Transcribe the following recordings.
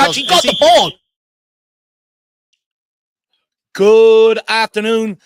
actually got the ball. Good afternoon,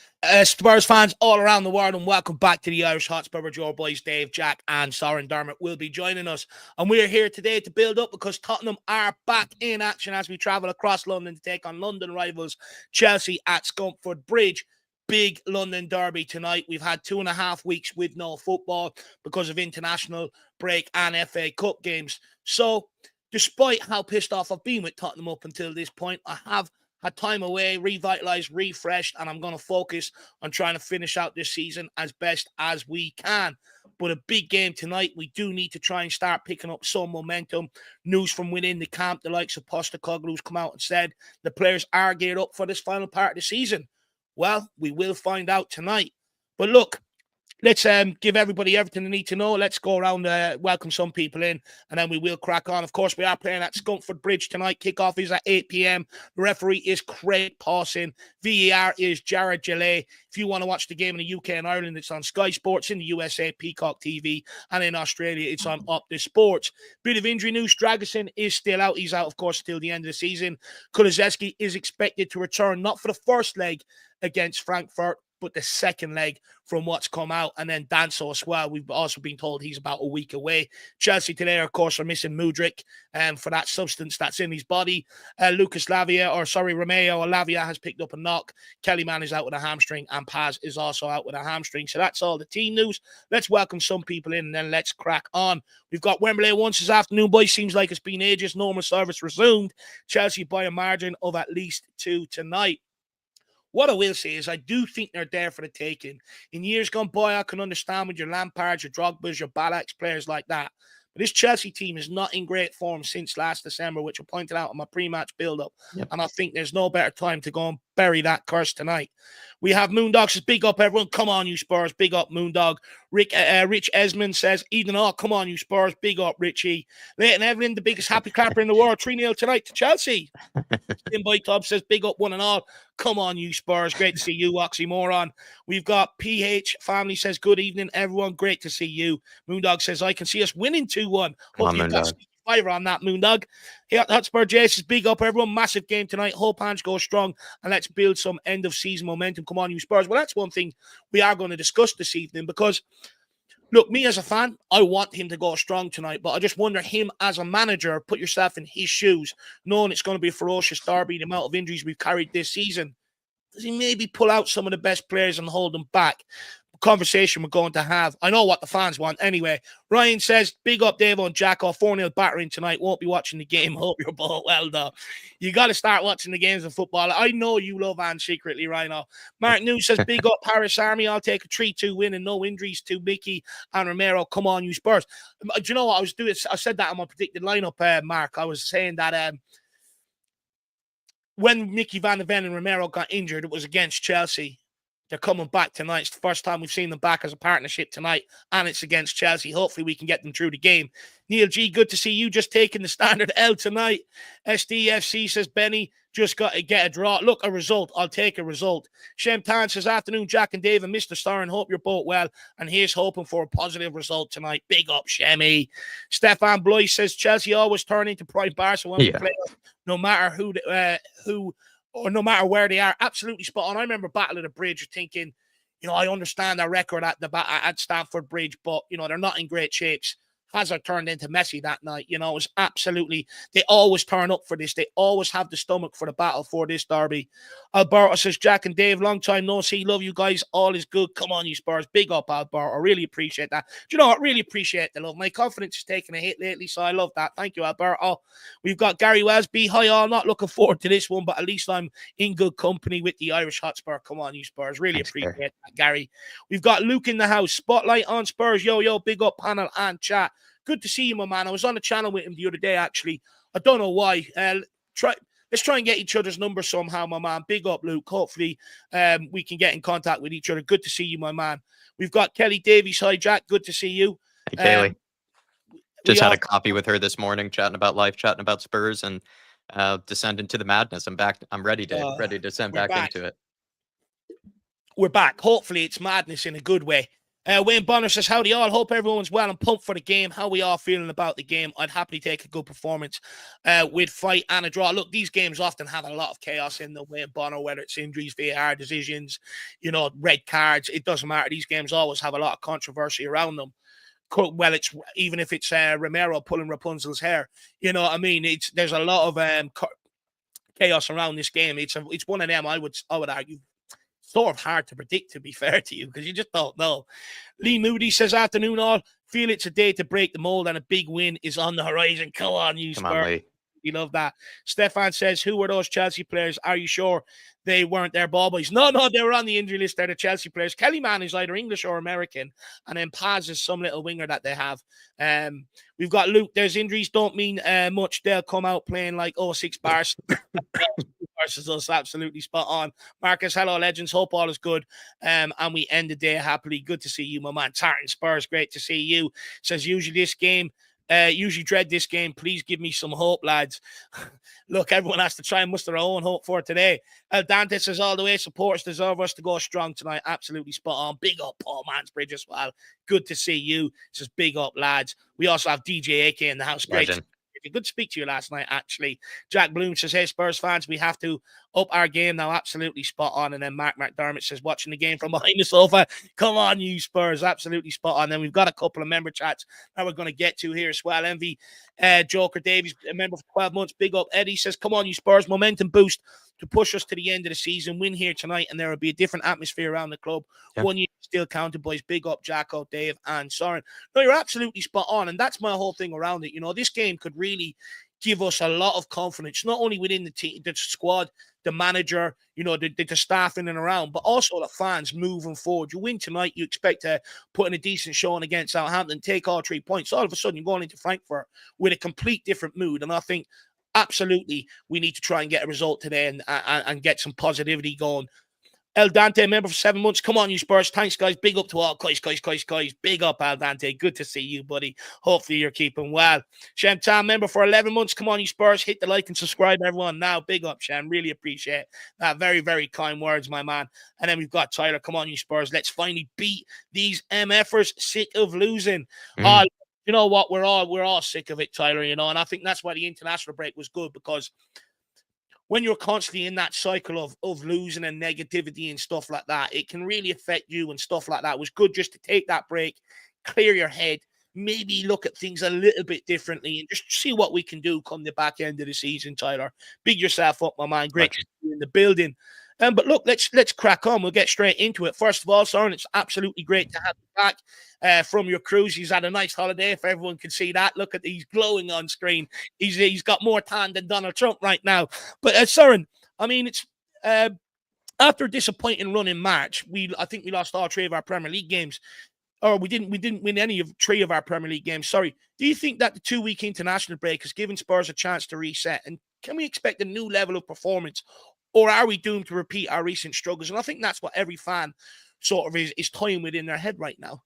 Spurs fans all around the world, and welcome back to the Irish Hotspur, where your boys Dave, Jack, and Soren Dermot will be joining us. And we are here today to build up because Tottenham are back in action as we travel across London to take on London rivals Chelsea at Scunthorpe Bridge. Big London derby tonight. We've had 2.5 weeks with no football because of international break and FA Cup games. So, despite how pissed off I've been with Tottenham up until this point, I have had time away, revitalized, refreshed, and I'm going to focus on trying to finish out this season as best as we can. But a big game tonight. We do need to try and start picking up some momentum. News from within the camp, the likes of Postecoglou's come out and said the players are geared up for this final part of the season. Well, we will find out tonight. But look, let's give everybody everything they need to know. Let's go around, welcome some people in, and then we will crack on. Of course, we are playing at Scunthorpe Bridge tonight. Kickoff is at 8 p.m. The referee is Craig Pawson. VAR is Jared Gillay. If you want to watch the game in the UK and Ireland, it's on Sky Sports. In the USA, Peacock TV. And in Australia, it's on Optus Sports. Bit of injury news. Dragusin is still out. He's out, of course, till the end of the season. Kulusevski is expected to return, not for the first leg against Frankfurt, but the second leg from what's come out. And then Danso as well. We've also been told he's about a week away. Chelsea today, of course, are missing Mudryk for that substance that's in his body. Romeo Lavia has picked up a knock. Kellyman is out with a hamstring, and Paz is also out with a hamstring. So that's all the team news. Let's welcome some people in, and then let's crack on. We've got Wembley once this afternoon, boys. Seems like it's been ages. Normal service resumed. Chelsea by a margin of at least 2 tonight. What I will say is I do think they're there for the taking. In years gone by, I can understand with your Lampards, your Drogbas, your Balaks, players like that. But this Chelsea team is not in great form since last December, which I pointed out in my pre-match build-up. Yep. And I think there's no better time to go and bury that curse tonight. We have Moondog says, big up, everyone. Come on, you Spurs. Big up, Moondog. Rich Esmond says, Eden, oh, come on, you Spurs. Big up, Richie. Leighton Evelyn, the biggest happy clapper in the world. 3-0 tonight to Chelsea. Boy Club says, big up, one and all. Come on, you Spurs. Great to see you, Oxymoron. We've got PH Family says, good evening, everyone. Great to see you. Moondog says, I can see us winning 2-1. Hope you've got fire on that, Moondog. Here, Hotspur J says, big up, everyone. Massive game tonight. Hope hands go strong, and let's build some end-of-season momentum. Come on, you Spurs. Well, that's one thing we are going to discuss this evening because, look, me as a fan, I want him to go strong tonight, but I just wonder him as a manager, put yourself in his shoes, knowing it's going to be a ferocious derby, the amount of injuries we've carried this season. Does he maybe pull out some of the best players and hold them back? Conversation we're going to have. I know what the fans want anyway. Ryan says, big up Dave on Jacko, 4-0 battering tonight. Won't be watching the game. Hope you're both well, though. You got to start watching the games of football. I know you love Ange secretly, Rhino. Mark News says, big up Paris Army. I'll take a 3-2 win and no injuries to Mickey and Romero. Come on, you Spurs. Do you know what I was doing? I said that in my predicted lineup, Mark. I was saying that when Mickey Van de Ven and Romero got injured, it was against Chelsea. They're coming back tonight. It's the first time we've seen them back as a partnership tonight, and it's against Chelsea. Hopefully, we can get them through the game. Neil G, good to see you. Just taking the standard L tonight. SDFC says, Benny, just got to get a draw. Look, a result. I'll take a result. Shem Tan says, afternoon, Jack and Dave and Mr. Starren. Hope you're both well, and here's hoping for a positive result tonight. Big up, Shemmy. Stefan Bloy says, Chelsea always turn into prime Barca when we play, no matter who or no matter where they are. Absolutely spot on. I remember Battle of the Bridge thinking, I understand their record at Stamford Bridge, but, they're not in great shapes. Hazard turned into Messi that night. It was absolutely, they always turn up for this. They always have the stomach for the battle for this derby. Alberto says, Jack and Dave, long time no see. Love you guys. All is good. Come on, you Spurs. Big up, Alberto. I really appreciate that. Do you know what? I really appreciate the love. My confidence is taking a hit lately, so I love that. Thank you, Alberto. We've got Gary Wesby. Hi, all. Not looking forward to this one, but at least I'm in good company with the Irish Hotspur. Come on, you Spurs. Really appreciate that, Gary. We've got Luke in the house. Spotlight on Spurs. Yo, big up panel and chat. Good to see you, my man. I was on the channel with him the other day, actually. I don't know why. Let's try and get each other's numbers somehow, my man. Big up, Luke. Hopefully, we can get in contact with each other. Good to see you, my man. We've got Kelly Davies. Hi, Jack. Good to see you. Hey, Kaylee. Just had a coffee with her this morning, chatting about life, chatting about Spurs, and descend into the madness. I'm back. I'm ready to descend back into it. We're back. Hopefully, it's madness in a good way. Wayne Bonner says, howdy all. Hope everyone's well and pumped for the game. How we all feeling about the game? I'd happily take a good performance with fight and a draw. Look, these games often have a lot of chaos in them, Wayne Bonner, whether it's injuries, VAR decisions, red cards. It doesn't matter. These games always have a lot of controversy around them. Well, it's even if it's Romero pulling Rapunzel's hair, you know what I mean? There's a lot of chaos around this game. It's one of them I would argue sort of hard to predict, to be fair to you, because you just don't know. Lee Moody says, afternoon all. Feel it's a day to break the mold and a big win is on the horizon. Come on, you Spurs. Come on, Lee. You love that. Stefan says, who were those Chelsea players? Are you sure they weren't their ball boys? No, they were on the injury list. They're the Chelsea players. Kelly Mann is either English or American, and then Paz is some little winger that they have. We've got Luke. There's injuries don't mean much. They'll come out playing like 06 bars. Versus us, absolutely spot on. Marcus, hello, legends. Hope all is good. And we end the day happily. Good to see you, my man. Tartan Spurs, great to see you. Says, usually dread this game. Please give me some hope, lads. Look, everyone has to try and muster their own hope for today. Dante says, all the way supporters deserve us to go strong tonight. Absolutely spot on. Big up, Paul Mansbridge as well. Good to see you. Says, big up, lads. We also have DJ AK in the house. Great. Legend. Good to speak to you last night, actually. Jack Bloom says, hey, Spurs fans, we have to up our game now. Absolutely spot on. And then Mark McDermott says, watching the game from behind the sofa. Come on, you Spurs. Absolutely spot on. Then we've got a couple of member chats that we're going to get to here as well. Envy Joker Davies, a member for 12 months. Big up. Eddie says, come on, you Spurs. Momentum boost to push us to the end of the season. Win here tonight, and there will be a different atmosphere around the club. Yep. 1 year still counted, boys. Big up, Jacko, Dave, and Soren. No, you're absolutely spot on, and that's my whole thing around it. This game could really give us a lot of confidence, not only within the team, the squad, the manager, the staff in and around, but also the fans moving forward. You win tonight, you expect to put in a decent showing against Southampton, take all 3 points. All of a sudden, you're going into Frankfurt with a complete different mood, and I think absolutely we need to try and get a result today and get some positivity going. El Dante, member for 7 months. Come on, you Spurs. Thanks, guys. Big up to all. Guys. Big up, El Dante. Good to see you, buddy. Hopefully you're keeping well. Shem Tam, member for 11 months. Come on, you Spurs. Hit the like and subscribe, everyone. Now, big up, Shem. Really appreciate that. Very, very kind words, my man. And then we've got Tyler. Come on, you Spurs. Let's finally beat these MFers. Sick of losing. You know what? We're all sick of it, Tyler, and I think that's why the international break was good, because when you're constantly in that cycle of losing and negativity and stuff like that, it can really affect you and stuff like that. It was good just to take that break, clear your head, maybe look at things a little bit differently and just see what we can do come the back end of the season, Tyler. Big yourself up, my man. Great to see you in the building. But look, let's crack on. We'll get straight into it. First of all, Soren, it's absolutely great to have you back from your cruise. He's had a nice holiday, if everyone can see that. Look at he's glowing on screen. He's got more tan than Donald Trump right now. But Soren, I mean, it's after a disappointing run in March. I think we lost all 3 of our Premier League games. Or we didn't win any of 3 of our Premier League games. Sorry. Do you think that the 2-week international break has given Spurs a chance to reset? And can we expect a new level of performance? Or are we doomed to repeat our recent struggles? And I think that's what every fan sort of is toying with in their head right now.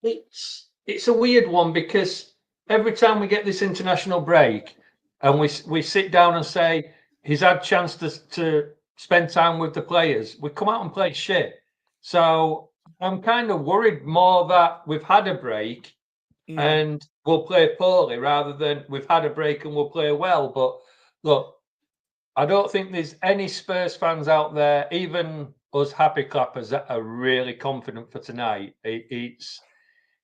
It's a weird one, because every time we get this international break and we sit down and say he's had chance to spend time with the players, we come out and play shit. So I'm kind of worried more that we've had a break and we'll play poorly, rather than we've had a break and we'll play well. But look, I don't think there's any Spurs fans out there, even us happy clappers, that are really confident for tonight. It's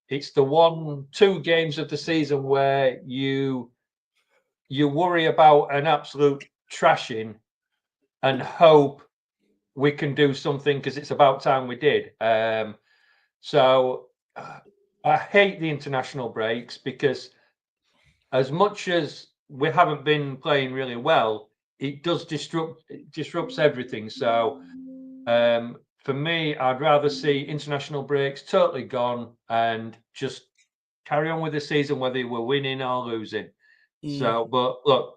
the 1-2 games of the season where you worry about an absolute trashing and hope we can do something, because it's about time we did. So I hate the international breaks, because as much as we haven't been playing really well, it does disrupts everything. So for me, I'd rather see international breaks totally gone and just carry on with the season, whether we're winning or losing. So, but look,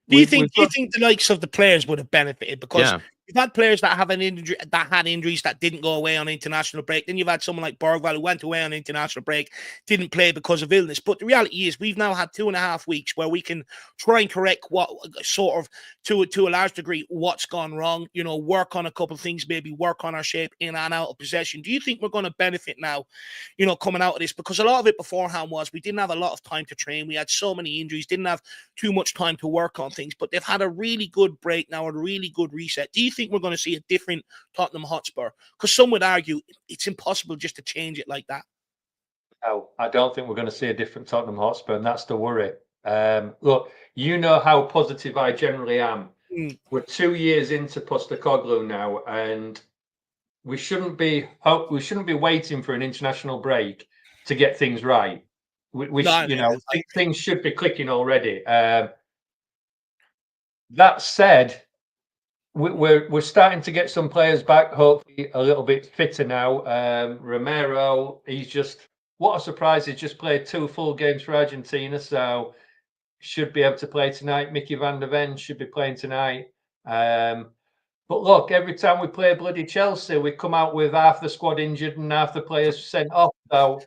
do you think the likes of the players would have benefited? Because You've had players that have an injury, that had injuries that didn't go away on international break. Then you've had someone like Bergwall who went away on international break, didn't play because of illness. But the reality is, we've now had 2.5 weeks where we can try and correct what sort of, to a large degree, what's gone wrong. Work on a couple of things, maybe work on our shape in and out of possession. Do you think we're going to benefit now, coming out of this? Because a lot of it beforehand was we didn't have a lot of time to train. We had so many injuries, didn't have too much time to work on things. But they've had a really good break now, a really good reset. Do you think we're going to see a different Tottenham Hotspur? Because some would argue it's impossible just to change it like that. No, I don't think we're going to see a different Tottenham Hotspur, and that's the worry. Look, you know how positive I generally am. We're 2 years into Postecoglou now, and we shouldn't be waiting for an international break to get things right. Things should be clicking already. That said, we're starting to get some players back, hopefully a little bit fitter now. Romero, what a surprise! He's just played 2 full games for Argentina, so should be able to play tonight. Mickey van der Ven should be playing tonight. But look, every time we play bloody Chelsea, we come out with half the squad injured and half the players sent off. So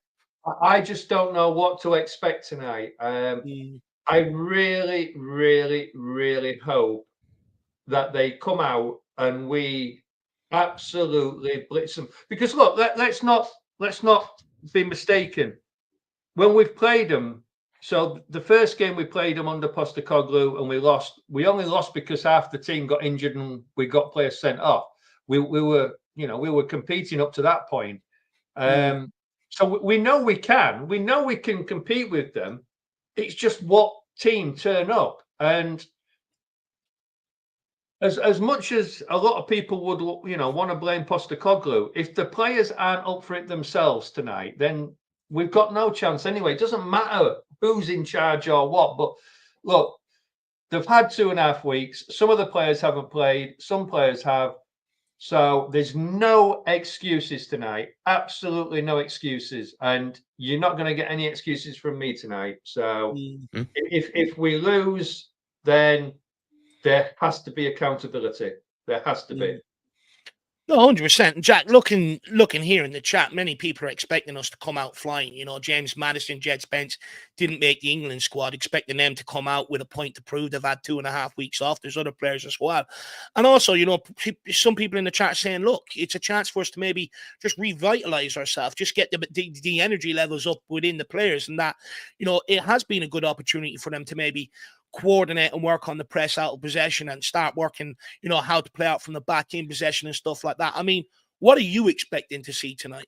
I just don't know what to expect tonight. I really, really, really hope that they come out and we absolutely blitz them. Because look, let's not be mistaken. When we've played them, so the first game we played them under Postecoglou and we lost. We only lost because half the team got injured and we got players sent off. We were competing up to that point. So we know we can. We know we can compete with them. It's just what team turn up. And as much as a lot of people would, want to blame Postecoglou, if the players aren't up for it themselves tonight, then we've got no chance anyway. It doesn't matter who's in charge or what. But look, they've had 2.5 weeks. Some of the players haven't played. Some players have. So there's no excuses tonight. Absolutely no excuses. And you're not going to get any excuses from me tonight. So if we lose, then there has to be accountability. There has to be. No, 100%. Jack, looking here in the chat, many people are expecting us to come out flying. James Maddison, Jed Spence didn't make the England squad, expecting them to come out with a point to prove. They've had 2.5 weeks off. There's other players as well. And also, some people in the chat saying, look, it's a chance for us to maybe just revitalize ourselves, just get the energy levels up within the players. And that, it has been a good opportunity for them to maybe coordinate and work on the press out of possession and start working, how to play out from the back in possession and stuff like that. I mean, what are you expecting to see tonight?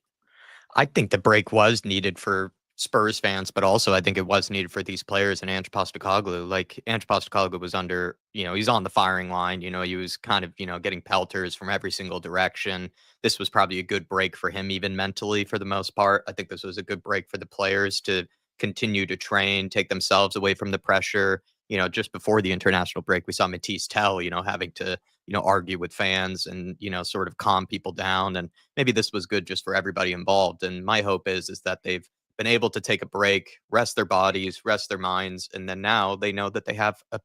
I think the break was needed for Spurs fans, but also I think it was needed for these players and Ange Postecoglou. Like Ange Postecoglou was under, he's on the firing line. He was kind of, getting pelters from every single direction. This was probably a good break for him, even mentally, for the most part. I think this was a good break for the players to continue to train, take themselves away from the pressure. Just before the international break, we saw Matisse Tell, having to, argue with fans and, sort of calm people down. And maybe this was good just for everybody involved. And my hope is that they've been able to take a break, rest their bodies, rest their minds. And then now they know that they have a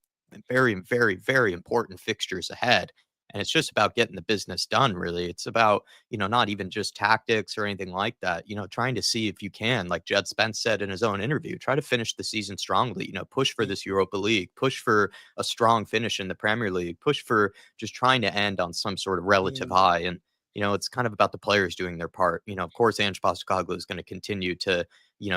very, very, very important fixtures ahead. And it's just about getting the business done, really. It's about, not even just tactics or anything like that, trying to see if you can, like Jed Spence said in his own interview, try to finish the season strongly, push for this Europa League, push for a strong finish in the Premier League, push for just trying to end on some sort of relative high. And, it's kind of about the players doing their part. Of course, Ange Postecoglou is going to continue to,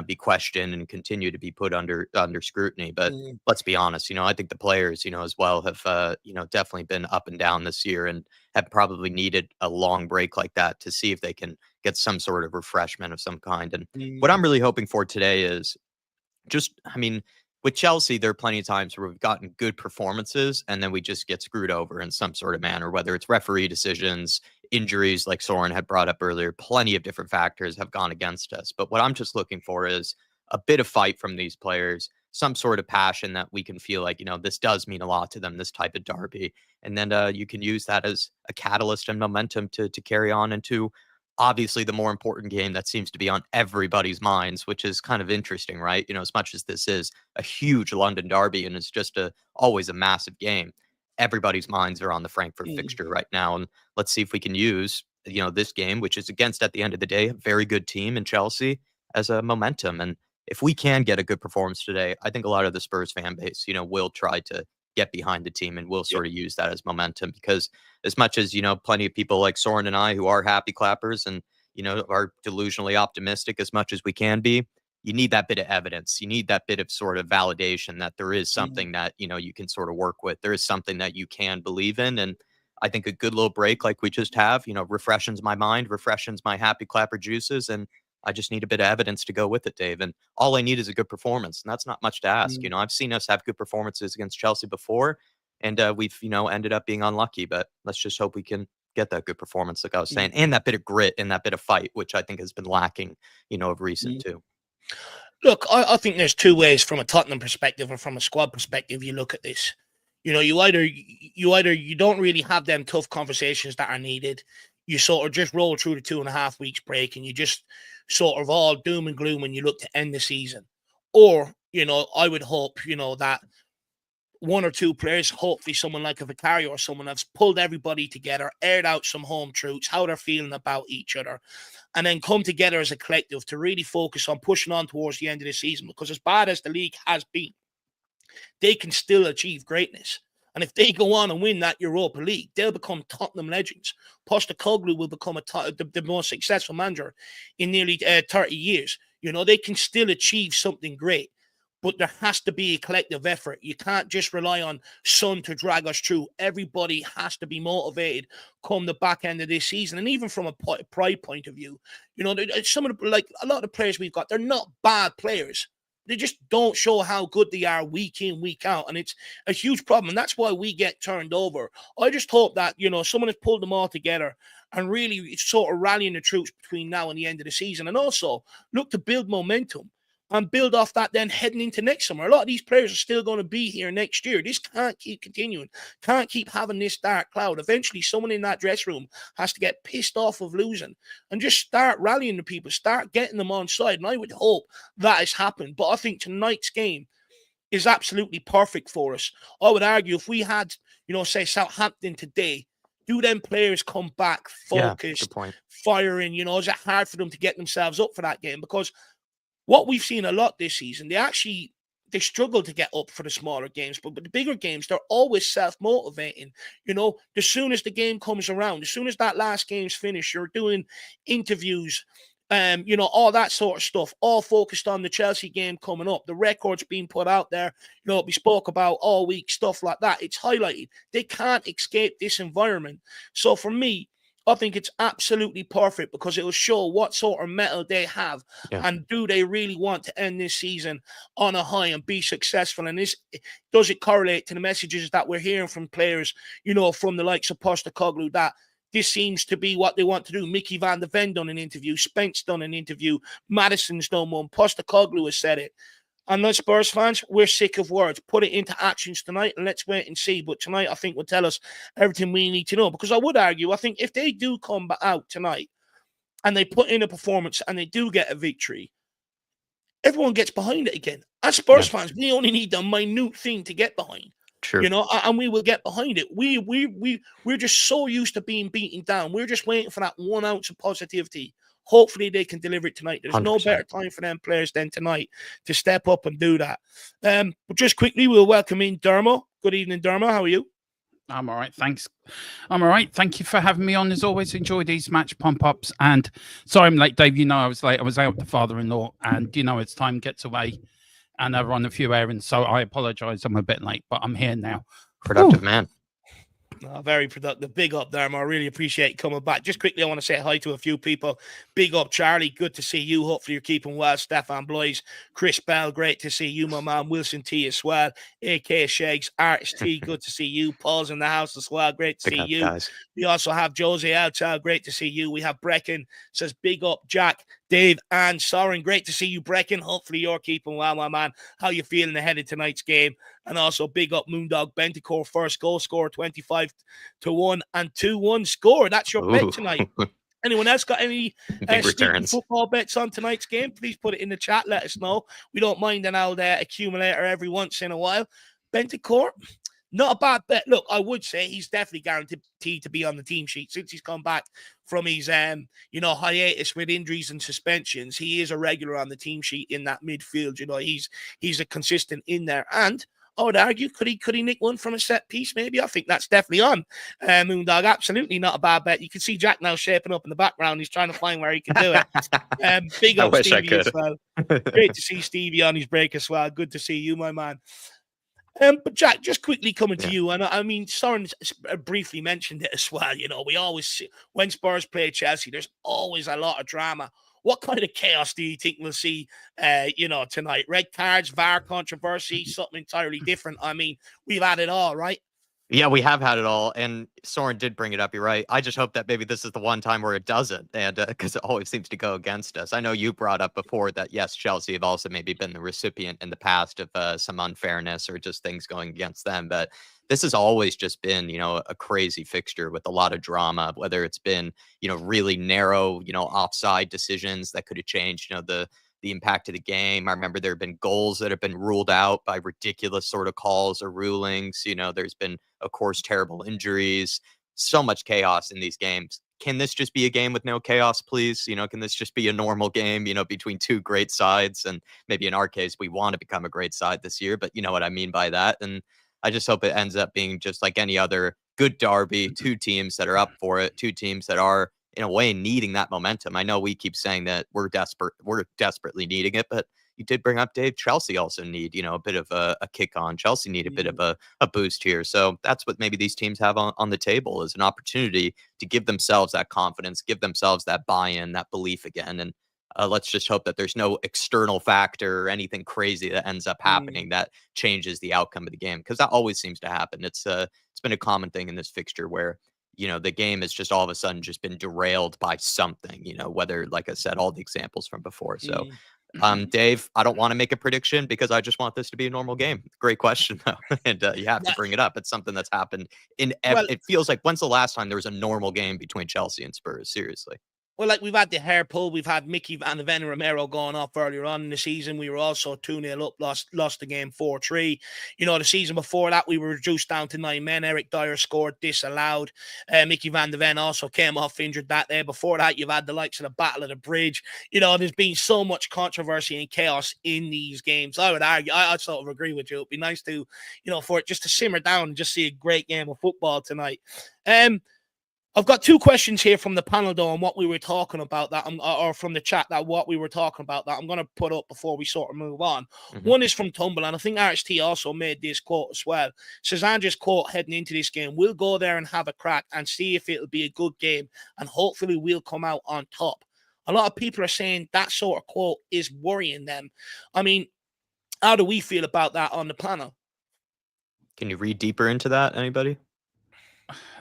be questioned and continue to be put under scrutiny. But let's be honest, I think the players, as well have, definitely been up and down this year and have probably needed a long break like that to see if they can get some sort of refreshment of some kind. And what I'm really hoping for today is with Chelsea, there are plenty of times where we've gotten good performances and then we just get screwed over in some sort of manner, whether it's referee decisions, injuries like Soren had brought up earlier. Plenty of different factors have gone against us. But what I'm just looking for is a bit of fight from these players, some sort of passion that we can feel like, this does mean a lot to them, this type of derby. And then you can use that as a catalyst and momentum to carry on into obviously the more important game that seems to be on everybody's minds, which is kind of interesting, right? As much as this is a huge London derby and it's just always a massive game. everybody's minds are on the Frankfurt fixture right now. And let's see if we can use, this game, which is against, at the end of the day, a very good team in Chelsea, as a momentum. And if we can get a good performance today, I think a lot of the Spurs fan base, will try to get behind the team and will sort of use that as momentum, because as much as, plenty of people like Soren and I who are happy clappers and, are delusionally optimistic as much as we can be, you need that bit of evidence. You need that bit of sort of validation that there is something that, you can sort of work with. There is something that you can believe in. And I think a good little break like we just have, refreshes my mind, refreshes my happy clapper juices. And I just need a bit of evidence to go with it, Dave. And all I need is a good performance. And that's not much to ask. I've seen us have good performances against Chelsea before, and we've, ended up being unlucky. But let's just hope we can get that good performance, like I was saying, and that bit of grit and that bit of fight, which I think has been lacking, of recent too. Look, I think there's two ways from a Tottenham perspective and from a squad perspective you look at this. You either you don't really have them tough conversations that are needed. You sort of just roll through the 2.5 weeks break and you just sort of all doom and gloom when you look to end the season. Or, I would hope, that one or two players, hopefully someone like a Vicario or someone has pulled everybody together, aired out some home truths, how they're feeling about each other, and then come together as a collective to really focus on pushing on towards the end of the season. Because as bad as the league has been, they can still achieve greatness. And if they go on and win that Europa League, they'll become Tottenham legends. Postecoglou will become the most successful manager in nearly 30 years. They can still achieve something great. But there has to be a collective effort. You can't just rely on Son to drag us through. Everybody has to be motivated come the back end of this season. And even from a pride point of view, some of the, a lot of the players we've got, they're not bad players. They just don't show how good they are week in, week out. And it's a huge problem. And that's why we get turned over. I just hope that, someone has pulled them all together and really sort of rallying the troops between now and the end of the season. And also look to build momentum and build off that then heading into next summer. A lot of these players are still going to be here next year. This can't keep continuing. Can't keep having this dark cloud. Eventually, someone in that dressing room has to get pissed off of losing and just start rallying the people, start getting them on side. And I would hope that has happened. But I think tonight's game is absolutely perfect for us. I would argue if we had, say Southampton today, do them players come back focused, firing? Is it hard for them to get themselves up for that game? Because what we've seen a lot this season, they struggle to get up for the smaller games, but the bigger games, they're always self-motivating. As soon as the game comes around, as soon as that last game's finished, you're doing interviews, all that sort of stuff, all focused on the Chelsea game coming up, the records being put out there, we spoke about all week, stuff like that. It's highlighted. They can't escape this environment. So for me, I think it's absolutely perfect because it will show what sort of mettle they have and do they really want to end this season on a high and be successful. And does it correlate to the messages that we're hearing from players, from the likes of Postecoglou, that this seems to be what they want to do. Mickey van der Ven done an interview, Spence done an interview, Madison's done one, Postecoglou has said it. And let's Spurs fans, we're sick of words. Put it into actions tonight and let's wait and see. But tonight, I think, will tell us everything we need to know. Because I would argue, I think if they do come out tonight and they put in a performance and they do get a victory, everyone gets behind it again. As Spurs fans, we only need the minute thing to get behind. True. And we will get behind it. We're just so used to being beaten down. We're just waiting for that 1 ounce of positivity. Hopefully they can deliver it tonight. There's 100%. No better time for them players than tonight to step up and do that. But just quickly, we'll welcome in Dermo. Good evening, Dermo. How are you? I'm all right, thanks. I'm all right. Thank you for having me on. As always, enjoy these match pump-ups. And sorry I'm late, Dave. I was late. I was out with the father-in-law. And, as time gets away and I run a few errands. So I apologize. I'm a bit late, but I'm here now. Productive man. Oh, very productive. Big up, Dermo. I really appreciate you coming back. Just quickly, I want to say hi to a few people. Big up, Charlie. Good to see you. Hopefully, you're keeping well. Stefan Blois, Chris Bell. Great to see you, my man. Wilson T as well. AK Shakes, Artist T. Good to see you. Paul's in the house as well. Great to see you. Guys. We also have Jose Alchal. Great to see you. We have Brecken. Says big up, Jack, Dave, and Soren. Great to see you, Brecken. Hopefully, you're keeping well, my man. How you feeling ahead of tonight's game? And also big up Moondog Bentacore, first goal score, 25-1 and 2-1 score. That's your bet tonight. Anyone else got any football bets on tonight's game? Please put it in the chat. Let us know. We don't mind an old accumulator every once in a while. Bentacore, Not a bad bet. Look, I would say he's definitely guaranteed to be on the team sheet since he's come back from his hiatus with injuries and suspensions. He is a regular on the team sheet in that midfield. He's a consistent in there. And I would argue, could he nick one from a set piece? Maybe. I think that's definitely on. Moondog, absolutely not a bad bet. You can see Jack now shaping up in the background. He's trying to find where he can do it. Big I up wish I Stevie as could. well. Great to see Stevie on his break as well. Good to see you, my man. But Jack, just quickly coming to you, and I mean, Soren briefly mentioned it as well. We always see, when Spurs play Chelsea, there's always a lot of drama. What kind of chaos do you think we'll see, tonight? Red cards, VAR controversy, something entirely different. I mean, we've had it all, right? Yeah, we have had it all, and Soren did bring it up. You're right. I just hope that maybe this is the one time where it doesn't, and because it always seems to go against us. I know you brought up before that, yes, Chelsea have also maybe been the recipient in the past of some unfairness or just things going against them, but this has always just been, a crazy fixture with a lot of drama, whether it's been, really narrow, offside decisions that could have changed, the impact of the game. I remember there have been goals that have been ruled out by ridiculous sort of calls or rulings. There's been, of course, terrible injuries, so much chaos in these games. Can this just be a game with no chaos, please? Can this just be a normal game, between two great sides? And maybe in our case, we want to become a great side this year, but you know what I mean by that. And I just hope it ends up being just like any other good derby, two teams that are up for it, two teams that are in a way needing that momentum. I know we keep saying that we're desperately needing it, but you did bring up, Dave, Chelsea also need, a bit of a kick on. Chelsea need a bit of a boost here. So that's what maybe these teams have on the table, is an opportunity to give themselves that confidence, give themselves that buy-in, that belief again. And let's just hope that there's no external factor or anything crazy that ends up happening that changes the outcome of the game, because that always seems to happen. It's been a common thing in this fixture where the game has just all of a sudden just been derailed by something, whether, like I said, all the examples from before. So, Dave, I don't want to make a prediction because I just want this to be a normal game. Great question, though. And you have to bring it up. It's something that's happened it feels like, when's the last time there was a normal game between Chelsea and Spurs? Seriously. Well, like, we've had the hair pull. We've had Mickey Van de Ven and Romero going off earlier on in the season. We were also 2-0 up, lost the game 4-3. The season before that, we were reduced down to 9 men. Eric Dyer scored, disallowed. Mickey Van de Ven also came off injured that day. Before that, you've had the likes of the Battle of the Bridge. There's been so much controversy and chaos in these games. I would argue, I sort of agree with you. It'd be nice to, for it just to simmer down and just see a great game of football tonight. I've got two questions here from the panel, though, on what we were talking about, that or from the chat, that what we were talking about that I'm going to put up before we sort of move on. One is from Tumble, and I think RST also made this quote as well. Says Andrew's quote heading into this game: "We'll go there and have a crack and see if it'll be a good game, and hopefully we'll come out on top." A lot of people are saying that sort of quote is worrying them. I mean, how do we feel about that on the panel? Can you read deeper into that, anybody?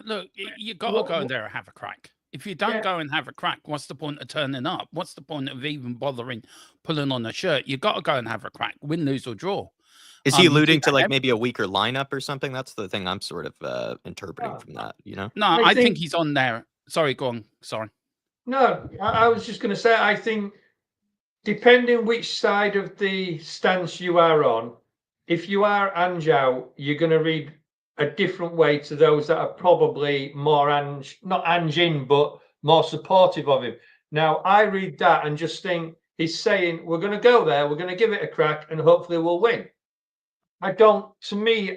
Look, you got to go in there and have a crack. If you don't go and have a crack, what's the point of turning up? What's the point of even bothering pulling on a shirt? You got to go and have a crack, win, lose, or draw. Is he alluding to like maybe a weaker lineup or something? That's the thing I'm sort of interpreting from that, No, I think he's on there. Sorry, go on. Sorry. No, I was just going to say, I think depending which side of the stance you are on, if you are Ange out, you're going to read a different way to those that are probably more not Ange in, but more supportive of him. Now, I read that and just think he's saying, we're going to go there, we're going to give it a crack, and hopefully we'll win. I don't see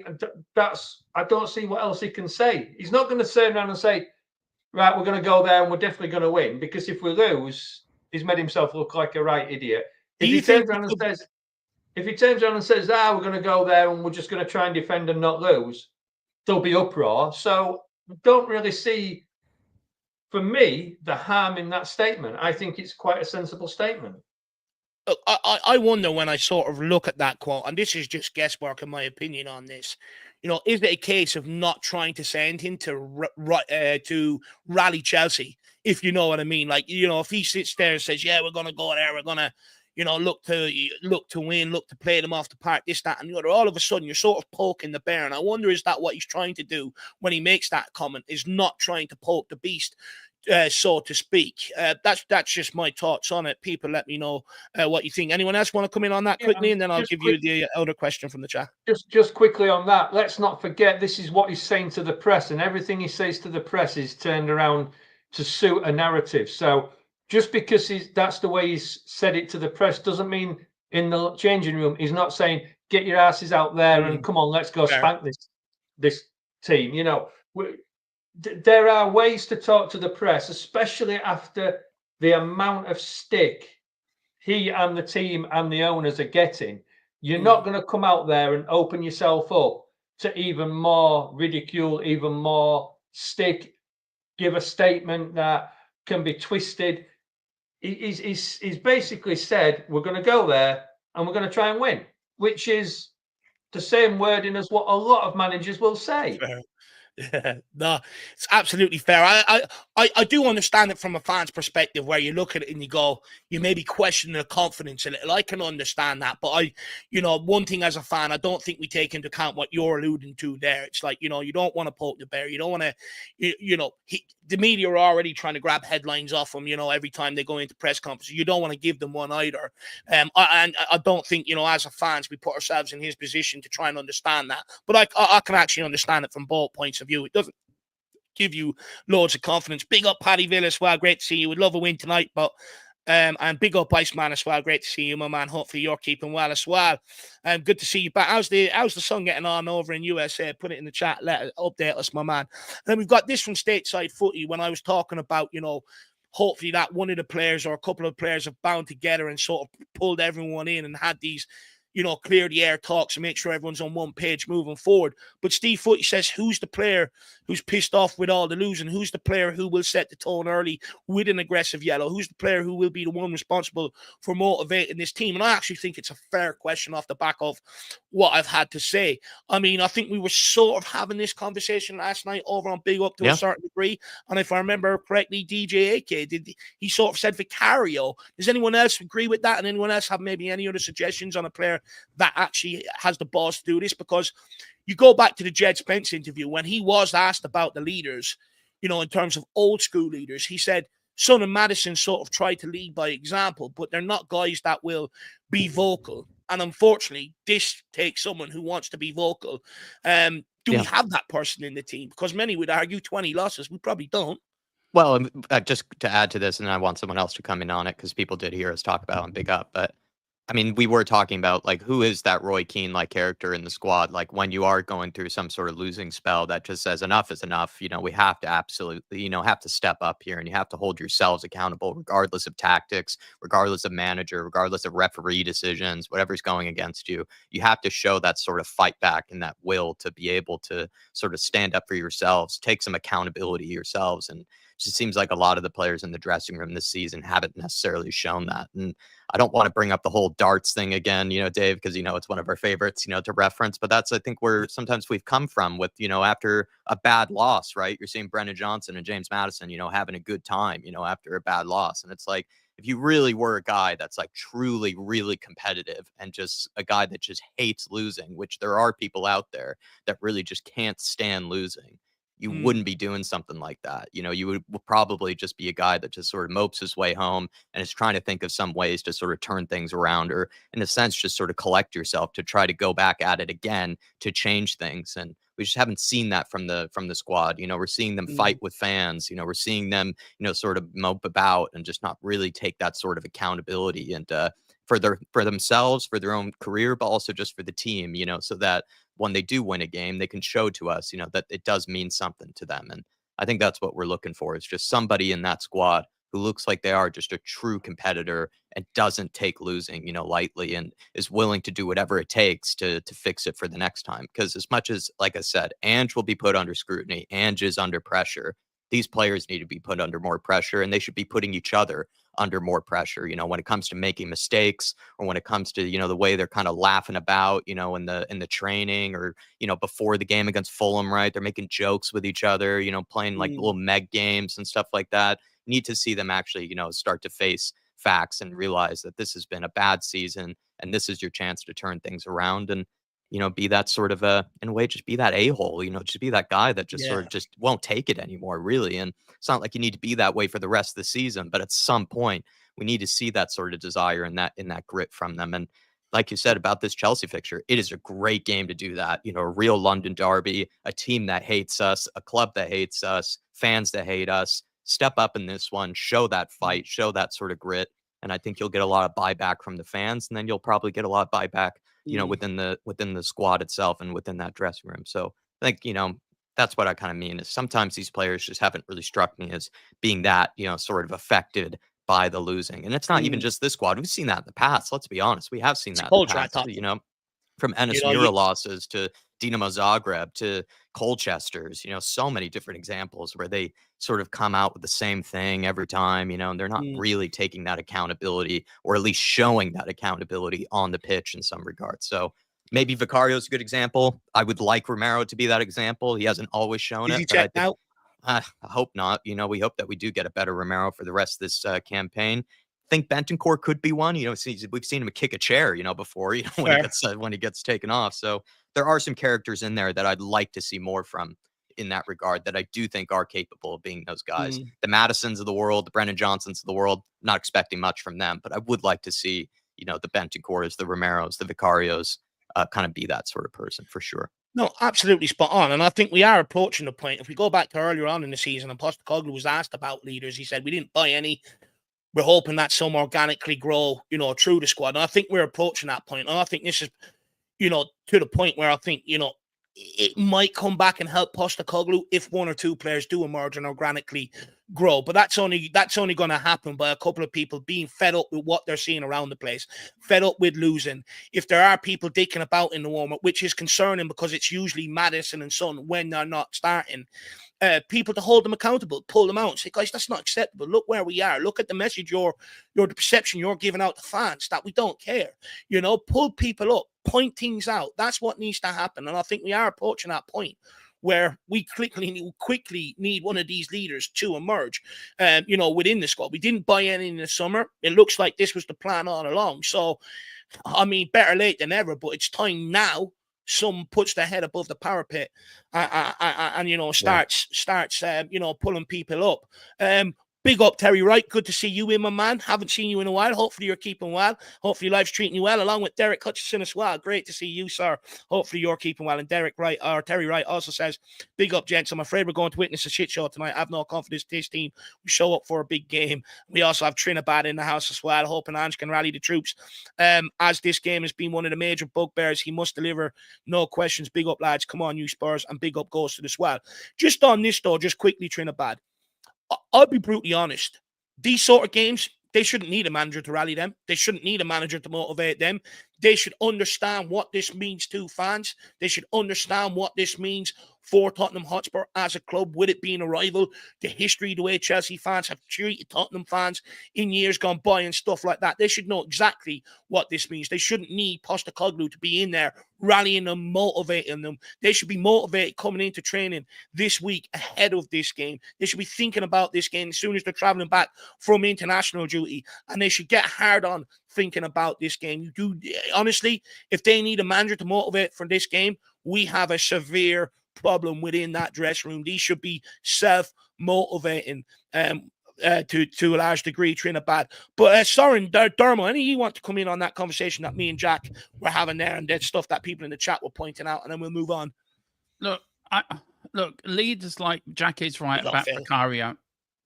what else he can say. He's not going to turn around and say, right, we're going to go there and we're definitely going to win, because if we lose, he's made himself look like a right idiot. If he turns around and says, we're going to go there and we're just going to try and defend and not lose, there'll be uproar. So I don't really see, for me, the harm in that statement. I think it's quite a sensible statement. Look, I wonder, when I sort of look at that quote, and this is just guesswork in my opinion on this, is it a case of not trying to say anything to rally Chelsea, if you know what I mean? Like, if he sits there and says, we're going to go there, we're going to, look to win, look to play them off the park, this, that, and the other, all of a sudden you're sort of poking the bear. And I wonder, is that what he's trying to do when he makes that comment, is not trying to poke the beast? so to speak. That's just my thoughts on it. People, let me know what you think. Anyone else want to come in on that quickly, and then I'll give you the other question from the chat. Just quickly on that, let's not forget this is what he's saying to the press, and everything he says to the press is turned around to suit a narrative. So just because that's the way he's said it to the press doesn't mean in the changing room he's not saying get your asses out there and come on, let's go spank this team. You know, there are ways to talk to the press, especially after the amount of stick he and the team and the owners are getting. You're not going to come out there and open yourself up to even more ridicule, even more stick, give a statement that can be twisted. He's basically said, we're going to go there and we're going to try and win, which is the same wording as what a lot of managers will say. Fair. Yeah, no, it's absolutely fair. I do understand it from a fan's perspective, where you look at it and you go, you maybe question their confidence a little. I can understand that, but one thing as a fan, I don't think we take into account what you're alluding to there. It's like, you don't want to poke the bear. You don't want to, the media are already trying to grab headlines off them, every time they go into press conferences. You don't want to give them one either. And I don't think, as a fans, we put ourselves in his position to try and understand that. But I can actually understand it from both points of view. It doesn't give you loads of confidence. Big up Paddy Villa as well. Great to see you. Would love a win tonight, but and big up Iceman as well. Great to see you, my man. Hopefully you're keeping well as well. Good to see you back. How's the sun getting on over in USA? Put it in the chat. Update us, my man. And then we've got this from Stateside Footy, when I was talking about, hopefully that one of the players or a couple of players have bound together and sort of pulled everyone in and had these, clear the air talks and make sure everyone's on one page moving forward. But Steve Footy says, who's the player who's pissed off with all the losing? Who's the player who will set the tone early with an aggressive yellow? Who's the player who will be the one responsible for motivating this team? And I actually think it's a fair question off the back of what I've had to say. I mean, I think we were sort of having this conversation last night over on Big Up to a certain degree. And if I remember correctly, DJ AK, he sort of said Vicario. Does anyone else agree with that? And anyone else have maybe any other suggestions on a player that actually has the balls to do this? Because you go back to the Jed Spence interview when he was asked about the leaders, in terms of old school leaders. He said Son and Madison sort of tried to lead by example, but they're not guys that will be vocal. And unfortunately, this takes someone who wants to be vocal. Do we have that person in the team? Because many would argue 20 losses. We probably don't. Well, just to add to this, and I want someone else to come in on it because people did hear us talk about on Big Up, but I mean, we were talking about, like, who is that Roy Keane-like character in the squad? Like, when you are going through some sort of losing spell that just says enough is enough, we have to absolutely, have to step up here, and you have to hold yourselves accountable, regardless of tactics, regardless of manager, regardless of referee decisions, whatever's going against you. You have to show that sort of fight back and that will to be able to sort of stand up for yourselves, take some accountability yourselves. And it just seems like a lot of the players in the dressing room this season haven't necessarily shown that. And I don't want to bring up the whole darts thing again, Dave, because, it's one of our favorites, to reference. But that's, I think, where sometimes we've come from with, after a bad loss, right? You're seeing Brennan Johnson and James Madison, having a good time, after a bad loss. And it's like, if you really were a guy that's like truly, really competitive and just a guy that just hates losing, which there are people out there that really just can't stand losing, you wouldn't be doing something like that. You would probably just be a guy that just sort of mopes his way home and is trying to think of some ways to sort of turn things around, or in a sense, just sort of collect yourself to try to go back at it again to change things. And we just haven't seen that from the squad. We're seeing them fight with fans. We're seeing them, sort of mope about and just not really take that sort of accountability and for themselves, for their own career, but also just for the team, so that when they do win a game, they can show to us, that it does mean something to them. And I think that's what we're looking for, is just somebody in that squad who looks like they are just a true competitor and doesn't take losing, lightly, and is willing to do whatever it takes to fix it for the next time. Because as much as, like I said, Ange will be put under scrutiny, Ange is under pressure. These players need to be put under more pressure, and they should be putting each other under more pressure, when it comes to making mistakes, or when it comes to, the way they're kind of laughing about, in the training, or, before the game against Fulham, right? They're making jokes with each other, playing like little meg games and stuff like that. Need to see them actually, start to face facts and realize that this has been a bad season and this is your chance to turn things around. And be that sort of in a way, just be that a-hole, just be that guy that just sort of just won't take it anymore, really. And it's not like you need to be that way for the rest of the season, but at some point we need to see that sort of desire and that grit from them. And like you said about this Chelsea fixture, it is a great game to do that. A real London derby, a team that hates us, a club that hates us, fans that hate us. Step up in this one, show that fight, show that sort of grit. And I think you'll get a lot of buyback from the fans, and then you'll probably get a lot of buyback, within the squad itself and within that dressing room. So I think, that's what I kind of mean is sometimes these players just haven't really struck me as being that, sort of affected by the losing. And it's not even just this squad. We've seen that in the past. Let's be honest. We have seen that in the past, from Enes Mura losses to Dinamo Zagreb to Colchester's, so many different examples where they sort of come out with the same thing every time, and they're not really taking that accountability, or at least showing that accountability on the pitch in some regard. So maybe Vicario's a good example. I would like Romero to be that example. He hasn't always shown Is it. he checked out? I hope not. We hope that we do get a better Romero for the rest of this campaign. I think Bentancur could be one. We've seen him kick a chair, before, when he gets taken off. So there are some characters in there that I'd like to see more from in that regard, that I do think are capable of being those guys. The Madisons of the world, the Brennan Johnsons of the world, not expecting much from them, but I would like to see, the Bentancurs, the Romeros, the Vicarios, kind of be that sort of person for sure. No, absolutely spot on. And I think we are approaching the point. If we go back to earlier on in the season, and Postecoglou was asked about leaders, he said, we didn't buy any. We're hoping that some organically grow, through the squad. And I think we're approaching that point. And I think this is, to the point where I think, it might come back and help Postecoglou if one or two players do emerge and organically grow. But that's only going to happen by a couple of people being fed up with what they're seeing around the place, fed up with losing. If there are people dicking about in the warm-up, which is concerning because it's usually Maddison and Son when they're not starting, people to hold them accountable, pull them out and say, guys, that's not acceptable. Look where we are. Look at the message the perception you're giving out to fans that we don't care. Pull people up, point things out. That's what needs to happen. And I think we are approaching that point where we quickly need one of these leaders to emerge, within the squad. We didn't buy any in the summer. It looks like this was the plan all along. So, better late than ever, but it's time now some puts their head above the parapet and starts pulling people up. Big up, Terry Wright. Good to see you in, my man. Haven't seen you in a while. Hopefully you're keeping well. Hopefully life's treating you well, along with Derek Hutchison as well. Great to see you, sir. Hopefully you're keeping well. And Terry Wright also says, big up, gents. I'm afraid we're going to witness a shit show tonight. I have no confidence this team will show up for a big game. We also have Trinidad in the house as well, hoping Ange can rally the troops. As this game has been one of the major bugbears, he must deliver. No questions. Big up, lads. Come on, you Spurs. And big up Ghosted as well. Just on this, though, just quickly, Trinidad. I'll be brutally honest. These sort of games, they shouldn't need a manager to rally them. They shouldn't need a manager to motivate them. They should understand what this means to fans. They should understand what this means for Tottenham Hotspur as a club, with it being a rival, the history, the way Chelsea fans have treated Tottenham fans in years gone by and stuff like that. They should know exactly what this means. They shouldn't need Postecoglou to be in there rallying them, motivating them. They should be motivated coming into training this week ahead of this game. They should be thinking about this game as soon as they're traveling back from international duty, and they should get hard on thinking about this game. You do, honestly, if they need a manager to motivate for this game, we have a severe problem within that dressing room. These should be self-motivating to a large degree, Trinidad. But Soren, Dermo, any of you want to come in on that conversation that me and Jack were having there, and that stuff that people in the chat were pointing out, and then we'll move on. Look, leaders like Jack is right about Vicario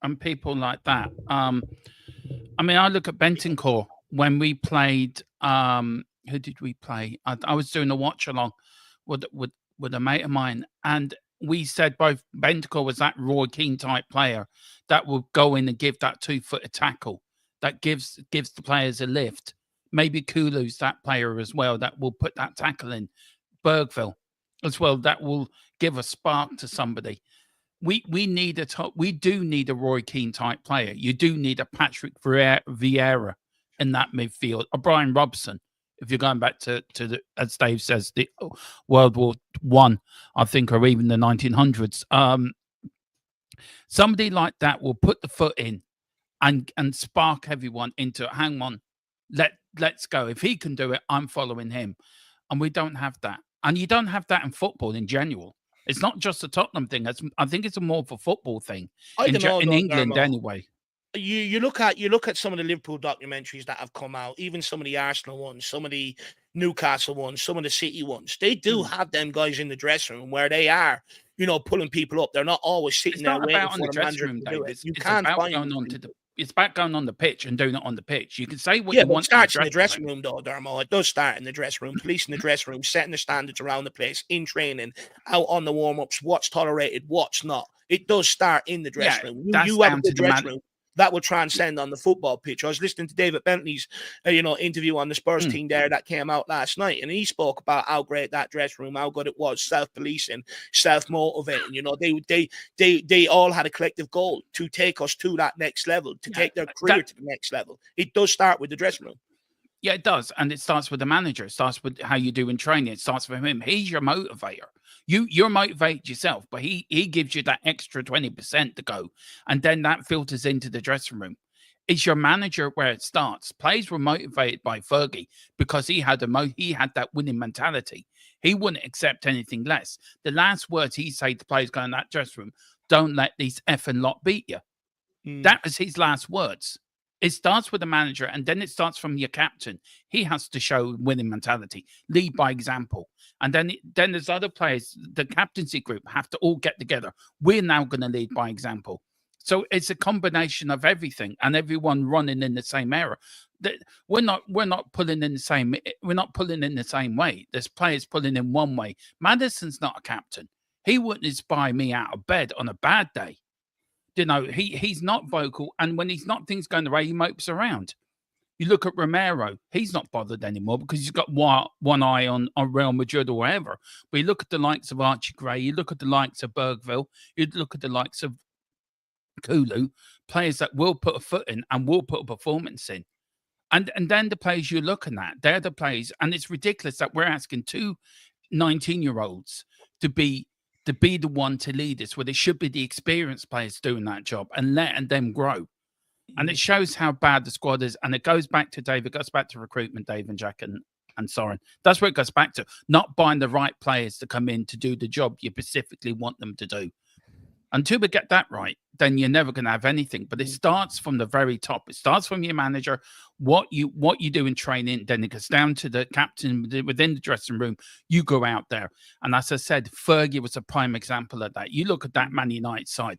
and people like that. I look at Bentancur when we played. Who did we play? I was doing a watch along with a mate of mine, and we said both Bentancur was that Roy Keane type player that will go in and give that 2-footer tackle that gives the players a lift. Maybe Kulu's that player as well that will put that tackle in. Bergville as well, that will give a spark to somebody. We do need a Roy Keane type player. You do need a Patrick Vieira in that midfield, or Brian Robson. If you're going back to the, as Dave says, the World War I, I think, or even the 1900s, somebody like that will put the foot in and spark everyone into, hang on, let's go. If he can do it, I'm following him. And we don't have that. And you don't have that in football in general. It's not just a Tottenham thing. I think it's a more of a football thing I don't know, in though, England Dermot. anyway. You look at some of the Liverpool documentaries that have come out, even some of the Arsenal ones, some of the Newcastle ones, some of the City ones. They do have them guys in the dressing room where they are, pulling people up. They're not always sitting It's there not waiting about on for the the manager dressing room, to do Dave. it. You It's can't about find going these on to people. it's about going on the pitch and doing it on the pitch. You can say what Yeah, you but it want starts in the dressing dressing room, though, Dermo. It does start in the dressing room. Police in the dressing room, setting the standards around the place, in training, out on the warm-ups, what's tolerated, what's not. It does start in the Yeah, dressing room. that's You have a down to good the dressing room that will transcend on the football pitch. I was listening to David Bentley's, interview on the Spurs team there that came out last night, and he spoke about how great that dressing room, how good it was, self-policing, self-motivating. They all had a collective goal to take us to that next level, to take their career to the next level. It does start with the dressing room. Yeah, it does. And it starts with the manager. It starts with how you do in training. It starts with him. He's your motivator. You're motivated yourself, but he gives you that extra 20% to go. And then that filters into the dressing room. It's your manager where it starts. Players were motivated by Fergie because he had that winning mentality. He wouldn't accept anything less. The last words he said to players going in that dressing room, don't let these effing lot beat you. That was his last words. It starts with the manager, and then it starts from your captain. He has to show winning mentality, lead by example. And then there's other players, the captaincy group have to all get together. We're now going to lead by example. So it's a combination of everything and everyone running in the same era. We're not pulling in the same way. There's players pulling in one way. Maddison's not a captain. He wouldn't inspire me out of bed on a bad day. He's not vocal, and when he's not things going the way, he mopes around. You look at Romero; he's not bothered anymore because he's got one eye on Real Madrid or wherever. But you look at the likes of Archie Gray, you look at the likes of Bergville, you look at the likes of Kulu, players that will put a foot in and will put a performance in. And then the players you're looking at, they're the players, and it's ridiculous that we're asking two 19-year-olds to be the one to lead us, where they should be the experienced players doing that job and letting them grow. And it shows how bad the squad is. And it goes back to Dave. It goes back to recruitment, Dave and Jack and Soren. That's where it goes back to. Not buying the right players to come in to do the job you specifically want them to do. Until we get that right, then you're never going to have anything. But it starts from the very top. It starts from your manager, what you do in training. Then it goes down to the captain within the dressing room. You go out there. And as I said, Fergie was a prime example of that. You look at that Man United side.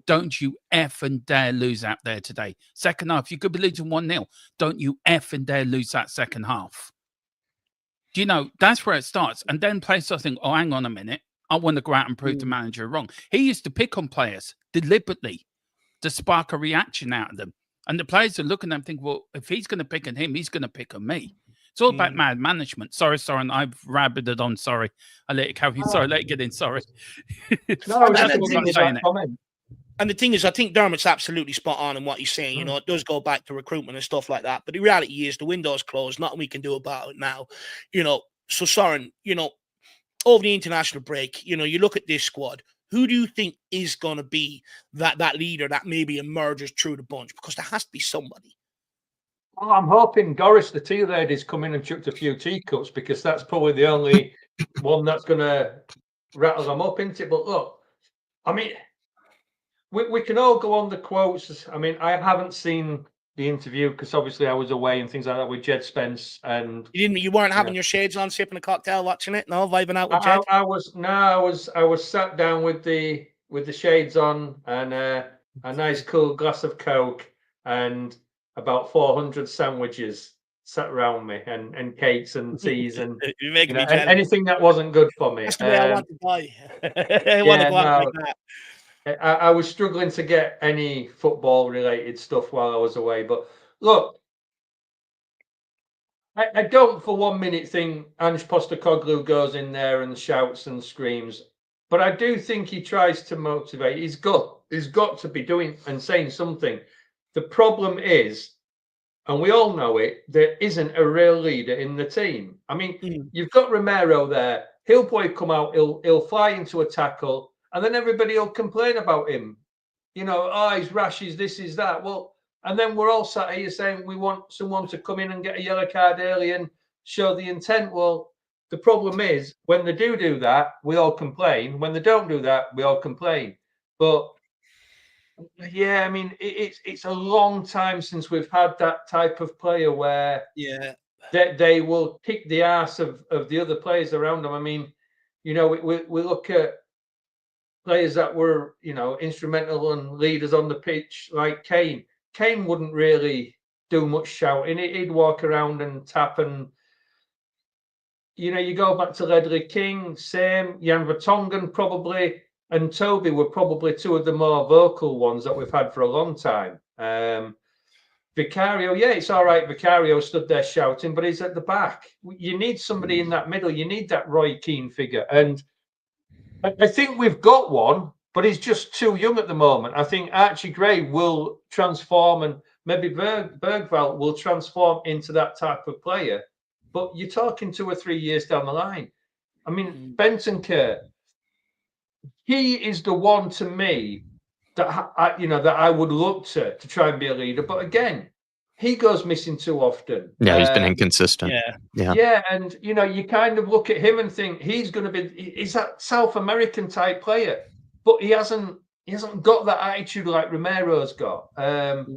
Don't you effing dare lose out there today. Second half, you could be losing 1-0. Don't you effing dare lose that second half. Do you know, that's where it starts. And then players start thinking, oh, hang on a minute. I want to go out and prove the manager wrong. He used to pick on players deliberately to spark a reaction out of them. And the players are looking at them and think, well, if he's going to pick on him, he's going to pick on me. It's all about mad management. Sorry, Soren, I've rabbited on. Sorry. I let it carry. Sorry, let it get in. Sorry. No, I was just saying it. Comment. And the thing is, I think Dermot's absolutely spot on in what he's saying. It does go back to recruitment and stuff like that. But the reality is the window's closed. Nothing we can do about it now. So Soren, over the international break, you look at this squad. Who do you think is going to be that leader that maybe emerges through the bunch? Because there has to be somebody. Well, I'm hoping Doris, the tea lady's come in and chucked a few teacups, because that's probably the only one that's going to rattle them up into it. But look, I mean, we can all go on the quotes. I mean, I haven't seen the interview because obviously I was away and things like that with Jed Spence, and You weren't having your shades on, sipping a cocktail, watching it, no, vibing out with Jed. I was sat down with the shades on and a nice cool glass of Coke and about 400 sandwiches sat around me, and cakes and teas and and anything that wasn't good for me. That's the way I want to die. I want to go out like that. I was struggling to get any football related stuff while I was away. But look, I don't for 1 minute think Ange Postecoglou goes in there and shouts and screams. But I do think he tries to motivate. He's got to be doing and saying something. The problem is, and we all know it, there isn't a real leader in the team. I mean, you've got Romero there. He'll probably come out, he'll fly into a tackle, and then everybody will complain about him. He's rash, he's this, he's that. Well, and then we're all sat here saying we want someone to come in and get a yellow card early and show the intent. Well, the problem is when they do that, we all complain. When they don't do that, we all complain. But yeah, I mean, it's a long time since we've had that type of player where they will kick the ass of the other players around them. I mean, you know, we look at players that were, you know, instrumental and leaders on the pitch, like Kane. Kane wouldn't really do much shouting. He'd walk around and tap, and you know, you go back to Ledley King, same. Jan Vertonghen probably, and Toby were probably two of the more vocal ones that we've had for a long time. Vicario, yeah, it's all right. Vicario stood there shouting, but he's at the back. You need somebody in that middle. You need that Roy Keane figure, and I think we've got one, but he's just too young at the moment. I think Archie Gray will transform, and maybe Bergvall will transform into that type of player. But you're talking 2 or 3 years down the line. I mean, Bentancur, he is the one to me that I would look to try and be a leader. But again, he goes missing too often. Yeah, he's been inconsistent. Yeah, and you know, you kind of look at him and think he's that South American type player, but he hasn't got that attitude like Romero's got. I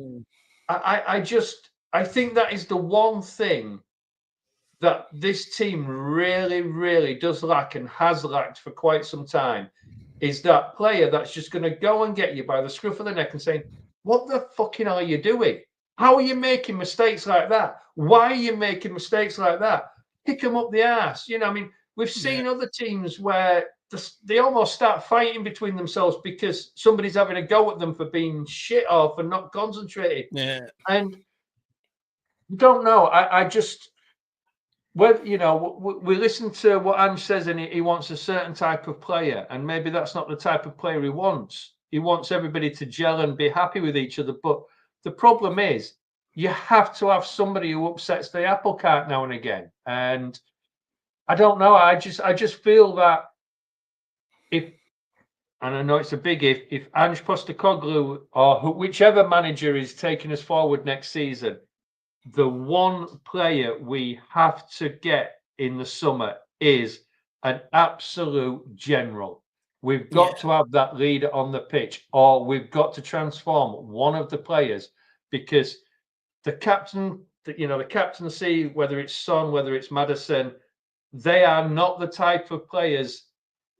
think that is the one thing that this team really, really does lack and has lacked for quite some time, is that player that's just going to go and get you by the scruff of the neck and saying, "What the fucking are you doing? How are you making mistakes like that? Why are you making mistakes like that? Pick them up the ass." You know, I mean, we've seen other teams where they almost start fighting between themselves because somebody's having a go at them for being shit or for not concentrating. Yeah. And you don't know. I just, well, you know, we listen to what Ange says, and he wants a certain type of player, and maybe that's not the type of player he wants. He wants everybody to gel and be happy with each other. But the problem is, you have to have somebody who upsets the apple cart now and again. And I don't know. I just feel that if, and I know it's a big if Ange Postecoglou or whichever manager is taking us forward next season, the one player we have to get in the summer is an absolute general. We've got to have that leader on the pitch, or we've got to transform one of the players, because the captain, the captaincy, whether it's Son, whether it's Maddison, they are not the type of players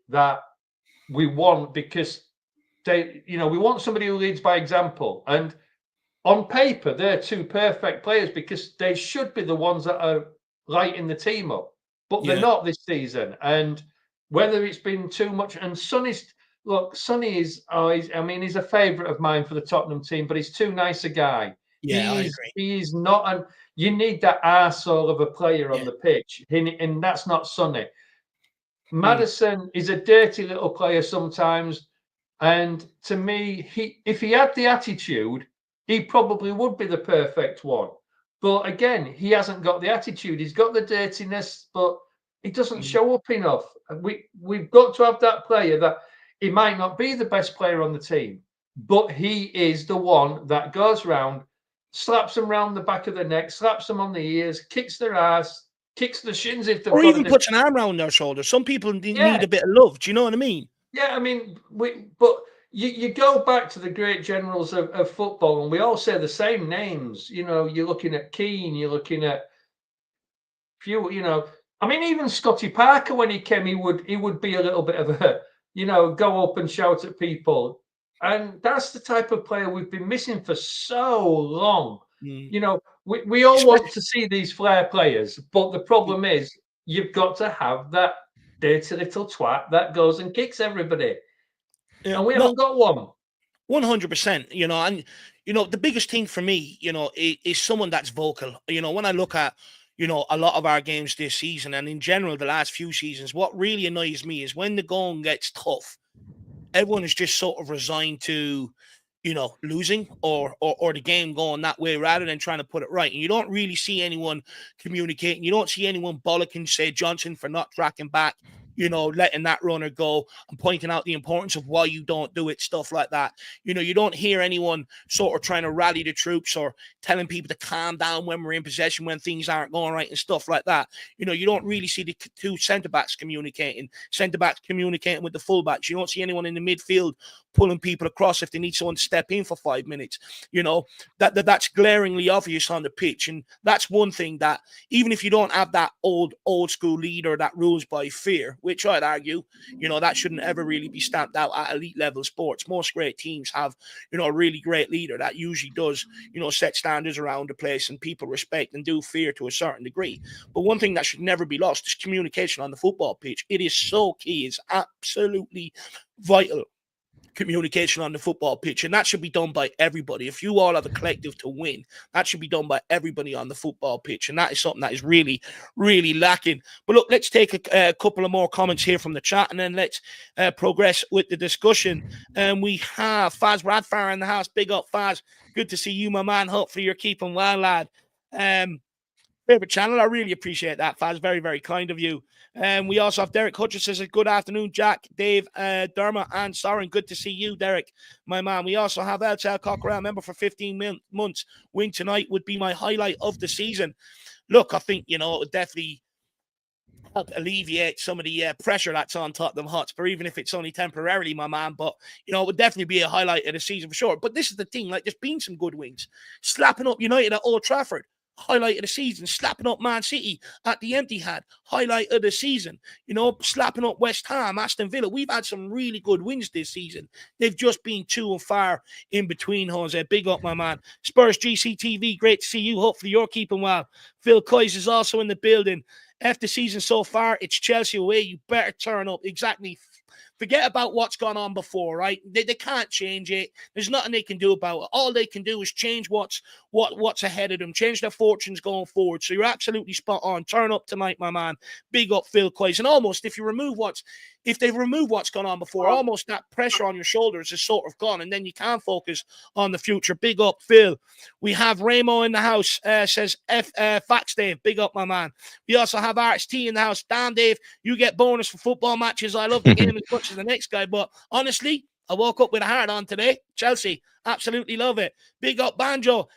that we want, because we want somebody who leads by example. And on paper, they're two perfect players because they should be the ones that are lighting the team up, but they're not this season. And whether it's been too much, and Sonny is, he's a favourite of mine for the Tottenham team, but he's too nice a guy. Yeah, I agree. He's not, and you need that arsehole of a player on the pitch, and that's not Sonny. Maddison is a dirty little player sometimes, and to me, if he had the attitude, he probably would be the perfect one. But again, he hasn't got the attitude. He's got the dirtiness, but he doesn't show up enough. We've got to have that player that he might not be the best player on the team, but he is the one that goes round, slaps them round the back of the neck, slaps them on the ears, kicks their ass, kicks the shins if they've or got even puts an arm around their shoulders. Some people need a bit of love. Do you know what I mean? Yeah, I mean, but you go back to the great generals of football, and we all say the same names. You know, you're looking at Keane, you're looking at few. You know, I mean, even Scotty Parker, when he came, he would be a little bit of a, go up and shout at people, and that's the type of player we've been missing for so long. You know, we all want to see these flair players, but the problem is you've got to have that dirty little twat that goes and kicks everybody. And we haven't got one. 100%, and the biggest thing for me, is someone that's vocal. When I look at, a lot of our games this season, and in general the last few seasons, what really annoys me is when the going gets tough, everyone is just sort of resigned to, losing or the game going that way rather than trying to put it right. And you don't really see anyone communicating. You don't see anyone bollocking, say, Johnson for not tracking back. letting that runner go and pointing out the importance of why you don't do it, stuff like that. You don't hear anyone sort of trying to rally the troops or telling people to calm down when we're in possession, when things aren't going right and stuff like that. You don't really see the two centre-backs communicating with the full-backs. You don't see anyone in the midfield pulling people across if they need someone to step in for 5 minutes. That's glaringly obvious on the pitch. And that's one thing that, even if you don't have that old school leader that rules by fear, which I'd argue, that shouldn't ever really be stamped out at elite level sports. Most great teams have, a really great leader that usually does, set standards around the place and people respect and do fear to a certain degree. But one thing that should never be lost is communication on the football pitch. It is so key. It's absolutely vital. Communication on the football pitch, and that should be done by everybody. If you all have a collective to win, that should be done by everybody on the football pitch, and that is something that is really, really lacking. But look, let's take a couple of more comments here from the chat, and then let's progress with the discussion. We have Faz Radfire in the house. Big up, Faz. Good to see you, my man. Hopefully you're keeping well, lad. Favorite channel. I really appreciate that, Faz. Very, very kind of you. We also have Derek Hutchins says, good afternoon, Jack, Dave, Dermot, and Soren. Good to see you, Derek, my man. We also have LTL Cockerell, member for 15 months. Win tonight would be my highlight of the season. Look, I think, it would definitely help alleviate some of the pressure that's on Tottenham Hotspur, even if it's only temporarily, my man. But, it would definitely be a highlight of the season for sure. But this is the thing, there's been some good wins. Slapping up United at Old Trafford, highlight of the season. Slapping up Man City at the Etihad, highlight of the season. Slapping up West Ham, Aston Villa. We've had some really good wins this season. They've just been too far in between, Jose. Big up, my man. Spurs GCTV, great to see you. Hopefully you're keeping well. Phil Coyce is also in the building. After the season so far, it's Chelsea away. You better turn up. Exactly. Forget about what's gone on before, right? They can't change it. There's nothing they can do about it. All they can do is change what's ahead of them, change their fortunes going forward. So you're absolutely spot on. Turn up tonight, my man. Big up Phil Coyce. And almost, if they've removed what's gone on before, almost that pressure on your shoulders is sort of gone, and then you can focus on the future. Big up, Phil. We have Ramo in the house, says Facts Dave. Big up, my man. We also have RXT in the house. Damn, Dave, you get bonus for football matches. I love the game as much as the next guy, but honestly, I woke up with a heart on today. Chelsea, absolutely love it. Big up, Banjo.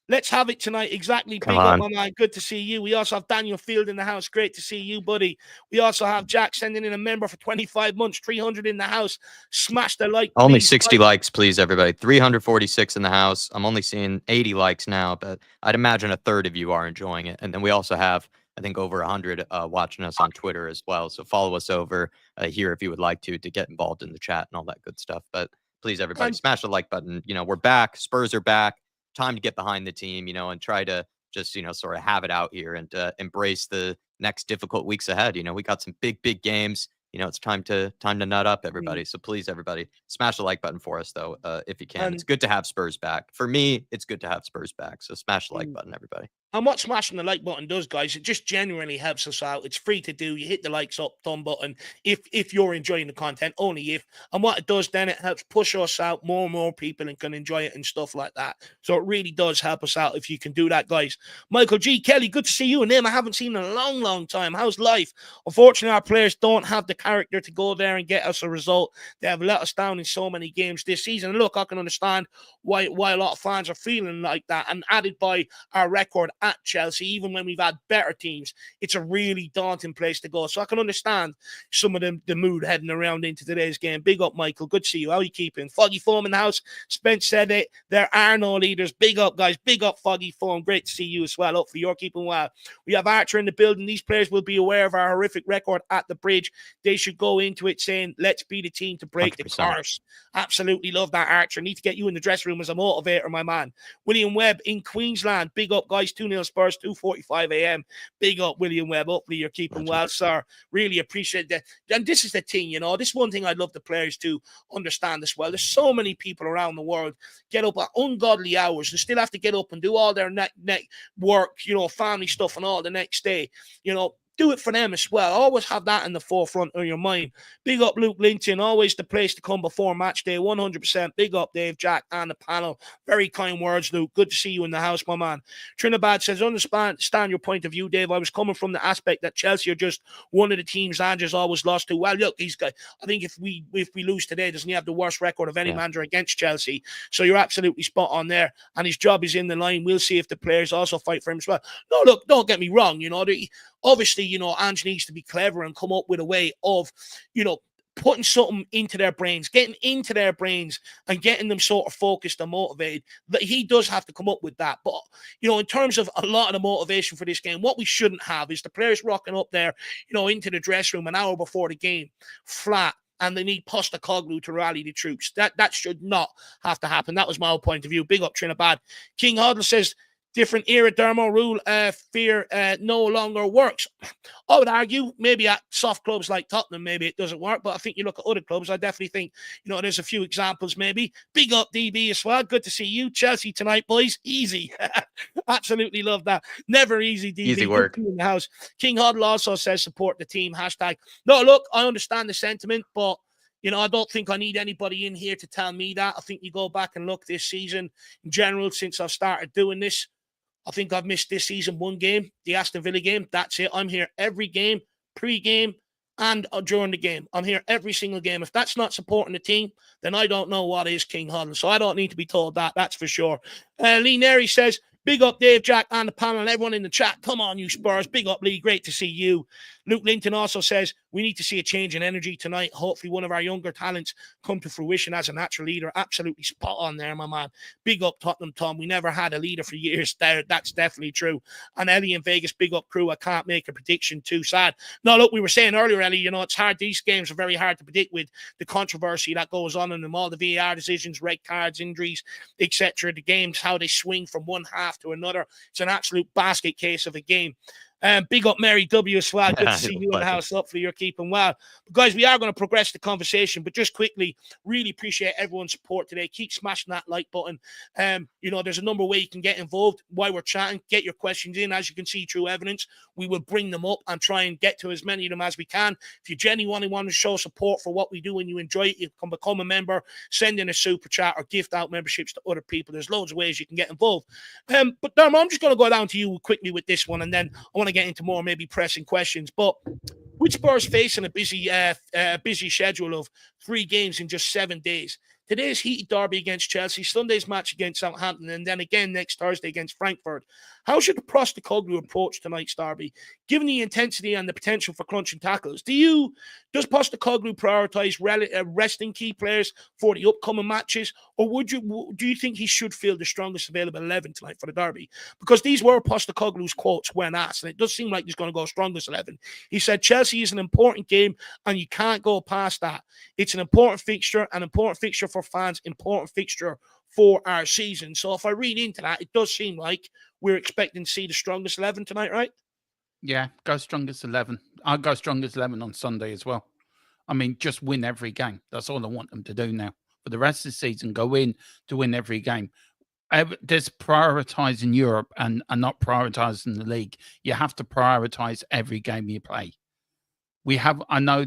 Let's have it tonight. Exactly. Big up, my man. Good to see you. We also have Daniel Field in the house. Great to see you, buddy. We also have Jack sending in a member for 25 months, 300 in the house. Smash the like. Only please. 60 likes, please, everybody. 346 in the house. I'm only seeing 80 likes now, but I'd imagine a third of you are enjoying it. And then we also have, I think, over 100 watching us on Twitter as well. So follow us over here if you would like to get involved in the chat and all that good stuff. But please, everybody, smash the like button. We're back. Spurs are back. Time to get behind the team, and try to just, sort of have it out here and embrace the next difficult weeks ahead. We got some big games. It's time to nut up, everybody. So please, everybody, smash the like button for us, though, if you can. It's good to have Spurs back. For me, it's good to have Spurs back. So smash the like button, everybody. And what smashing the like button does, guys, it just genuinely helps us out. It's free to do. You hit the likes up, thumb button if you're enjoying the content, only if. And what it does then, it helps push us out. More and more people and can enjoy it and stuff like that. So it really does help us out if you can do that, guys. Michael G. Kelly, good to see you and him. I haven't seen in a long time. How's life? Unfortunately, our players don't have the character to go there and get us a result. They have let us down in so many games this season. And look, I can understand why a lot of fans are feeling like that. And added by our record at Chelsea, even when we've had better teams, it's a really daunting place to go. So I can understand some of the mood heading around into today's game. Big up, Michael. Good to see you. How are you keeping? Foggy Foam in the house. Spence said it. There are no leaders. Big up, guys. Big up, Foggy Foam. Great to see you as well. Hopefully you're keeping well. We have Archer in the building. These players will be aware of our horrific record at the bridge. They should go into it saying, let's be the team to break 100%. The curse. Absolutely love that, Archer. Need to get you in the dressing room as a motivator, my man. William Webb in Queensland. Big up, guys. 2-0 Spurs, 2:45 a.m. Big up, William Webb. Hopefully you're keeping well, sir. Really appreciate that. And this is the thing, this is one thing I'd love the players to understand as well. There's so many people around the world get up at ungodly hours and still have to get up and do all their work, family stuff and all the next day. do it for them as well. Always have that in the forefront of your mind. Big up Luke Linton, always the place to come before match day, 100%. Big up Dave, Jack, and the panel. Very kind words, Luke. Good to see you in the house, my man. Trinidad says, understand your point of view, Dave. I was coming from the aspect that Chelsea are just one of the teams Andrew's always lost to. Well, look, he's got, I think if we lose today, doesn't he have the worst record of any manager against Chelsea? So you're absolutely spot on there. And his job is in the line. We'll see if the players also fight for him as well. No, look, don't get me wrong. Obviously, Ange needs to be clever and come up with a way of, putting something into their brains, getting into their brains and getting them sort of focused and motivated. That he does have to come up with that. But, in terms of a lot of the motivation for this game, what we shouldn't have is the players rocking up there, into the dressing room an hour before the game, flat, and they need Postecoglou to rally the troops. That should not have to happen. That was my whole point of view. Big up Trinidad. King Hoddle says, different era dermo rule, fear no longer works. I would argue maybe at soft clubs like Tottenham, maybe it doesn't work. But I think you look at other clubs, I definitely think, there's a few examples maybe. Big up DB as well. Good to see you. Chelsea tonight, boys. Easy. Absolutely love that. Never easy, DB. Easy work. In the house. King Hoddle also says support the team. Hashtag. No, look, I understand the sentiment, but I don't think I need anybody in here to tell me that. I think you go back and look this season in general since I've started doing this. I think I've missed this season one game, the Aston Villa game. That's it. I'm here every game, pre-game and during the game. I'm here every single game. If that's not supporting the team, then I don't know what is, King Holland. So I don't need to be told that. That's for sure. Lee Neri says, big up Dave, Jack, and the panel, and everyone in the chat. Come on, you Spurs. Big up, Lee. Great to see you. Luke Linton also says, we need to see a change in energy tonight. Hopefully one of our younger talents come to fruition as a natural leader. Absolutely spot on there, my man. Big up Tottenham, Tom. We never had a leader for years there. That's definitely true. And Ellie in Vegas, big up crew. I can't make a prediction. Too sad. No, look, we were saying earlier, Ellie, it's hard. These games are very hard to predict with the controversy that goes on in them, all the VAR decisions, red cards, injuries, etc. The games, how they swing from one half to another. It's an absolute basket case of a game. Big up Mary W as well. Good to see you in the house. Hopefully you're keeping well. But guys, we are going to progress the conversation, but just quickly, really appreciate everyone's support today. Keep smashing that like button. There's a number of ways you can get involved while we're chatting. Get your questions in. As you can see through evidence, we will bring them up and try and get to as many of them as we can. If you genuinely want to show support for what we do and you enjoy it, you can become a member, send in a super chat or gift out memberships to other people. There's loads of ways you can get involved. But Dermot, I'm just going to go down to you quickly with this one, and then I want to get into more maybe pressing questions. But with Spurs facing a busy schedule of 3 games in just 7 days, today's heated derby against Chelsea, Sunday's match against Southampton, and then again next Thursday against Frankfurt. How should Postecoglou approach tonight's derby, given the intensity and the potential for crunching tackles? Does Postecoglou prioritise resting key players for the upcoming matches, or do you think he should field the strongest available 11 tonight for the derby? Because these were Postecoglou's quotes when asked, and it does seem like he's going to go strongest 11. He said Chelsea is an important game, and you can't go past that. It's an important fixture for fans, important fixture for our season. So if I read into that, it does seem like we're expecting to see the strongest 11 tonight, right? Yeah, go strongest 11. I'll go strongest 11 on Sunday as well. I mean, just win every game. That's all I want them to do now. For the rest of the season, go in to win every game. There's prioritising Europe and not prioritising the league. You have to prioritise every game you play. I know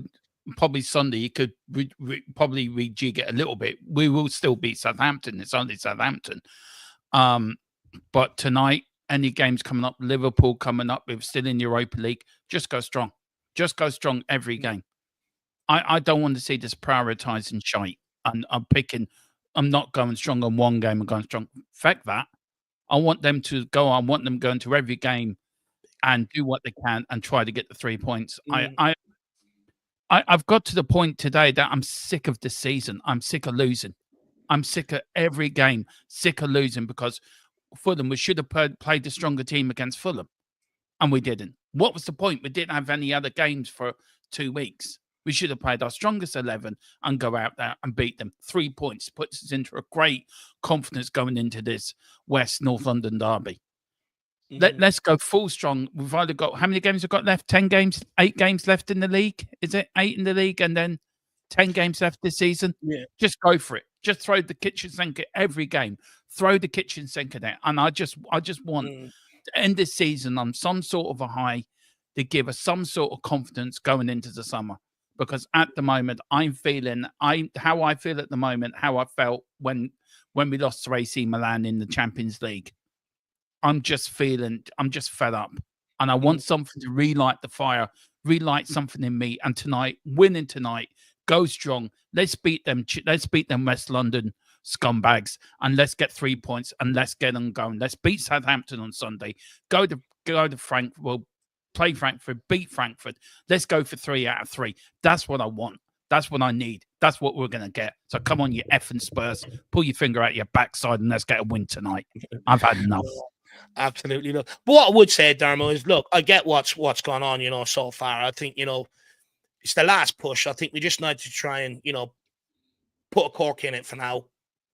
probably Sunday you could probably rejig it a little bit. We will still beat Southampton. It's only Southampton. But tonight, any games coming up, Liverpool coming up, we're still in Europa League, just go strong. Just go strong every game. I don't want to see this prioritising shite. And I'm not going strong on one game and going strong. Fact that. I want them to go on. I want them going to every game and do what they can and try to get the 3 points. I've got to the point today that I'm sick of this season. I'm sick of losing. I'm sick of every game, sick of losing because Fulham, we should have played the stronger team against Fulham, and we didn't. What was the point? We didn't have any other games for 2 weeks. We should have played our strongest 11 and go out there and beat them. 3 points puts us into a great confidence going into this West North London derby. Let's go full strong. We've either got, how many games we've got left? 10 games, 8 games left in the league. Is it 8 in the league and then 10 games left this season? Yeah. Just go for it. Just throw the kitchen sink at every game. Throw the kitchen sink at it. And I just want to end this season on some sort of a high. to give us some sort of confidence going into the summer. Because at the moment, I'm feeling how I feel at the moment, how I felt when we lost to AC Milan in the Champions League. I'm just fed up, and I want something to relight the fire, relight something in me. And tonight, winning tonight, go strong. Let's beat them. Let's beat them West London scumbags, and let's get 3 points and let's get them going. Let's beat Southampton on Sunday. Go to Frankfurt. We'll play Frankfurt, beat Frankfurt. Let's go for 3 out of 3. That's what I want. That's what I need. That's what we're going to get. So come on, you effing Spurs. Pull your finger out your backside and let's get a win tonight. I've had enough. Absolutely. Look, but what I would say, Dermo, is look, I get what's gone on, so far. I think, it's the last push. I think we just need to try and, put a cork in it for now.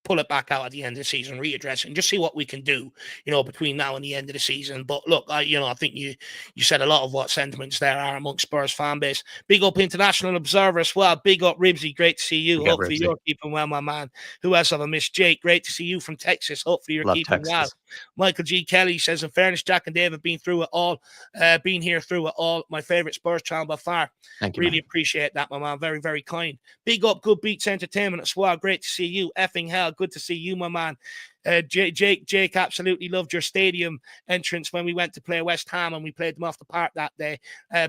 Pull it back out at the end of the season, readdress it, and just see what we can do, between now and the end of the season. But look, I think you said a lot of what sentiments there are amongst Spurs fan base. Big up International Observer as well. Big up Ribsy. Great to see you. Hopefully you're keeping well, my man. Who else have I missed? Jake. Great to see you from Texas. Hopefully you're keeping well. Michael G. Kelly says, in fairness, Jack and Dave have been through it all. Been here through it all. My favorite Spurs channel by far. Thank you. Really appreciate that, my man. Very, very kind. Big up Good Beats Entertainment as well. Great to see you. Effing hell. Good to see you, my man. Jake absolutely loved your stadium entrance when we went to play West Ham and we played them off the park that day.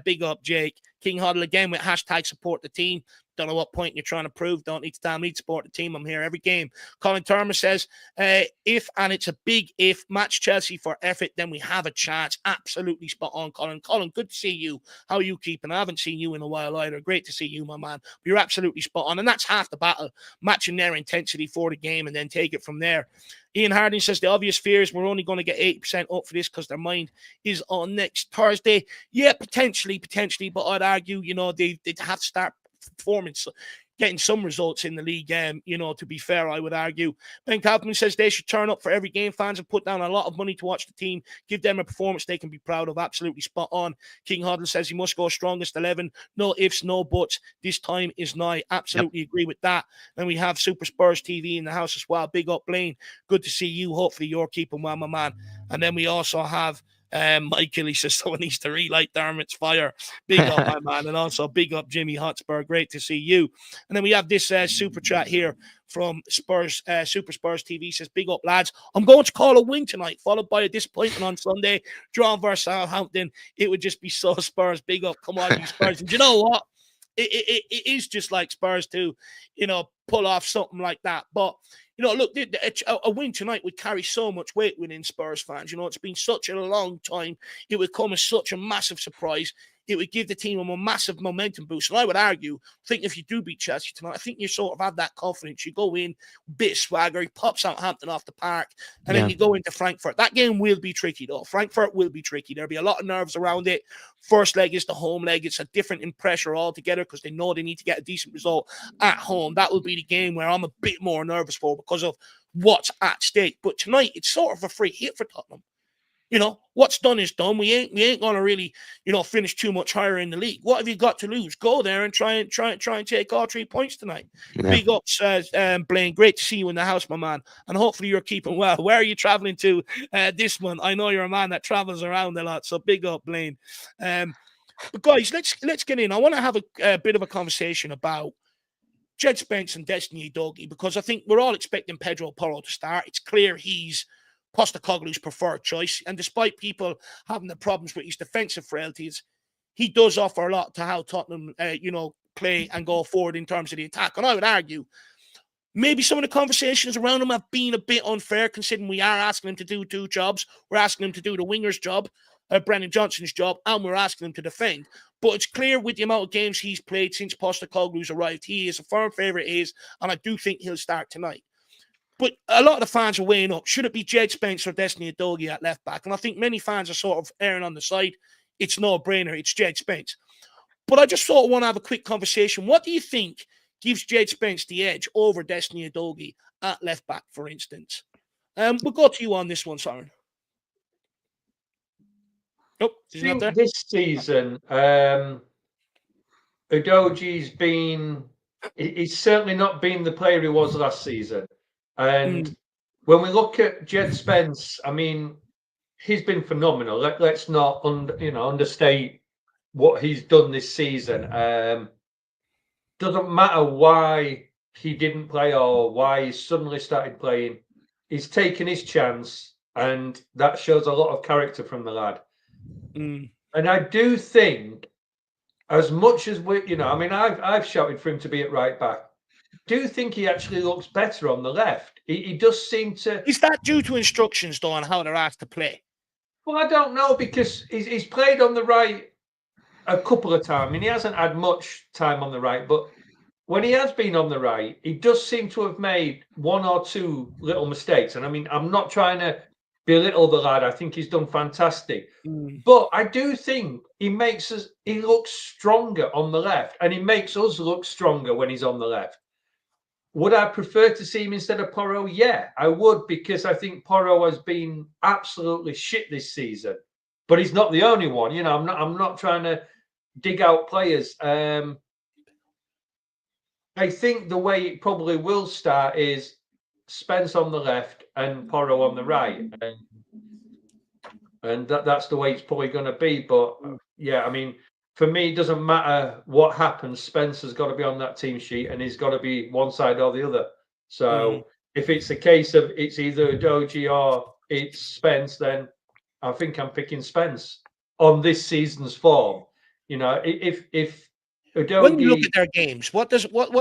Big up, Jake. King Huddle again with hashtag support the team. Don't know what point you're trying to prove. Don't need to tell me to support the team. I'm here every game. Colin Turner says, if, and it's a big if, match Chelsea for effort, then we have a chance. Absolutely spot on, Colin. Colin, good to see you. How are you keeping? I haven't seen you in a while either. Great to see you, my man. You're absolutely spot on. And that's half the battle, matching their intensity for the game and then take it from there. Ian Harding says the obvious fear is we're only going to get 80% up for this because their mind is on next Thursday. Yeah, potentially, but I'd argue, they'd have to start performance, getting some results in the league. To be fair, I would argue. Ben Kaufman says they should turn up for every game. Fans have put down a lot of money to watch the team. Give them a performance they can be proud of. Absolutely spot on. King Huddle says he must go strongest 11. No ifs, no buts. This time is nigh. Absolutely agree with that. And we have Super Spurs TV in the house as well. Big up, Blaine. Good to see you. Hopefully you're keeping well, my man. And then we also have Michael, he says someone needs to relight Dermot's fire. Big up, my man. And also big up Jimmy Hotspur. Great to see you. And then we have this super chat here from Spurs, Super Spurs TV. Says, big up, lads. I'm going to call a win tonight, followed by a disappointment on Sunday. Draw versus Southampton. It would just be so Spurs. Big up. Come on, you Spurs. And you know what? It is just like Spurs to, pull off something like that. But, look, a win tonight would carry so much weight within Spurs fans. It's been such a long time. It would come as such a massive surprise. It would give the team a massive momentum boost. And I would argue, I think if you do beat Chelsea tonight, I think you sort of have that confidence. You go in, bit of swagger, he pops Southampton off the park, and then you go into Frankfurt. That game will be tricky, though. Frankfurt will be tricky. There'll be a lot of nerves around it. First leg is the home leg. It's a different in pressure altogether because they know they need to get a decent result at home. That will be the game where I'm a bit more nervous for because of what's at stake. But tonight, it's sort of a free hit for Tottenham. What's done is done. We ain't gonna really, finish too much higher in the league. What have you got to lose? Go there and try and take all 3 points tonight. Yeah. Big up, says Blaine. Great to see you in the house, my man. And hopefully you're keeping well. Where are you traveling to this month? I know you're a man that travels around a lot, so big up, Blaine. But guys, let's get in. I want to have a bit of a conversation about Jed Spence and Destiny Udogie because I think we're all expecting Pedro Porro to start. It's clear he's Postecoglou's preferred choice. And despite people having the problems with his defensive frailties, he does offer a lot to how Tottenham, play and go forward in terms of the attack. And I would argue maybe some of the conversations around him have been a bit unfair considering we are asking him to do 2 jobs. We're asking him to do the winger's job, Brennan Johnson's job, and we're asking him to defend. But it's clear with the amount of games he's played since Postecoglou's arrived, he is a firm favourite, and I do think he'll start tonight. But a lot of the fans are weighing up. Should it be Jed Spence or Destiny Udogie at left back? And I think many fans are sort of erring on the side. It's no brainer. It's Jed Spence. But I just sort of want to have a quick conversation. What do you think gives Jed Spence the edge over Destiny Udogie at left back, for instance? We'll go to you on this one, Soren. Nope. He's not there. This season, Udogie's been... He's certainly not been the player he was last season. And when we look at Jed Spence, I mean, he's been phenomenal. Let's not understate what he's done this season. Doesn't matter why he didn't play or why he suddenly started playing. He's taken his chance, and that shows a lot of character from the lad. Mm. And I do think, as much as I've shouted for him to be at right back. Do think he actually looks better on the left. He does seem to. Is that due to instructions, though, on how they're asked to play? Well, I don't know, because he's played on the right a couple of times. I mean, he hasn't had much time on the right, but when he has been on the right, he does seem to have made one or two little mistakes. And I mean, I'm not trying to belittle the lad. I think he's done fantastic. But I do think he looks stronger on the left, and he makes us look stronger when he's on the left. Would I prefer to see him instead of Porro? Yeah, I would, because I think Porro has been absolutely shit this season. But he's not the only one. You know, I'm not trying to dig out players. I think the way it probably will start is Spence on the left and Porro on the right. And that's the way it's probably going to be. But yeah, I mean, for me, it doesn't matter what happens. Spencer's got to be on that team sheet, and he's got to be one side or the other. So if it's a case of it's either Udogie or it's Spence, then I think I'm picking Spence on this season's form. You know, if Udogie, when you look at their games, what do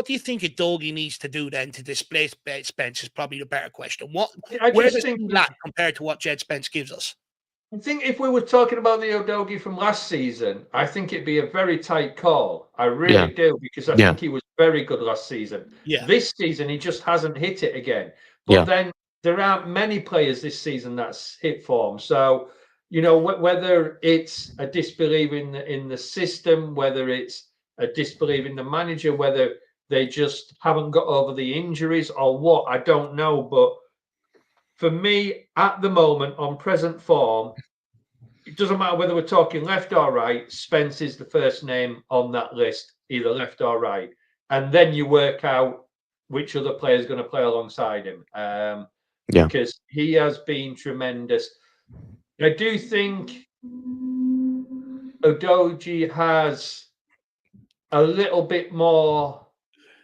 you think Udogie needs to do then to displace Spence? Is probably the better question. Where does he lack compared to what Jed Spence gives us? I think if we were talking about the Udogie from last season, I think it'd be a very tight call. I really do, because I think he was very good last season. Yeah. This season, he just hasn't hit it again. But then there aren't many players this season that's hit form. So, you know, whether it's a disbelief in the system, whether it's a disbelief in the manager, whether they just haven't got over the injuries or what, I don't know. But for me, at the moment, on present form, it doesn't matter whether we're talking left or right. Spence is the first name on that list, either left or right. And then you work out which other player is going to play alongside him. Because he has been tremendous. I do think Udogie has a little bit more,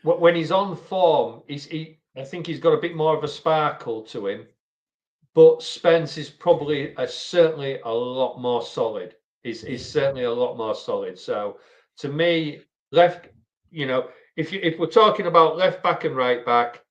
when he's on form, I think he's got a bit more of a sparkle to him. But Spence is probably certainly a lot more solid. He's certainly a lot more solid. So to me, left, you know, if we're talking about left back and right back,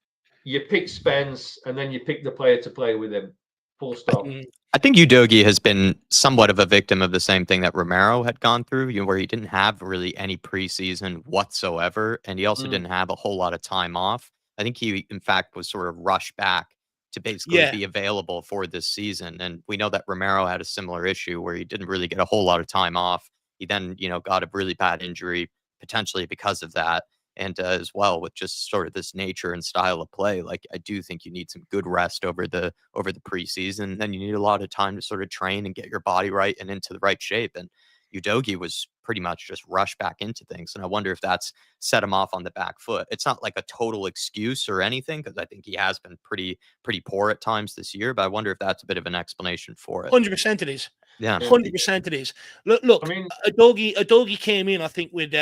you pick Spence and then you pick the player to play with him. Full stop. I think Udogie has been somewhat of a victim of the same thing that Romero had gone through, where he didn't have really any preseason whatsoever, and he also didn't have a whole lot of time off. I think he, in fact, was sort of rushed back to basically be available for this season. And we know that Romero had a similar issue where he didn't really get a whole lot of time off. He then, got a really bad injury, potentially because of that. And as well, with just sort of this nature and style of play, like I do think you need some good rest over the preseason. Then you need a lot of time to sort of train and get your body right and into the right shape. And Udogie was pretty much just rushed back into things. And I wonder if that's set him off on the back foot. It's not like a total excuse or anything, because I think he has been pretty poor at times this year. But I wonder if that's a bit of an explanation for it. 100% it is. Yeah, 100% it is. Look, I mean, Udogie came in, I think, with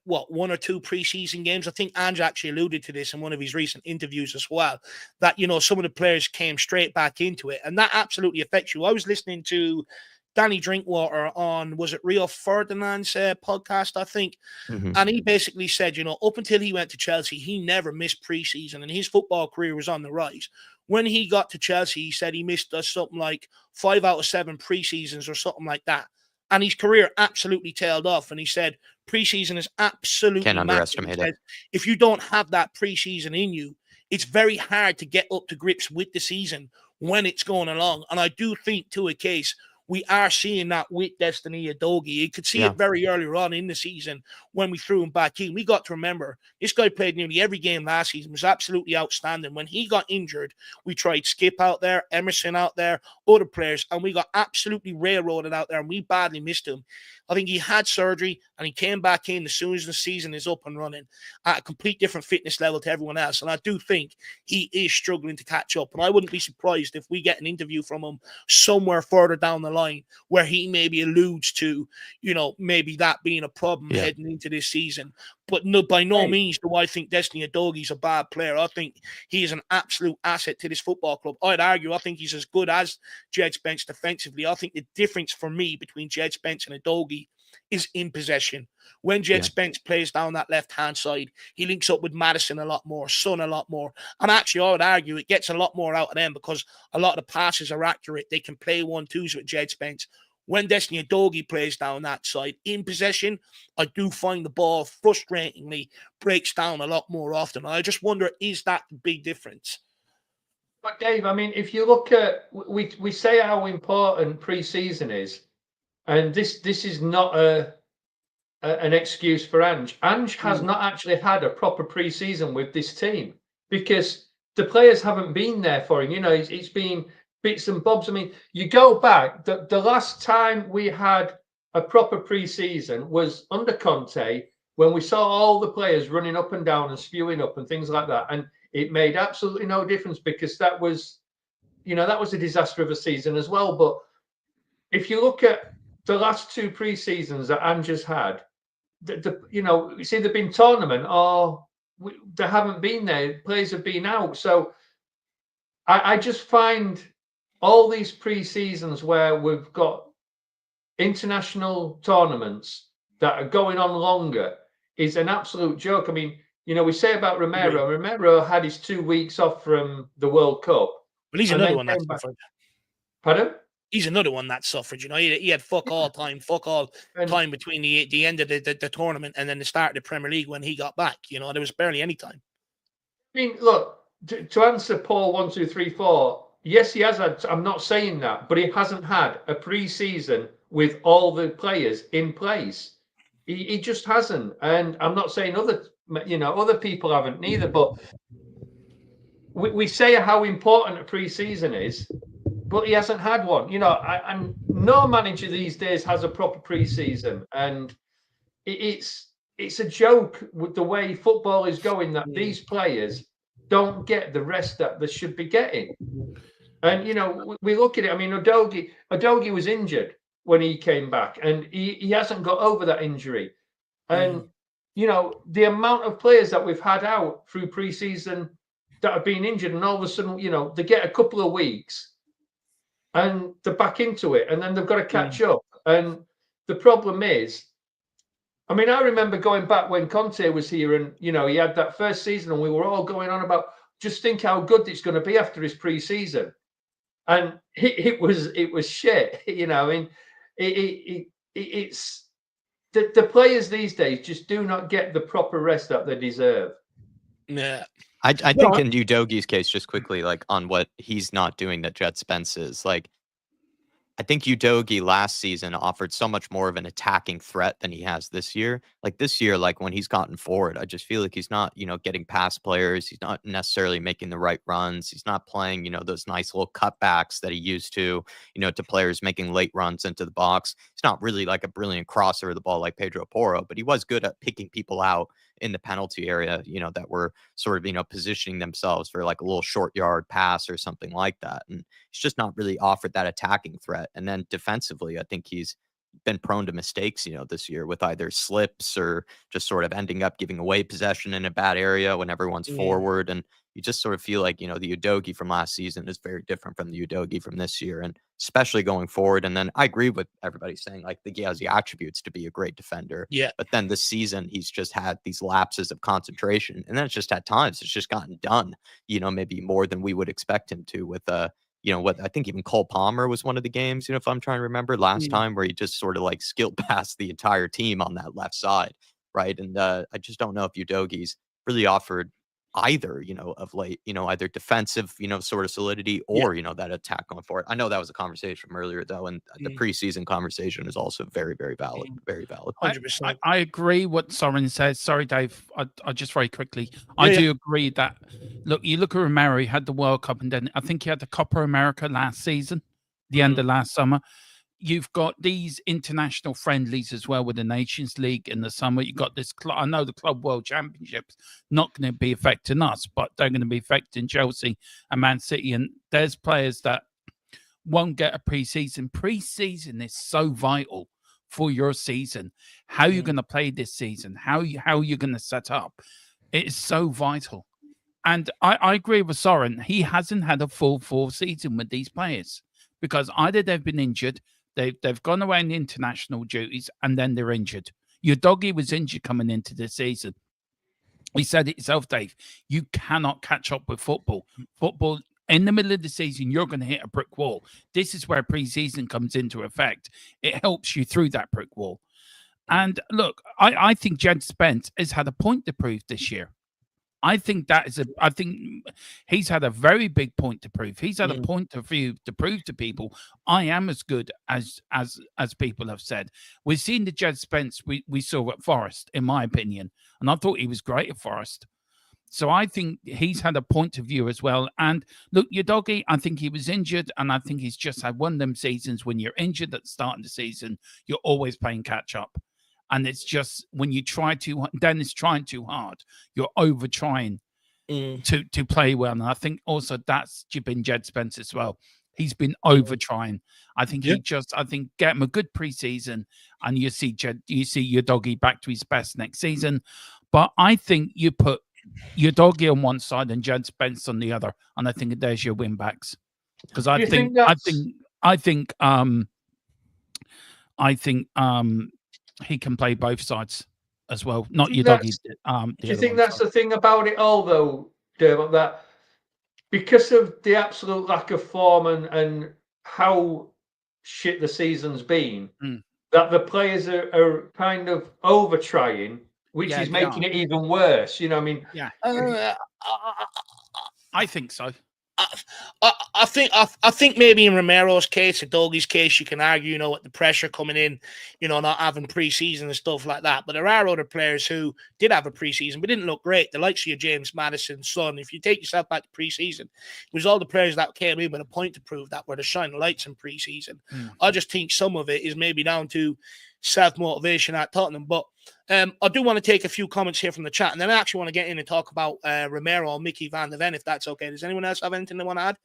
one or two preseason games. I think Ange actually alluded to this in one of his recent interviews as well, that some of the players came straight back into it, and that absolutely affects you. I was listening to Danny Drinkwater on, was it Rio Ferdinand's podcast, I think, and he basically said, up until he went to Chelsea, he never missed preseason, and his football career was on the rise. When he got to Chelsea, he said he missed something like 5 out of 7 preseasons or something like that. And his career absolutely tailed off. And he said preseason is absolutely can't underestimate it. If you don't have that preseason in you, it's very hard to get up to grips with the season when it's going along. And I do think, to a case, we are seeing that with Destiny Udogie. You could see it very earlier on in the season when we threw him back in. We got to remember, this guy played nearly every game last season, was absolutely outstanding. When he got injured, we tried Skip out there, Emerson out there, other players, and we got absolutely railroaded out there, and we badly missed him. I think he had surgery, and he came back in as soon as the season is up and running at a complete different fitness level to everyone else. And I do think he is struggling to catch up. And I wouldn't be surprised if we get an interview from him somewhere further down the line where he maybe alludes to, maybe that being a problem heading into this season. But by no means do I think Destiny Udogi's a bad player. I think he is an absolute asset to this football club. I'd argue I think he's as good as Jed Spence defensively. I think the difference for me between Jed Spence and Udogi is in possession. When Jed Spence plays down that left-hand side, he links up with Madison a lot more, Son a lot more. And actually, I would argue it gets a lot more out of them because a lot of the passes are accurate. They can play 1-2s with Jed Spence. When Destiny Udogi plays down that side in possession, I do find the ball frustratingly breaks down a lot more often. I just wonder, is that the big difference? But Dave, I mean, if you look at, we say how important pre-season is, and this is not an excuse for Ange. Ange has not actually had a proper pre-season with this team because the players haven't been there for him. It's been bits and bobs. I mean, you go back, the last time we had a proper pre-season was under Conte, when we saw all the players running up and down and spewing up and things like that. And it made absolutely no difference because that was a disaster of a season as well. But if you look at the last two pre-seasons that Ange has had, it's either been tournament or they haven't been there. Players have been out. So I just find all these pre-seasons where we've got international tournaments that are going on longer is an absolute joke. I mean, we say about Romero. Right. Romero had his 2 weeks off from the World Cup. But he's another one that suffered. Pardon? He's another one that suffered. He had fuck all time between the end of the tournament and then the start of the Premier League when he got back. There was barely any time. I mean, look, to answer Paul 1, 2, 3, 4. Yes, he has had. I'm not saying that, but he hasn't had a pre-season with all the players in place. He just hasn't, and I'm not saying other people haven't neither. But we say how important a pre-season is, but he hasn't had one. And no manager these days has a proper pre-season, and it's a joke with the way football is going that these players don't get the rest that they should be getting. And we look at it. I mean, Udogi was injured when he came back, and he hasn't got over that injury. And the amount of players that we've had out through pre-season that have been injured, and all of a sudden, they get a couple of weeks and they're back into it, and then they've got to catch up. And the problem is, I mean, I remember going back when Conte was here, and he had that first season, and we were all going on about just think how good it's going to be after his pre-season, and it was shit. I mean, it's the players these days just do not get the proper rest that they deserve. Yeah. I think in Udogi's case, just quickly, like on what he's not doing that Jed Spence is, like, I think Udogi last season offered so much more of an attacking threat than he has this year. Like this year, like when he's gotten forward, I just feel like he's not, getting past players. He's not necessarily making the right runs. He's not playing, those nice little cutbacks that he used to players making late runs into the box. He's not really like a brilliant crosser of the ball like Pedro Porro, but he was good at picking people out in the penalty area, that were sort of, positioning themselves for like a little short yard pass or something like that. And he's just not really offered that attacking threat. And then defensively, I think he's been prone to mistakes, this year with either slips or just sort of ending up giving away possession in a bad area when everyone's forward. And you just sort of feel like, the Udogi from last season is very different from the Udogi from this year, and especially going forward. And then I agree with everybody saying, like, he has the attributes to be a great defender. Yeah. But then this season, he's just had these lapses of concentration. And then it's just at times, it's just gotten done, maybe more than we would expect him to with, what I think even Cole Palmer was one of the games, if I'm trying to remember last time, where he just sort of like skilled past the entire team on that left side. Right. And I just don't know if Udogi's really offered either, of late, either defensive, sort of solidity or, that attack going forward. I know that was a conversation from earlier, though, and the preseason conversation is also very, very valid. Very valid. 100%. I agree what Soren says. Sorry, Dave. I just very quickly. I do agree that, look, you look at Romero, he had the World Cup, and then I think he had the Copa America last season, the end of last summer. You've got these international friendlies as well with the Nations League in the summer. You've got this I know the Club World Championships not going to be affecting us, but they're going to be affecting Chelsea and Man City. And there's players that won't get a pre-season. Pre-season is so vital for your season. How you're going to play this season, how you're going to set up. It is so vital. And I agree with Soren. He hasn't had a full season with these players because either they've been injured, they've gone away on international duties, and then they're injured. Your doggy was injured coming into this season. He said it himself, Dave. You cannot catch up with football. Football, in the middle of the season, you're going to hit a brick wall. This is where pre-season comes into effect. It helps you through that brick wall. And look, I think Jed Spence has had a point to prove this year. I think he's had a very big point to prove. He's had a point of view to prove to people I am as good as people have said. We've seen the Jed Spence we saw at Forest, in my opinion, and I thought he was great at Forest. So I think he's had a point of view as well. And look, your doggy, I think he was injured, and I think he's just had one of them seasons when you're injured at the start of the season, you're always playing catch up. And it's just when you try to, Dennis trying too hard, you're over trying to play well. And I think also that's been Jed Spence as well. He's been over trying. I think I think get him a good preseason, and you see your doggy back to his best next season. But I think you put your doggy on one side and Jed Spence on the other, and I think there's your win backs. Because I think he can play both sides as well. Not your doggy. Do you think that's the thing about it all, though, Dermot? That because of the absolute lack of form and how shit the season's been, that the players are kind of over trying, which is making it even worse. You know, what I mean, I think so. I think maybe in Romero's case, or Dougie's case, you can argue, with the pressure coming in, not having preseason and stuff like that. But there are other players who did have a preseason, but didn't look great. The likes of your James Madison, Son. If you take yourself back to preseason, it was all the players that came in with a point to prove that were the shining lights in preseason. I just think some of it is maybe down to self-motivation at Tottenham. But I do want to take a few comments here from the chat, and then I actually want to get in and talk about Romero and Mickey van de Ven, if that's okay. Does anyone else have anything they want to add?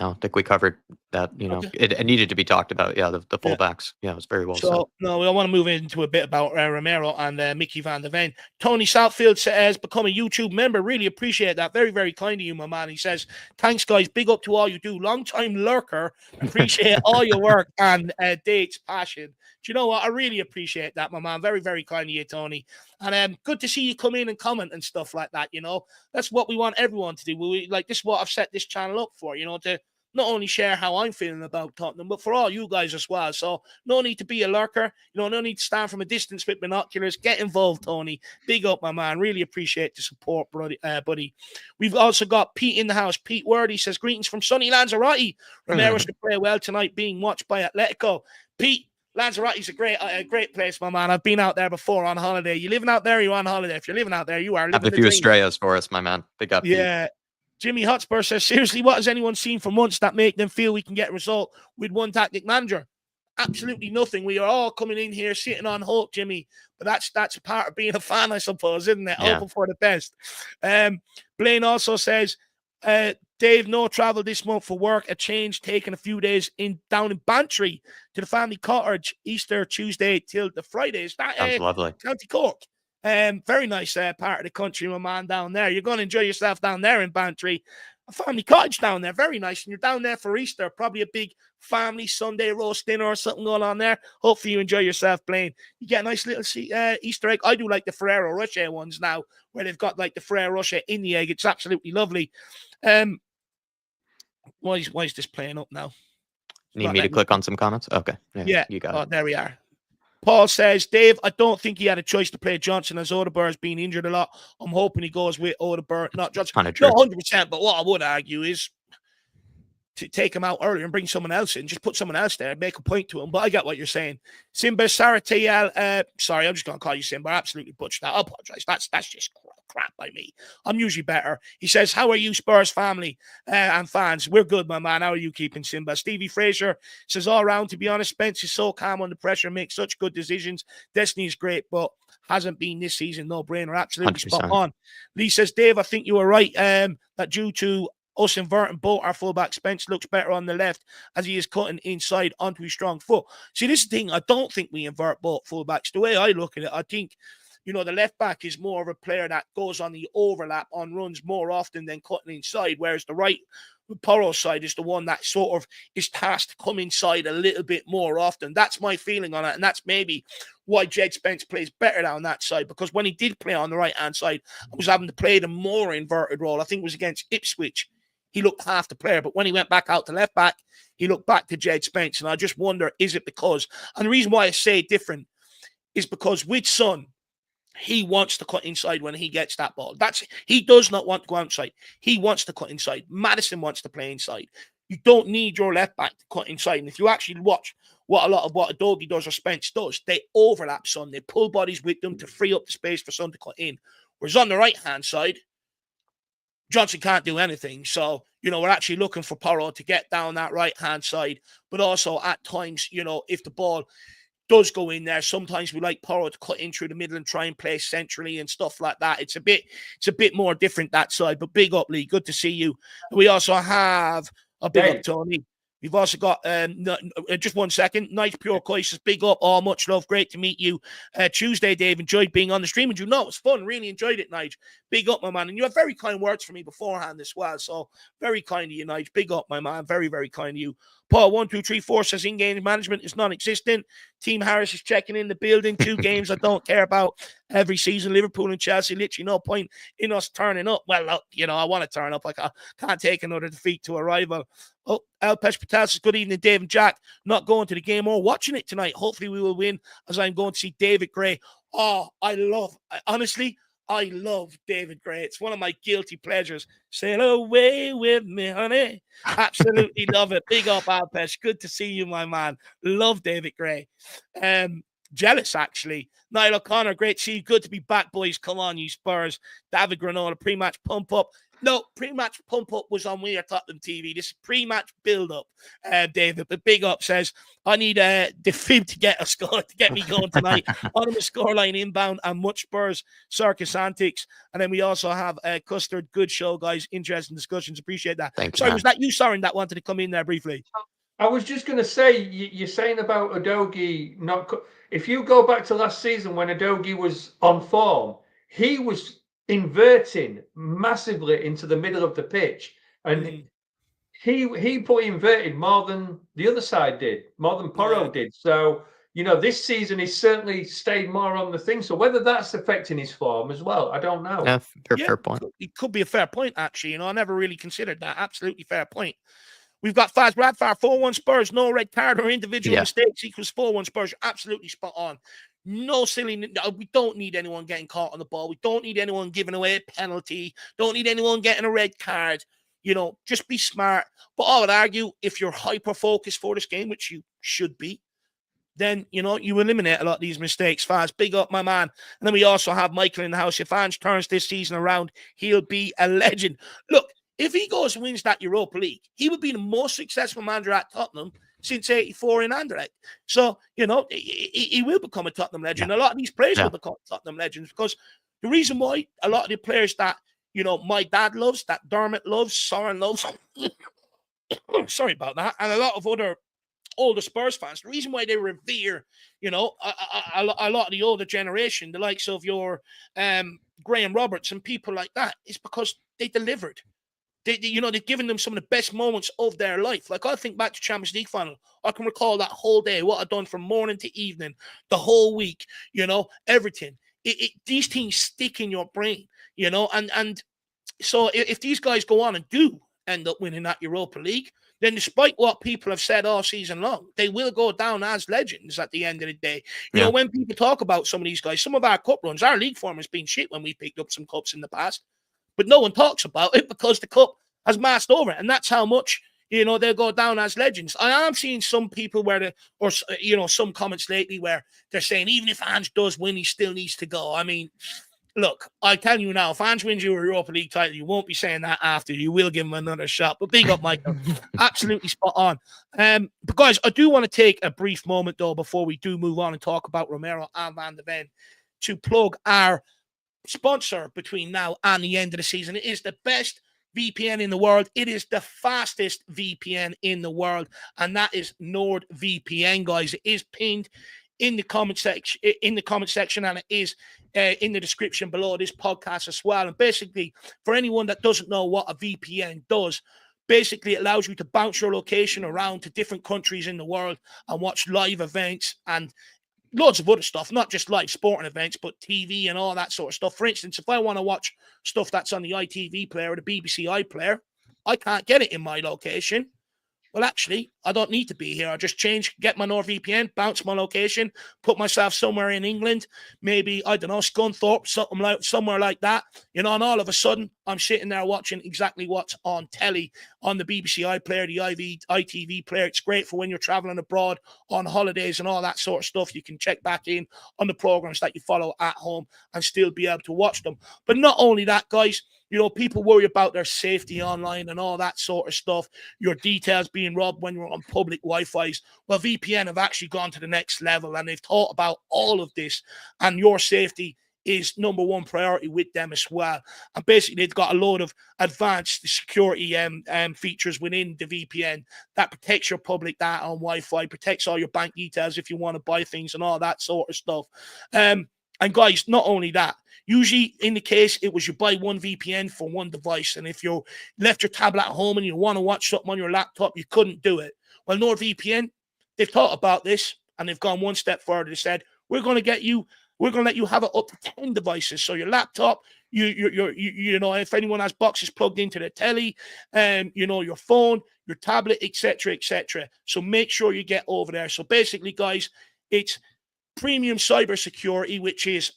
No, I think we covered that. Okay. It needed to be talked about. Yeah, the fullbacks. Yeah, it was very well said. No, we want to move into a bit about Romero and Mickey van de Ven. Tony Southfield says, become a YouTube member. Really appreciate that. Very, very kind of you, my man. He says, thanks, guys. Big up to all you do. Long-time lurker. Appreciate all your work and Date's passion. Do you know what? I really appreciate that, my man. Very, very kind of you, Tony. And good to see you come in and comment and stuff like that, That's what we want everyone to do. This is what I've set this channel up for, to not only share how I'm feeling about Tottenham, but for all you guys as well. So no need to be a lurker. No need to stand from a distance with binoculars. Get involved, Tony. Big up, my man. Really appreciate the support, buddy. We've also got Pete in the house. Pete Word, he says, greetings from sunny Lanzarote. Romero should play well tonight, being watched by Atletico. Pete, Lanzarote's a great place, my man. I've been out there before on holiday. You living out there, you're on holiday. If you're living out there, you are living the dream. Have a few Estrellas for us, my man. Big up. Yeah. Pete. Jimmy Hotspur says, seriously, what has anyone seen for months that make them feel we can get a result with one tactic manager? Absolutely nothing. We are all coming in here sitting on hope, Jimmy. But that's part of being a fan, I suppose, isn't it? Yeah. Hoping for the best. Blaine also says, Dave, no travel this month for work. A change, taking a few days down in Bantry to the family cottage, Easter Tuesday till the Friday. Is that sounds lovely? County Cork. Very nice part of the country, my man, down there. You're going to enjoy yourself down there in Bantry. A family cottage down there, very nice. And you're down there for Easter, probably a big family Sunday roast dinner or something going on there. Hopefully you enjoy yourself, Blaine. You get a nice little Easter egg. I do like the Ferrero Rocher ones now, where they've got like the Ferrero Rocher in the egg. It's absolutely lovely. Why is this playing up now? Need me to click on some comments? Okay. Yeah. You got it. There we are. Paul says, Dave, I don't think he had a choice to play Johnson as Odegaard has been injured a lot. I'm hoping he goes with Odegaard, not Johnson. Kind of true. Not 100%, but what I would argue is to take him out earlier and bring someone else in. Just put someone else there and make a point to him. But I get what you're saying. Simba Saratiel, sorry, I'm just going to call you Simba. I absolutely butchered that. I apologize. That's just crap by me. I'm usually better. He says, how are you, Spurs family and fans? We're good, my man. How are you keeping, Simba? Stevie Fraser says, all around, to be honest, Spence is so calm under pressure, makes such good decisions. Destiny is great, but hasn't been this season. No brainer. Absolutely 100%. spot on. Lee says, Dave, I think you were right that due to Us inverting both our fullback. Spence looks better on the left as he is cutting inside onto his strong foot. See, this thing, I don't think we invert both fullbacks. The way I look at it, I think, the left back is more of a player that goes on the overlap on runs more often than cutting inside, whereas the right Porro's side is the one that sort of is tasked to come inside a little bit more often. That's my feeling on it, and that's maybe why Jed Spence plays better down that side, because when he did play on the right-hand side, I was having to play the more inverted role. I think it was against Ipswich. He looked half the player, but when he went back out to left back, he looked back to Jed Spence, and I just wonder, is it because, and the reason why I say different is because with Son, he wants to cut inside when he gets that ball. He does not want to go outside. He wants to cut inside. Maddison wants to play inside. You don't need your left back to cut inside. And if you actually watch what a lot of what Adogi does or Spence does, they overlap Son. They pull bodies with them to free up the space for Son to cut in. Whereas on the right-hand side, Johnson can't do anything. So, we're actually looking for Porro to get down that right-hand side. But also at times, if the ball does go in there, sometimes we like Porro to cut in through the middle and try and play centrally and stuff like that. It's a bit more different that side. But big up, Lee. Good to see you. We also have a big up, Tony. We've also got, just 1 second, Nice Pure Coises, big up, all much love, great to meet you. Tuesday, Dave, enjoyed being on the stream, and it's fun, really enjoyed it, Nige. Big up, my man, and you have very kind words for me beforehand as well, so very kind of you, Nige. Big up, my man, very, very kind of you. Paul 1234 says in-game management is non-existent. Team Harris is checking in the building. 2 games I don't care about every season. Liverpool and Chelsea, literally no point in us turning up. Well, look, I want to turn up. I can't take another defeat to a rival. Oh, Alpesh Patel says, good evening, Dave and Jack. Not going to the game or watching it tonight. Hopefully we will win, as I'm going to see David Gray. Oh, honestly, I love David Gray. It's one of my guilty pleasures. Sail away with me, honey. Absolutely love it. Big up, Alpesh. Good to see you, my man. Love David Gray. Jealous, actually. Niall O'Connor, great to see you. Good to be back, boys. Come on, you Spurs. David Granola, pre-match pump-up. No, pre-match pump-up was on We Are Tottenham TV. This is pre-match build-up, David. But big up says, I need the fib to get a score to get me going tonight. On the scoreline inbound and much Spurs circus antics. And then we also have Custard. Good show, guys. Interesting discussions. Appreciate that. Thanks, Sorry, man. was that you, Soren, that wanted to come in there briefly? I was just going to say, you're saying about Udogie not... If you go back to last season when Udogie was on form, he was inverting massively into the middle of the pitch. And he put inverted more than the other side did, more than Porro did. So, this season he's certainly stayed more on the thing. So whether that's affecting his form as well, I don't know. Yeah, fair point. It could be a fair point, actually. I never really considered that. Absolutely fair point. We've got Faz Bradford, 4-1 Spurs, no red card or individual mistakes equals 4-1 Spurs. You're absolutely spot on. No silly, we don't need anyone getting caught on the ball. We don't need anyone giving away a penalty. Don't need anyone getting a red card. Just be smart. But I would argue if you're hyper-focused for this game, which you should be, then, you eliminate a lot of these mistakes. Faz, big up, my man. And then we also have Michael in the house. If Ange turns this season around, he'll be a legend. Look, if he goes and wins that Europa League, he would be the most successful manager at Tottenham since 84 in Anderlecht. So, he will become a Tottenham legend. A lot of these players will become Tottenham legends because the reason why a lot of the players that, my dad loves, that Dermot loves, Soren loves, sorry about that, and a lot of other older Spurs fans, the reason why they revere, a lot of the older generation, the likes of your Graham Roberts and people like that, is because they delivered. They've given them some of the best moments of their life. Like, I think back to Champions League final. I can recall that whole day, what I've done from morning to evening, the whole week, everything. These things stick in your brain, and so if these guys go on and do end up winning that Europa League, then despite what people have said all season long, they will go down as legends at the end of the day. When people talk about some of these guys, some of our cup runs, our league form has been shit when we picked up some cups in the past. But no one talks about it because the cup has masked over it. And that's how much, they'll go down as legends. I am seeing some people some comments lately where they're saying, even if Ange does win, he still needs to go. I mean, look, I tell you now, if Ange wins you a Europa League title, you won't be saying that after. You will give him another shot. But big up, Michael. Absolutely spot on. But guys, I do want to take a brief moment, though, before we do move on and talk about Romero and Van de Ven, to plug our sponsor between now and the end of the season. It is the best VPN in the world. It is the fastest VPN in the world, and that is NordVPN, guys. It is pinned in the comment section, and it is in the description below this podcast as well. And basically, for anyone that doesn't know what a VPN does, basically it allows you to bounce your location around to different countries in the world and watch live events and loads of other stuff, not just live sporting events, but TV and all that sort of stuff. For instance, if I want to watch stuff that's on the ITV player or the BBC iPlayer, I can't get it in my location. Well, actually, I don't need to be here. I just get my NordVPN, bounce my location, put myself somewhere in England, maybe, I don't know, Scunthorpe, somewhere like that, and all of a sudden, I'm sitting there watching exactly what's on telly, on the BBC iPlayer, the ITV player. It's great for when you're traveling abroad on holidays and all that sort of stuff. You can check back in on the programs that you follow at home and still be able to watch them. But not only that, guys, people worry about their safety online and all that sort of stuff, your details being robbed when you're on public Wi-Fi's. Well, VPN have actually gone to the next level, and they've thought about all of this, and your safety is number one priority with them as well. And basically, they've got a load of advanced security features within the VPN that protects your public data on Wi-Fi, protects all your bank details if you want to buy things and all that sort of stuff. And guys, not only that, usually in the case, it was you buy one VPN for one device. And if you left your tablet at home and you want to watch something on your laptop, you couldn't do it. Well, NordVPN, they've thought about this and they've gone one step further. They said, we're going to let you have it up to 10 devices. So your laptop, if anyone has boxes plugged into the telly, your phone, your tablet, etc., etc. So make sure you get over there. So basically, guys, it's premium cybersecurity, which is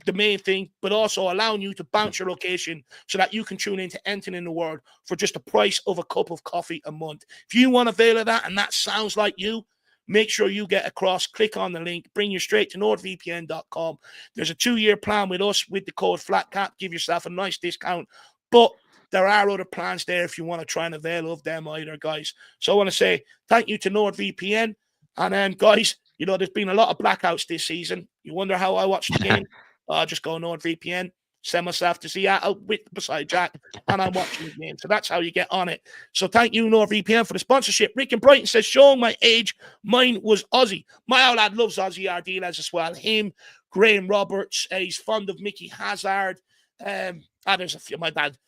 the main thing, but also allowing you to bounce your location so that you can tune into anything in the world for just the price of a cup of coffee a month. If you want to avail of that and that sounds like you, make sure you get across, click on the link, bring you straight to nordvpn.com. There's a 2-year plan with us with the code FLATCAP. Give yourself a nice discount, but there are other plans there if you want to try and avail of them either, guys. So I want to say thank you to NordVPN. And guys, there's been a lot of blackouts this season. You wonder how I watched the game? I'll just go NordVPN, send myself to Seattle beside Jack, and I'm watching the game. So that's how you get on it. So thank you, NordVPN, for the sponsorship. Rick in Brighton says, showing my age, mine was Aussie. My old lad loves Aussie Ardiles as well. Him, Graham Roberts, he's fond of Mickey Hazard. There's a few, my dad.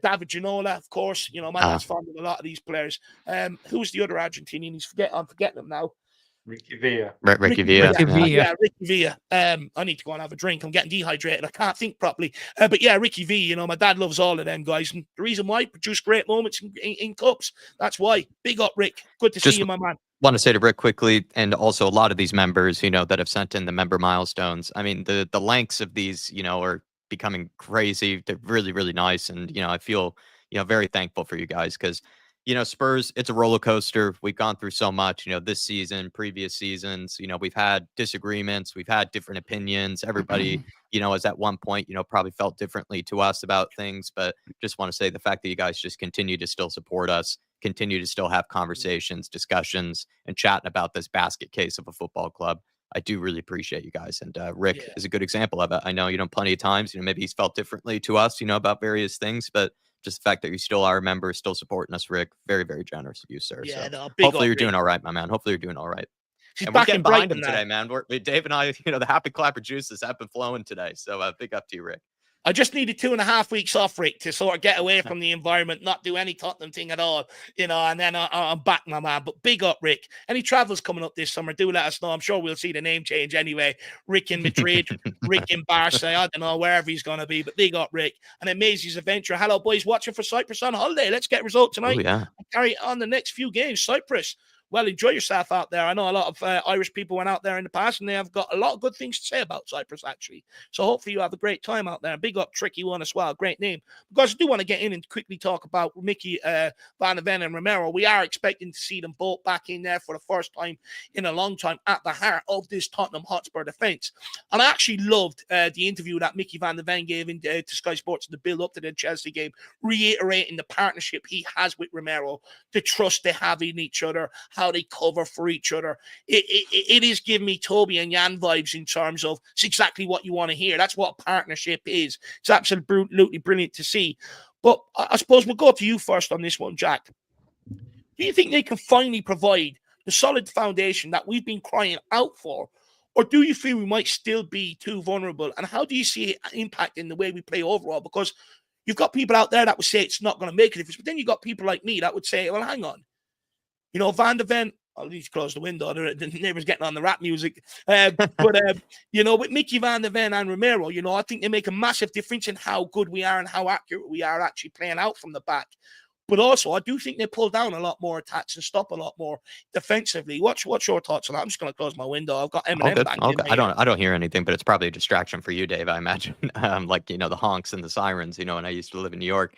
David Ginola, of course. My dad's fond of a lot of these players. Who's the other Argentinian? I'm forgetting him now. Ricky Villa. Ricky Villa. Yeah, Ricky Villa. I need to go and have a drink. I'm getting dehydrated. I can't think properly. But yeah, Ricky V, my dad loves all of them guys. And the reason why, produce great moments in cups. That's why. Big up, Rick. Good to see you, my man. Want to say to Rick quickly, and also a lot of these members, that have sent in the member milestones. I mean, the lengths of these, are becoming crazy. They're really, really nice. And, I feel, very thankful for you guys because, Spurs, it's a roller coaster. We've gone through so much, this season, previous seasons, we've had disagreements, we've had different opinions. Everybody, has at one point, probably felt differently to us about things. But just want to say the fact that you guys just continue to still support us, continue to still have conversations, discussions, and chatting about this basket case of a football club. I do really appreciate you guys. And Rick is a good example of it. I know, plenty of times, maybe he's felt differently to us, about various things, but just the fact that you still are a member, still supporting us, Rick, very, very generous of you, sir. Yeah, so hopefully you're doing all right, my man. Hopefully you're doing all right. She's and we're back getting in behind Brighton him today, man. Dave and I, the happy clapper juices have been flowing today. So big up to you, Rick. I just needed 2.5 weeks off, Rick, to sort of get away from the environment, not do any Tottenham thing at all, and then I'm back, my man. But big up, Rick. Any travels coming up this summer, do let us know. I'm sure we'll see the name change anyway. Rick in Madrid, Rick in Barca, I don't know, wherever he's going to be, but big up, Rick. And then Maisie's Adventure. Hello, boys, watching for Cyprus on holiday. Let's get a result tonight. Ooh, yeah. And carry on the next few games. Cyprus. Well, enjoy yourself out there. I know a lot of Irish people went out there in the past, and they have got a lot of good things to say about Cyprus, actually. So hopefully you have a great time out there. Big up, Tricky One as well. Great name. Because I do want to get in and quickly talk about Mickey Van de Ven and Romero. We are expecting to see them both back in there for the first time in a long time at the heart of this Tottenham Hotspur defence. And I actually loved the interview that Mickey Van de Ven gave to Sky Sports in the build-up to the Chelsea game, reiterating the partnership he has with Romero, the trust they have in each other, how they cover for each other. It is giving me Toby and Jan vibes in terms of it's exactly what you want to hear. That's what partnership is. It's absolutely brilliant to see. But I suppose we'll go to you first on this one, Jack. Do you think they can finally provide the solid foundation that we've been crying out for? Or do you feel we might still be too vulnerable? And how do you see it impacting the way we play overall? Because you've got people out there that would say it's not going to make a difference. But then you've got people like me that would say, well, hang on. Van de Ven, I'll need to close the window. The neighbor's getting on the rap music. With Mickey Van de Ven and Romero, I think they make a massive difference in how good we are and how accurate we are actually playing out from the back. But also, I do think they pull down a lot more attacks and stop a lot more defensively. What's your thoughts on that? I'm just going to close my window. I've got Eminem banging in my ear. I don't hear anything, but it's probably a distraction for you, Dave. I imagine, the honks and the sirens. And I used to live in New York.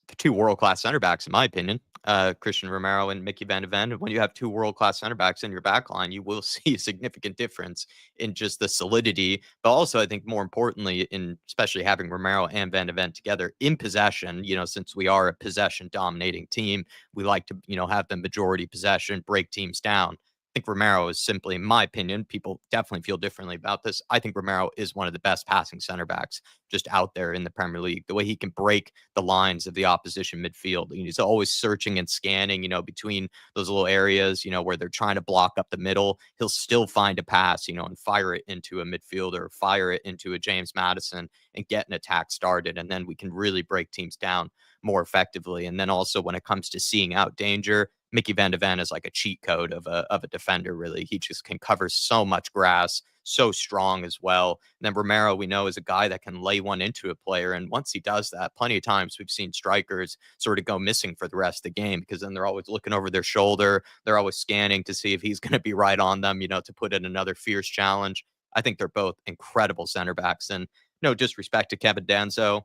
The two world-class center backs, in my opinion, Christian Romero and Mickey Van de Ven. When you have two world-class center backs in your back line, you will see a significant difference in just the solidity, but also I think more importantly, in especially having Romero and Van de Ven together in possession, since we are a possession dominating team, we like to, have the majority possession, break teams down. I think Romero is simply, in my opinion, people definitely feel differently about this. I think Romero is one of the best passing center backs just out there in the Premier League. The way he can break the lines of the opposition midfield. He's always searching and scanning, between those little areas, where they're trying to block up the middle. He'll still find a pass, and fire it into a midfielder, fire it into a James Maddison and get an attack started. And then we can really break teams down more effectively. And then also when it comes to seeing out danger, Mickey Van de Ven is like a cheat code of a defender, really. He just can cover so much grass, so strong as well. And then Romero, we know, is a guy that can lay one into a player. And once he does that, plenty of times we've seen strikers sort of go missing for the rest of the game because then they're always looking over their shoulder. They're always scanning to see if he's going to be right on them, to put in another fierce challenge. I think they're both incredible center backs. And no disrespect to Kevin Danzo.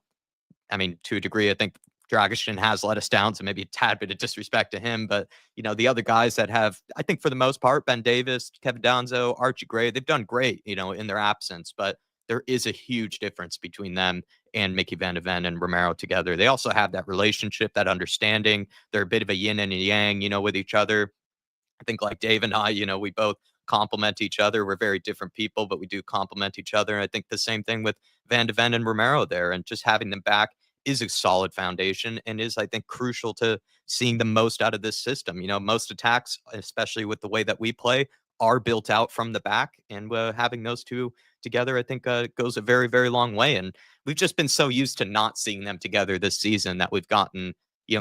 I mean, to a degree, I think Dragishin has let us down, so maybe a tad bit of disrespect to him. But, the other guys that have, I think for the most part, Ben Davis, Kevin Danzo, Archie Gray, they've done great, in their absence. But there is a huge difference between them and Mickey Van de Ven and Romero together. They also have that relationship, that understanding. They're a bit of a yin and a yang, with each other. I think like Dave and I, we both complement each other. We're very different people, but we do complement each other. And I think the same thing with Van de Ven and Romero there, and just having them back is a solid foundation and is, I think, crucial to seeing the most out of this system. Most attacks, especially with the way that we play, are built out from the back, and having those two together, I think, goes a very, very long way. And we've just been so used to not seeing them together this season that we've gotten,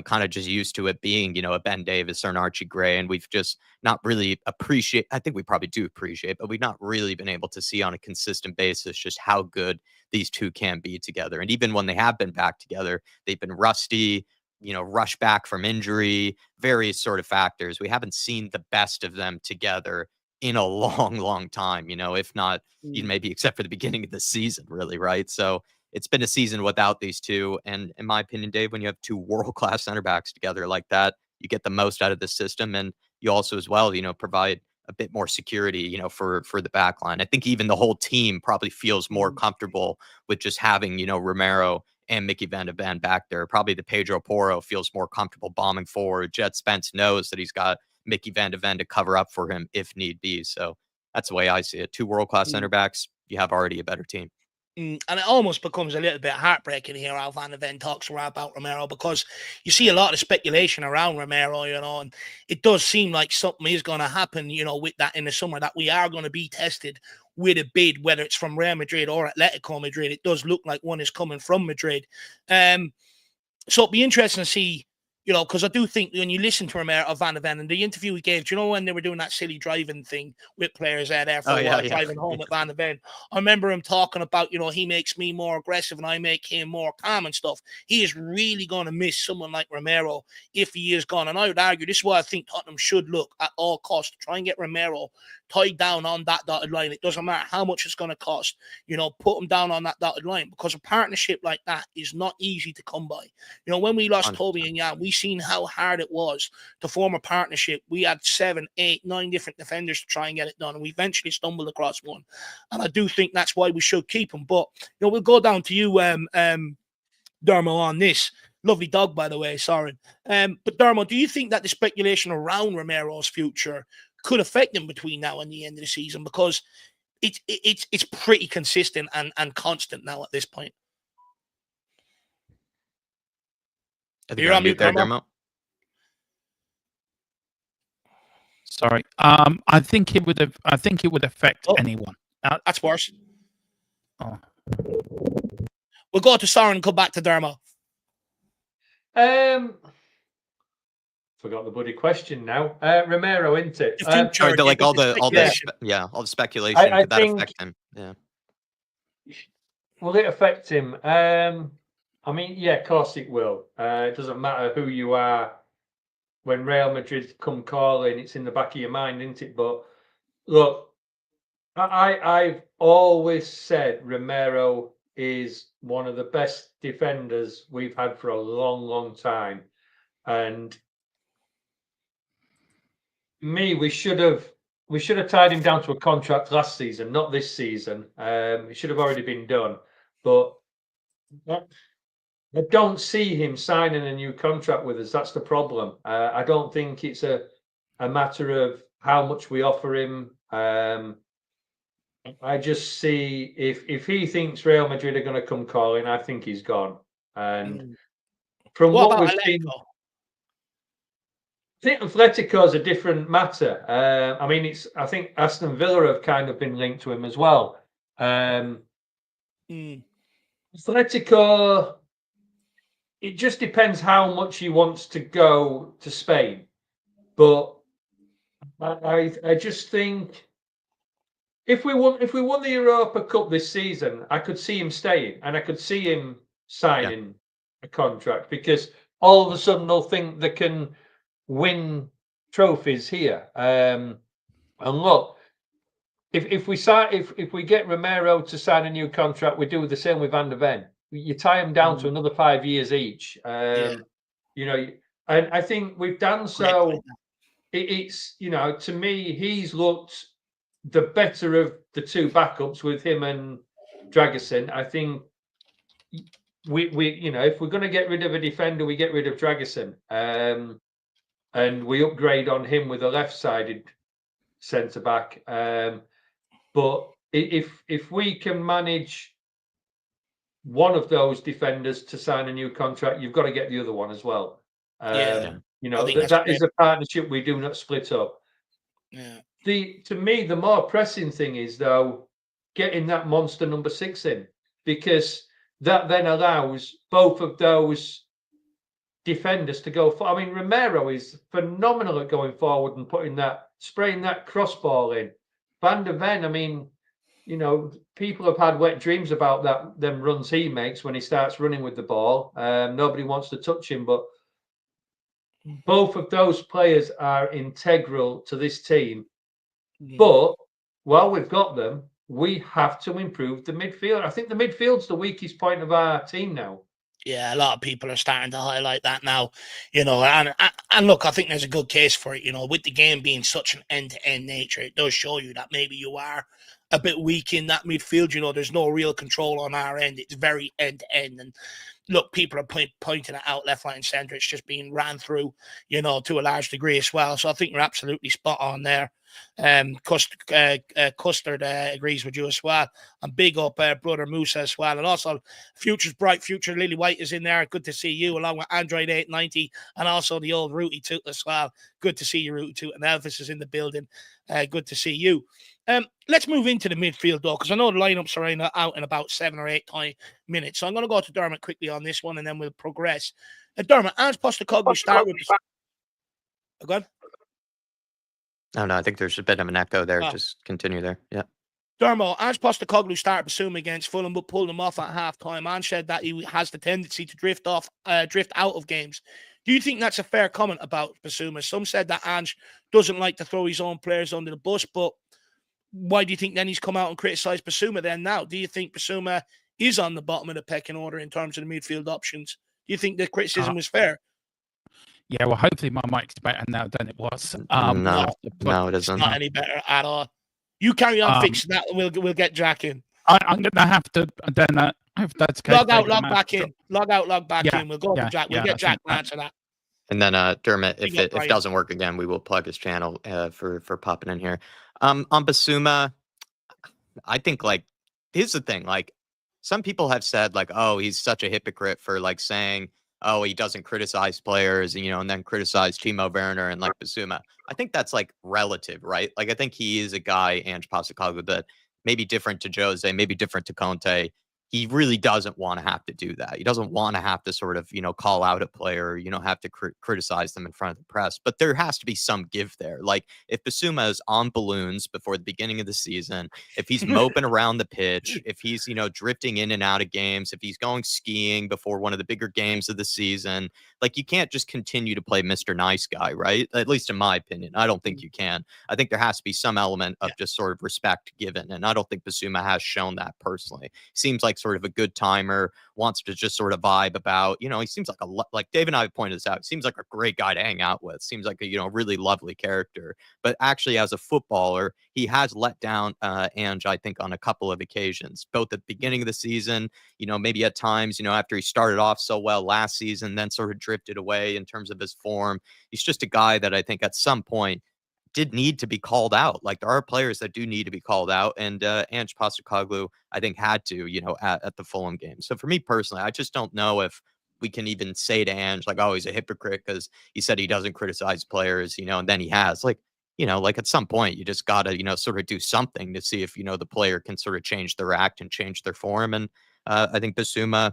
kind of just used to it being, a Ben Davis or an Archie Gray, and we've just not really appreciate. I think we probably do appreciate, but we've not really been able to see on a consistent basis just how good these two can be together. And even when they have been back together, they've been rusty, rushed back from injury, various sort of factors. We haven't seen the best of them together in a long, long time, if not maybe except for the beginning of the season, really, right? So it's been a season without these two. And in my opinion, Dave, when you have two world-class center backs together like that, you get the most out of the system. And you also as well, provide a bit more security, for the back line. I think even the whole team probably feels more comfortable with just having, Romero and Mickey Van de Ven back there. Probably the Pedro Porro feels more comfortable bombing forward. Jet Spence knows that he's got Mickey Van de Ven to cover up for him if need be. So that's the way I see it. Two world-class center backs, you have already a better team. And it almost becomes a little bit heartbreaking here how Van de Ven talks about Romero, because you see a lot of speculation around Romero, and it does seem like something is going to happen, with that in the summer, that we are going to be tested with a bid, whether it's from Real Madrid or Atletico Madrid. It does look like one is coming from Madrid. So it'll be interesting to see, because I do think when you listen to Romero or Van de Ven and the interview he gave, do you know when they were doing that silly driving thing with players there for a while, driving home at Van de Ven? I remember him talking about, he makes me more aggressive and I make him more calm and stuff. He is really going to miss someone like Romero if he is gone. And I would argue this is why I think Tottenham should look at all costs to try and get Romero tied down on that dotted line. It doesn't matter how much it's going to cost, put him down on that dotted line, because a partnership like that is not easy to come by. When we lost Toby and Jan, we seen how hard it was to form a partnership. We had 7, 8, 9 different defenders to try and get it done, and we eventually stumbled across one. And I do think that's why we should keep him. But we'll go down to you, Dermo, on this. Lovely dog, by the way, Soren. But Dermo, do you think that the speculation around Romero's future could affect him between now and the end of the season? Because it's pretty consistent and constant now at this point. I think You're you're on on mute, mute there, Dermo. Dermo. Sorry. I think it would have. I think it would affect Oh. anyone. That's worse. Oh. We'll go to Soren and come back to Dermo. Forgot the bloody question now. Romero, isn't it? The future, Sorry, the- like all the the speculation. all the speculation. I Could that think- affect him? Yeah. Will it affect him? I mean, yeah, of course it will. It doesn't matter who you are. When Real Madrid come calling, it's in the back of your mind, isn't it? But look, I've always said Romero is one of the best defenders we've had for a long, long time. And we should have tied him down to a contract last season, not this season. It should have already been done. But I don't see him signing a new contract with us. That's the problem. I don't think it's a matter of how much we offer him. I just see if he thinks Real Madrid are going to come calling, I think he's gone. And from What what about we've seen, Atletico? I think Atletico is a different matter. I mean, I think Aston Villa have kind of been linked to him as well. Atletico, it just depends how much he wants to go to Spain. But I just think if we won the Europa Cup this season, I could see him staying and I could see him signing a contract because all of a sudden they'll think they can win trophies here. And look, if we get Romero to sign a new contract, we do the same with Van der Ven. You tie them down to another 5 years each. You know, and I think we've done so. It's to me, he's looked the better of the two backups with him and Dragusin. I think we if we're going to get rid of a defender, we get rid of Dragusin, and we upgrade on him with a left-sided centre back. But if we can manage one of those defenders to sign a new contract, you've got to get the other one as well. That is a partnership we do not split up. Yeah. To me, the more pressing thing is though getting that monster number 6 in, because that then allows both of those defenders to go for. I mean, Romero is phenomenal at going forward and spraying that crossball in. Van der Ven, I mean, people have had wet dreams about them runs he makes when he starts running with the ball. Nobody wants to touch him, but both of those players are integral to this team. But while we've got them, we have to improve the midfield. I think the midfield's the weakest point of our team now. Yeah, a lot of people are starting to highlight that now, and look, I think there's a good case for it, with the game being such an end-to-end nature, it does show you that maybe you are a bit weak in that midfield, there's no real control on our end, it's very end-to-end, and look, people are pointing it out left, right, and centre. It's just being ran through, to a large degree as well. So I think you're absolutely spot on there. Custard agrees with you as well. And big up brother Musa as well. And also, Future's Bright Future, Lily White is in there. Good to see you, along with Android 890 and also the old Rooty Toot as well. Good to see you, Rooty Toot. And Elvis is in the building. Good to see you. Let's move into the midfield, though, because I know the lineups are out in about 7 or 8 minutes. So I'm going to go to Dermot quickly on this one, and then we'll progress. Dermot, Ange Postecoglou start with... Go on. No, I think there's a bit of an echo there. Just continue there. Yeah. Dermot, Ange Postecoglou started Basuma against Fulham, but pulled him off at half-time. Ange said that he has the tendency to drift out of games. Do you think that's a fair comment about Basuma? Some said that Ange doesn't like to throw his own players under the bus, but why do you think then he's come out and criticised Basuma then now? Do you think Basuma is on the bottom of the pecking order in terms of the midfield options? Do you think the criticism was fair? Yeah, well, hopefully my mic's better now than it was. No, it isn't. It's not any better at all. You carry on fixing that, and we'll get Jack in. I'm going to have to then, if that's okay. Log out, log back in. Log out, log back in. We'll go to Jack. We'll get Jack to answer that. And then Dermot, if it doesn't work again, we will plug his channel for popping in here. On Basuma, I think here's the thing, some people have said oh, he's such a hypocrite for saying oh, he doesn't criticize players, and then criticize Timo Werner and like Basuma. I think that's like relative, right? Like, I think he is a guy, Ange Postecoglou, that maybe different to Jose, maybe different to Conte. He really doesn't want to have to do that. He doesn't want to have to sort of, call out a player, have to criticize them in front of the press. But there has to be some give there. Like, if Basuma is on balloons before the beginning of the season, if he's moping around the pitch, if he's, drifting in and out of games, if he's going skiing before one of the bigger games of the season, like, you can't just continue to play Mr. Nice Guy, right? At least in my opinion. I don't think you can. I think there has to be some element of just sort of respect given. And I don't think Basuma has shown that personally. Seems like sort of a good timer, wants to just sort of vibe about, he seems like like Dave and I have pointed this out, seems like a great guy to hang out with, seems like a, really lovely character. But actually, as a footballer, he has let down Ange, I think, on a couple of occasions, both at the beginning of the season, maybe at times, after he started off so well last season, then sort of drifted away in terms of his form. He's just a guy that I think at some point did need to be called out. Like, there are players that do need to be called out, and Ange Postecoglou, I think, had to, at the Fulham game. So for me personally, I just don't know if we can even say to Ange, like, oh, he's a hypocrite because he said he doesn't criticize players, and then he has. Like, like at some point, you just got to, sort of do something to see if, the player can sort of change their act and change their form. And I think Basuma,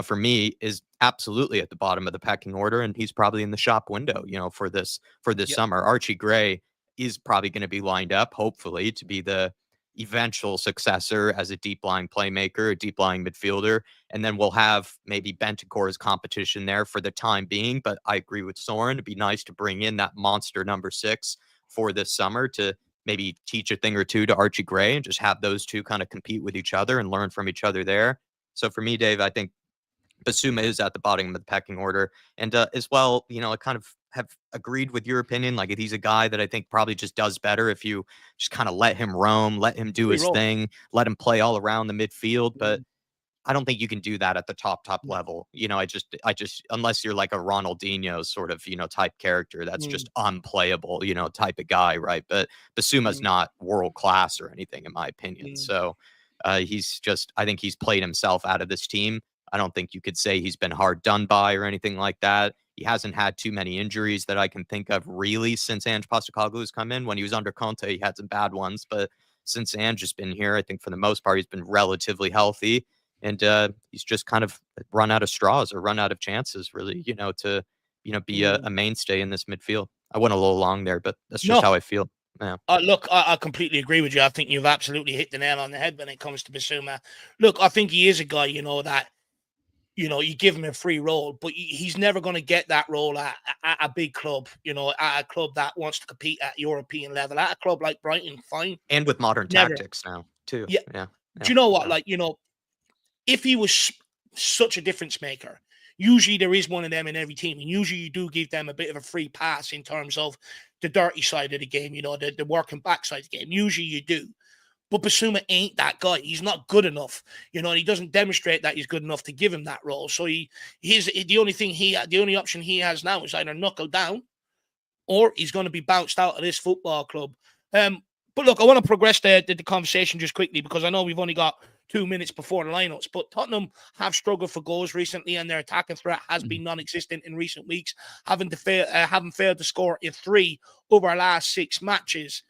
for me, is absolutely at the bottom of the pecking order, and he's probably in the shop window, for this summer. Archie Gray is probably going to be lined up, hopefully, to be the eventual successor as a deep lying playmaker, a deep lying midfielder. And then we'll have maybe Bentancur's competition there for the time being. But I agree with Soren. It'd be nice to bring in that monster number 6 for this summer to maybe teach a thing or two to Archie Gray and just have those two kind of compete with each other and learn from each other there. So for me, Dave, I think Basuma is at the bottom of the pecking order. And as well, I kind of have agreed with your opinion. Like, he's a guy that I think probably just does better if you just kind of let him roam, let him do his thing, let him play all around the midfield. But I don't think you can do that at the top level. I just, unless you're like a Ronaldinho sort of, type character, that's just unplayable, type of guy. Right. But Basuma's not world class or anything, in my opinion. So he's just, I think he's played himself out of this team. I don't think you could say he's been hard done by or anything like that. He hasn't had too many injuries that I can think of really since Ange Postecoglou has come in. When he was under Conte, he had some bad ones, but since Ange has been here, I think for the most part, he's been relatively healthy, and he's just kind of run out of straws or run out of chances, really, to, be a mainstay in this midfield. I went a little long there, but that's just how I feel. Yeah. Look, I completely agree with you. I think you've absolutely hit the nail on the head when it comes to Basuma. Look, I think he is a guy, that, you give him a free role, but he's never going to get that role at a big club, at a club that wants to compete at European level. At a club like Brighton, fine. And with modern tactics now, too. Yeah. Do you know what? Like, if he was such a difference maker, usually there is one of them in every team. And usually you do give them a bit of a free pass in terms of the dirty side of the game, the working back side of the game. Usually you do. But Basuma ain't that guy. He's not good enough. He doesn't demonstrate that he's good enough to give him that role. So the only option he has now is either knuckle down or he's going to be bounced out of this football club. But look, I want to progress the conversation just quickly because I know we've only got 2 minutes before the lineups, but Tottenham have struggled for goals recently and their attacking threat has been non-existent in recent weeks, having failed to score in 3 over our last 6 matches.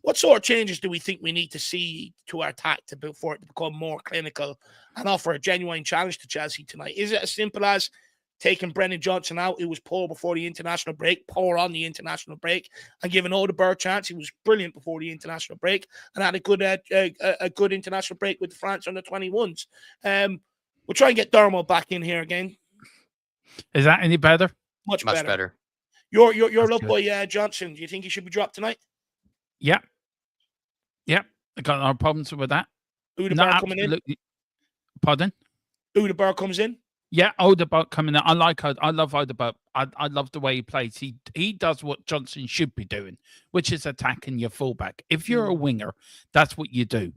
What sort of changes do we think we need to see to our attack for it to become more clinical and offer a genuine challenge to Chelsea tonight? Is it as simple as taking Brennan Johnson out, who was poor before the international break, poor on the international break, and giving Odegaard a chance? He was brilliant before the international break and had a good international break with France under 21s. We'll try and get Dermo back in here again. Is that any better? Much better. Your love boy Johnson. Do you think he should be dropped tonight? Yeah. I got no problems with that. Odegaard coming in. Pardon? Odegaard comes in. Yeah, Odegaard coming in. I love Odegaard. I love the way he plays. He does what Johnson should be doing, which is attacking your fullback. If you're a winger, that's what you do.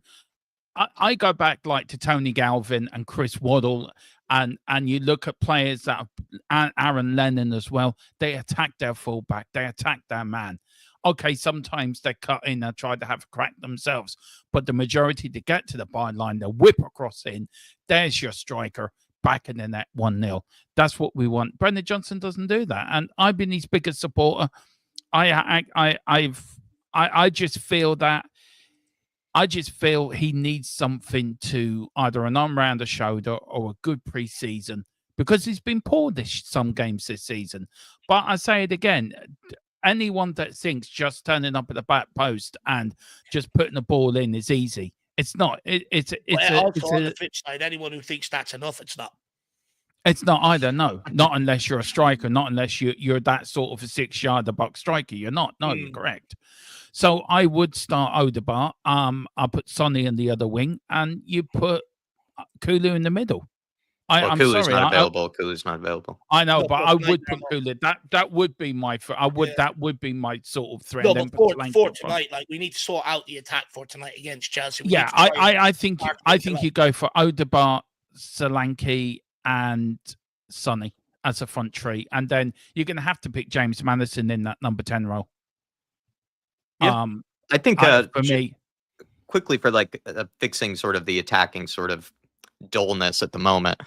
I go back like to Tony Galvin and Chris Waddle, and you look at players that are Aaron Lennon as well. They attack their fullback. They attack their man. Okay, sometimes they cut in and try to have a crack themselves, but the majority to get to the byline, they whip across in. There's your striker. back in the net 1-0. That's what we want. Brendan Johnson doesn't do that, and I've been his biggest supporter. I just feel that. I just feel he needs something to either an arm around the shoulder or a good preseason, because he's been poor some games this season. But I say it again, anyone that thinks just turning up at the back post and just putting the ball in is easy. It's not. On the flip side, anyone who thinks that's enough, it's not. It's not either. No, not unless you're a striker. Not unless you're that sort of a 6-yard box striker. You're not. No, you're correct. So I would start Odegaard. I'll put Sonny in the other wing, and you put Kulu in the middle. I'm Kulu's sorry, not available. Kulu's not available. I know, but I would put Kulu. That would be my. That would be my sort of threat. No, but for tonight, like, we need to sort out the attack for tonight against Chelsea. I think you go for Odegaard, Solanke, and Sonny as a front three, and then you're going to have to pick James Maddison in that number 10 role. Yeah. I think for me, quickly for like fixing sort of the attacking sort of dullness at the moment.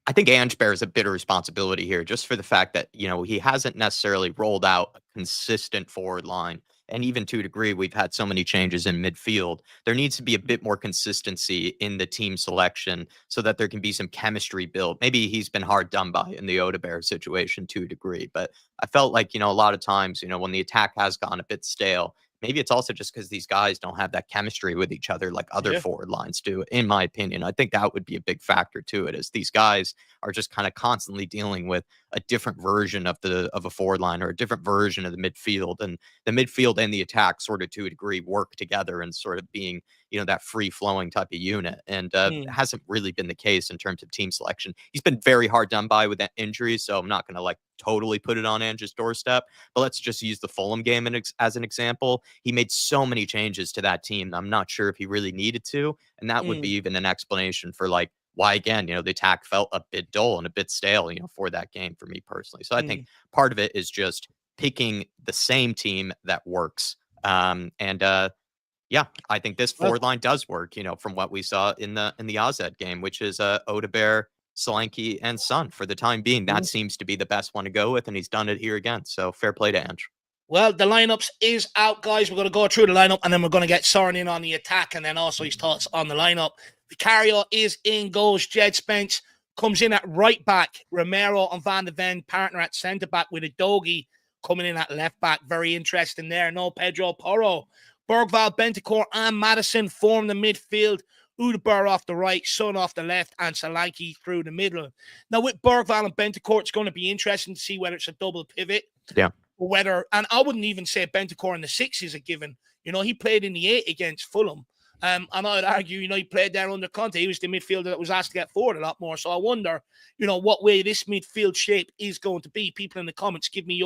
I think Ange bears a bit of responsibility here, just for the fact that, you know, he hasn't necessarily rolled out a consistent forward line. And even to a degree, we've had so many changes in midfield. There needs to be a bit more consistency in the team selection so that there can be some chemistry built. Maybe he's been hard done by in the Odegaard situation to a degree, but I felt like, you know, a lot of times, you know, when the attack has gone a bit stale, maybe it's also just because these guys don't have that chemistry with each other like other forward lines do, in my opinion. I think that would be a big factor to it, is these guys are just kind of constantly dealing with a different version of a forward line, or a different version of the midfield. And the midfield and the attack sort of to a degree work together and sort of being, you know, that free flowing type of unit. And it hasn't really been the case in terms of team selection. He's been very hard done by with that injury, so I'm not going to like totally put it on Ange's doorstep, but let's just use the Fulham game as an example. He made so many changes to that team that I'm not sure if he really needed to. And that would be even an explanation for like why, again, you know, the attack felt a bit dull and a bit stale, you know, for that game for me personally. So I think part of it is just picking the same team that works. Yeah, I think this forward line does work, you know, from what we saw in the AZ game, which is Odegaard, Solanke, and Son. For the time being, that seems to be the best one to go with, and he's done it here again. So fair play to Ange. Well, the lineups is out, guys. We're going to go through the lineup, and then we're going to get Soren in on the attack, and then also his thoughts on the lineup. Vicario is in goals. Jed Spence comes in at right back. Romero and Van de Ven partner at centre back, with Udogie coming in at left back. Very interesting there. No Pedro Porro. Bergvall, Bentancur, and Maddison form the midfield. Odegaard off the right, Son off the left, and Solanke through the middle. Now, with Bergvall and Bentancur, it's going to be interesting to see whether it's a double pivot. Yeah. Or whether, and I wouldn't even say Bentancur in the 6 is a given. You know, he played in the 8 against Fulham. And I would argue, you know, he played there under Conte. He was the midfielder that was asked to get forward a lot more. So I wonder, you know, what way this midfield shape is going to be. People in the comments, give me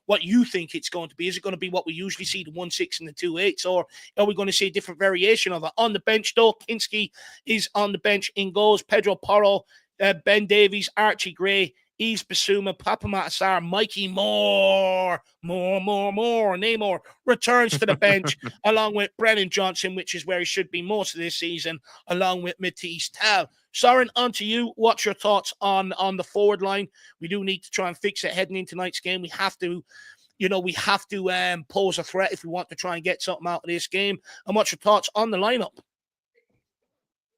what you think it's going to be. Is it going to be what we usually see, the 1-6 and the 2-8s, or are we going to see a different variation of it? On the bench, though, Kinski is on the bench in goals. Pedro Porro, Ben Davies, Archie Gray, Yves Bissouma, Papa Matasar, Mikey Moore, Namor returns to the bench along with Brennan Johnson, which is where he should be most of this season, along with Matisse Tel. Soren, on to you. What's your thoughts on the forward line? We do need to try and fix it heading into tonight's game. We have to, pose a threat if we want to try and get something out of this game. And what's your thoughts on the lineup?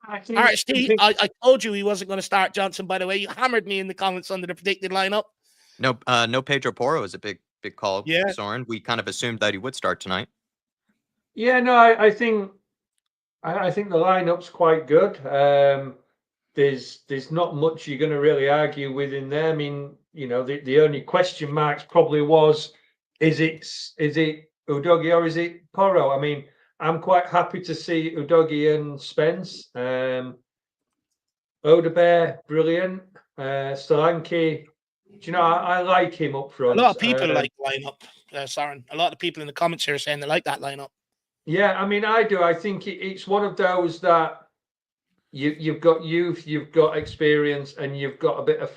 All right, Steve, I told you he wasn't going to start Johnson, by the way. You hammered me in the comments under the predicted lineup. No Pedro Porro is a big call, Soren. We kind of assumed that he would start tonight. Yeah, no, I think the lineup's quite good. There's not much you're going to really argue with in there. I mean, you know, the only question marks probably was, is it Udogie or is it Porro? I mean, I'm quite happy to see Udogie and Spence. Odegaard, brilliant. Solanke, do you know, I like him up front. A lot of people like the lineup, Soren. A lot of people in the comments here are saying they like that lineup. Yeah, I mean, I do. I think it's one of those that you've got youth, you've got experience, and you've got a bit of,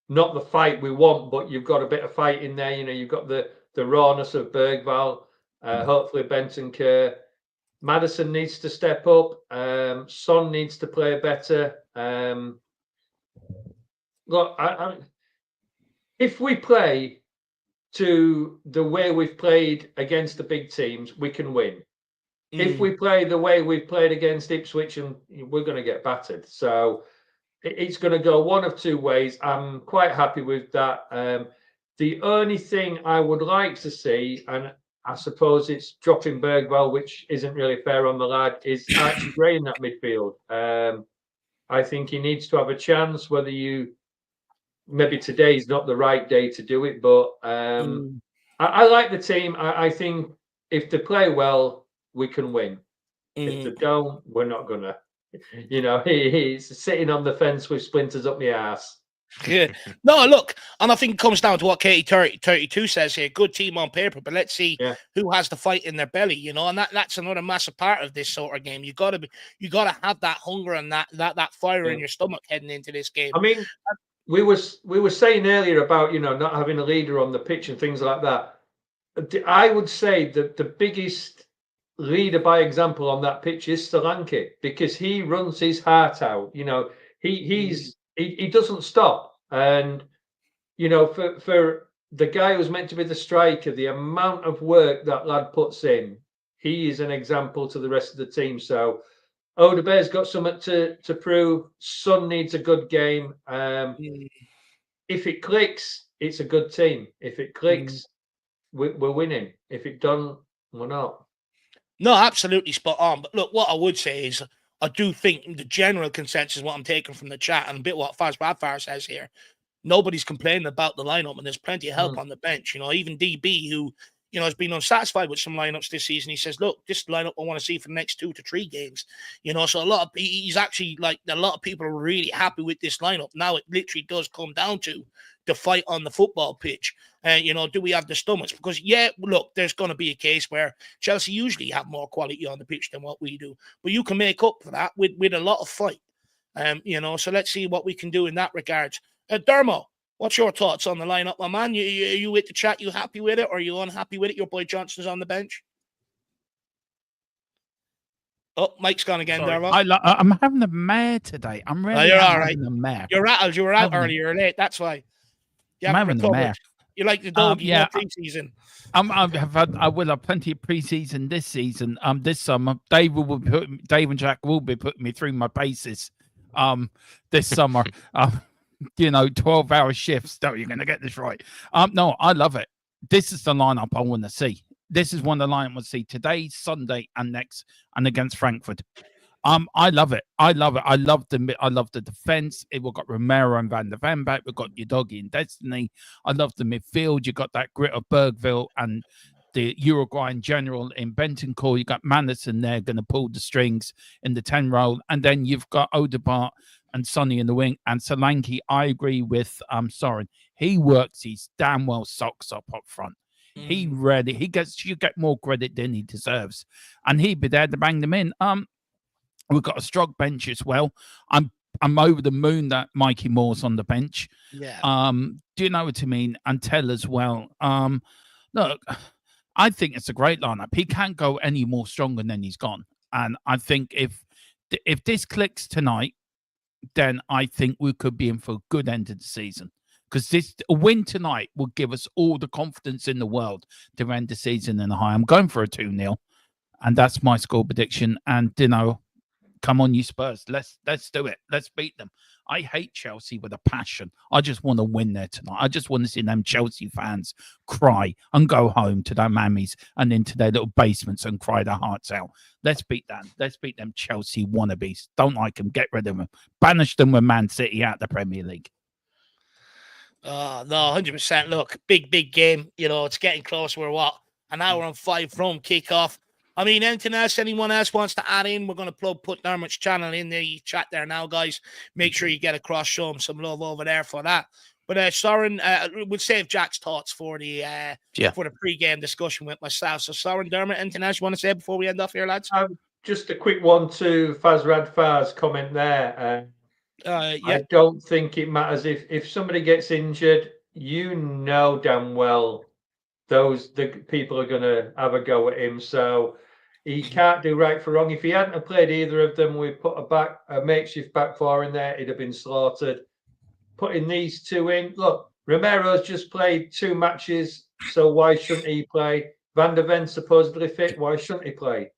not the fight we want, but you've got a bit of fight in there. You know, you've got the rawness of Bergvall. Hopefully Bentancur. Maddison needs to step up. Son needs to play better. look, if we play to the way we've played against the big teams, we can win. If we play the way we've played against Ipswich, and we're going to get battered. So it's going to go one of two ways. I'm quite happy with that. The only thing I would like to see, and I suppose it's dropping Bergwell, which isn't really fair on the lad, is Archie Gray in that midfield. I think he needs to have a chance, whether you maybe today is not the right day to do it, but I like the team. I think if they play well, we can win. If they don't, we're not gonna. You know, he's sitting on the fence with splinters up my ass. Yeah. No, look, and I think it comes down to what Katie 32 says here. Good team on paper, but let's see who has the fight in their belly, you know, and that's another massive part of this sort of game. You gotta have that hunger and that fire in your stomach heading into this game. I mean, we were saying earlier about, you know, not having a leader on the pitch and things like that. I would say that the biggest leader by example on that pitch is Solanke, because he runs his heart out. You know, he doesn't stop. And, you know, for the guy who's meant to be the striker, the amount of work that lad puts in, he is an example to the rest of the team. So Oda Bear's got something to prove. Son needs a good game. If it clicks, it's a good team. If it clicks, we're winning. If it doesn't, we're not. No, absolutely spot on. But look, what I would say is I do think the general consensus, what I'm taking from the chat, and a bit what Faz Bradfire says here, nobody's complaining about the lineup, and there's plenty of help on the bench. You know, even DB, who, you know, has been unsatisfied with some lineups this season, he says, look, this lineup I want to see for the next 2 to 3 games. You know, so he's actually, like, a lot of people are really happy with this lineup. Now it literally does come down to the fight on the football pitch. And, you know, do we have the stomachs? Because, look, there's going to be a case where Chelsea usually have more quality on the pitch than what we do. But you can make up for that with a lot of fight. You know, so let's see what we can do in that regard. Dermo, what's your thoughts on the lineup, my man? You with the chat? You happy with it, or are you unhappy with it? Your boy Johnson's on the bench. Oh, Mike's gone again, Dermo. I'm having a mare today. I'm really having a mare. You're rattled. You were out earlier. You're late. That's why. I'm having a mare. You like the dog? You know pre-season. I will have plenty of pre-season this season. This summer, Dave and Jack will be putting me through my paces. This summer. You know, 12-hour shifts. No, you're going to get this right. No, I love it. This is the lineup I want to see. This is one of the lineup I want to see today, Sunday, and next, and against Frankfurt. I love it. I love it. I love the defense. We've got Romero and Van der Ven back. We've got Udogi and Destiny. I love the midfield. You got that grit of Bergville and the Uruguayan general in Bentancur. You got Madison there going to pull the strings in the 10 role, and then you've got Odegaard and Sonny in the wing, and Solanke. I agree with Soren. He works his damn well socks up front. You get more credit than he deserves, and he'd be there to bang them in. We've got a strong bench as well. I'm over the moon that Mikey Moore's on the bench. Yeah. Do you know what I mean? And Tell as well. Look, I think it's a great lineup. He can't go any more stronger than he's gone. And I think if this clicks tonight, then I think we could be in for a good end of the season. Because a win tonight will give us all the confidence in the world to end the season in a high. I'm going for a 2-0, and that's my score prediction. And, you know, come on, you Spurs. Let's do it. Let's beat them. I hate Chelsea with a passion. I just want to win there tonight. I just want to see them Chelsea fans cry and go home to their mammies and into their little basements and cry their hearts out. Let's beat them. Let's beat them Chelsea wannabes. Don't like them. Get rid of them. Banish them with Man City out of the Premier League. Oh, no, 100%. Look, big game. You know, it's getting close. We're an hour and 5 from kickoff. I mean, anything else anyone else wants to add in? We're going to put Dermot's channel in the chat there now, guys. Make sure you get across, show him some love over there for that. But Soren, we'll save Jack's thoughts for the pre-game discussion with myself. So Soren, Dermot, anything else you want to say before we end off here, lads? Just a quick one to Faz Radfar's comment there. I don't think it matters if somebody gets injured. You know damn well the people are going to have a go at him. So he can't do right for wrong. If he hadn't have played either of them, we put a makeshift back four in there, he'd have been slaughtered. putting these two in. Look, Romero's just played 2 matches, so why shouldn't he play? Van der Ven supposedly fit, why shouldn't he play?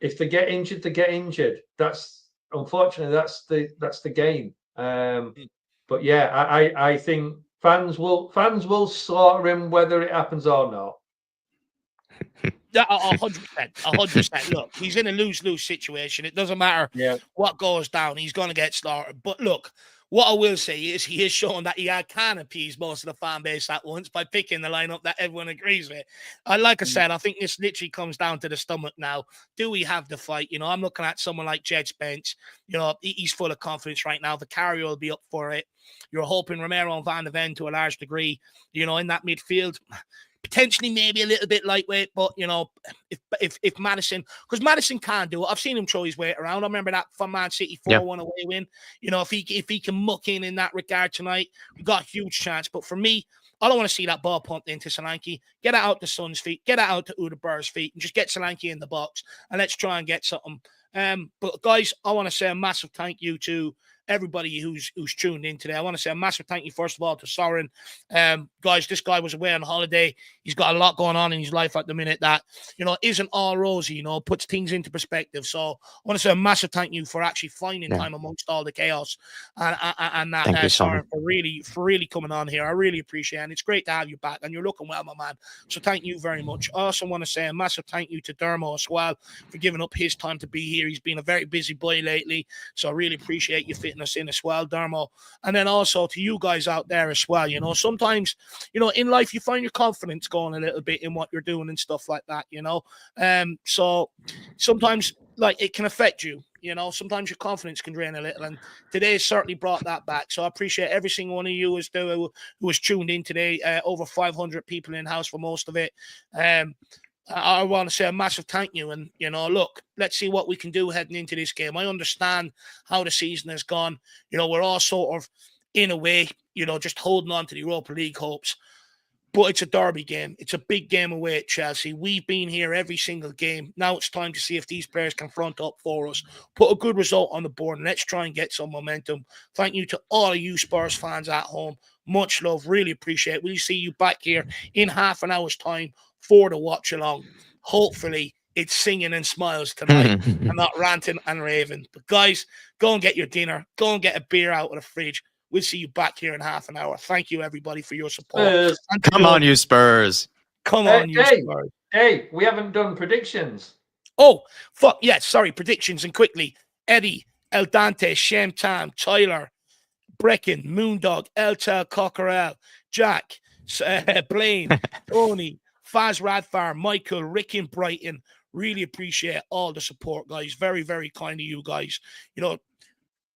If they get injured, they get injured. That's unfortunately that's the game. But yeah, I think fans will slaughter him whether it happens or not. 100%. Look, he's in a lose-lose situation. It doesn't matter what goes down. He's going to get slaughtered. But look, what I will say is he is showing that he can appease most of the fan base at once by picking the lineup that everyone agrees with. Like I said, I think this literally comes down to the stomach now. Do we have the fight? You know, I'm looking at someone like Jed Spence. You know, he's full of confidence right now. Vicario will be up for it. You're hoping Romero and Van der Ven to a large degree, you know, in that midfield. Potentially maybe a little bit lightweight, but you know, if Maddison, because Maddison can do it. I've seen him throw his weight around. I remember that from Man City 4-1 away win. You know, if he can muck in that regard tonight, we got a huge chance. But for me, I don't want to see that ball pumped into Solanke. Get it out to Son's feet, get it out to Udabur's feet, and just get Solanke in the box, and let's try and get something. But guys, I want to say a massive thank you to everybody who's tuned in today. I want to say a massive thank you, first of all, to Soren. Guys, this guy was away on holiday. He's got a lot going on in his life at the minute that, you know, isn't all rosy, you know, puts things into perspective. So I want to say a massive thank you for actually finding time amongst all the chaos and that, thank you, Soren, for really coming on here. I really appreciate it. And it's great to have you back. And you're looking well, my man. So thank you very much. I also want to say a massive thank you to Dermo as well for giving up his time to be here. He's been a very busy boy lately. So I really appreciate you fitting us in as well, Dermo. And then also to you guys out there as well. You know, sometimes, you know, in life you find your confidence going a little bit in what you're doing and stuff like that, you know. So sometimes like it can affect you, you know, sometimes your confidence can drain a little, and today certainly brought that back. So I appreciate every single one of you who was tuned in today. Over 500 people in house for most of it. I want to say a massive thank you. And, you know, look, let's see what we can do heading into this game. I understand how the season has gone. You know, we're all sort of, in a way, you know, just holding on to the Europa League hopes. But it's a derby game. It's a big game away at Chelsea. We've been here every single game. Now it's time to see if these players can front up for us. Put a good result on the board, and let's try and get some momentum. Thank you to all of you Spurs fans at home. Much love. Really appreciate it. We'll see you back here in half an hour's time for the watch along. Hopefully it's singing and smiles tonight and not ranting and raving. But guys, go and get your dinner. Go and get a beer out of the fridge. We'll see you back here in half an hour. Thank you, everybody, for your support. Come on, you Spurs. Come on, you Spurs. Hey, we haven't done predictions. Oh, fuck. Yeah, sorry. Predictions and quickly. Eddie, El Dante, Shem Tam, Tyler, Brecken, Moondog, Eltel, Cockerell, Jack, Blaine, Tony, Faz Radfar, Michael, Rick in Brighton. Really appreciate all the support, guys. Very, very kind of you guys. You know,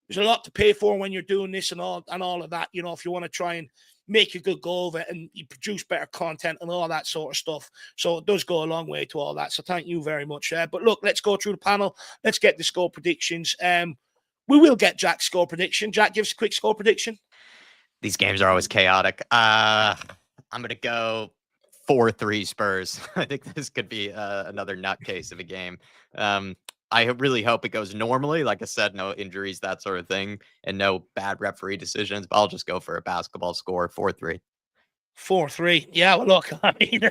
there's a lot to pay for when you're doing this and all of that. You know, if you want to try and make a good go of it and you produce better content and all that sort of stuff. So it does go a long way to all that. So thank you very much. But look, let's go through the panel. Let's get the score predictions. We will get Jack's score prediction. Jack, give us a quick score prediction. These games are always chaotic. I'm going to go 4-3 Spurs. I think this could be another nutcase of a game. I really hope it goes normally. Like I said, no injuries, that sort of thing, and no bad referee decisions. But I'll just go for a basketball score, 4-3. 4-3. Yeah, well, look, I mean,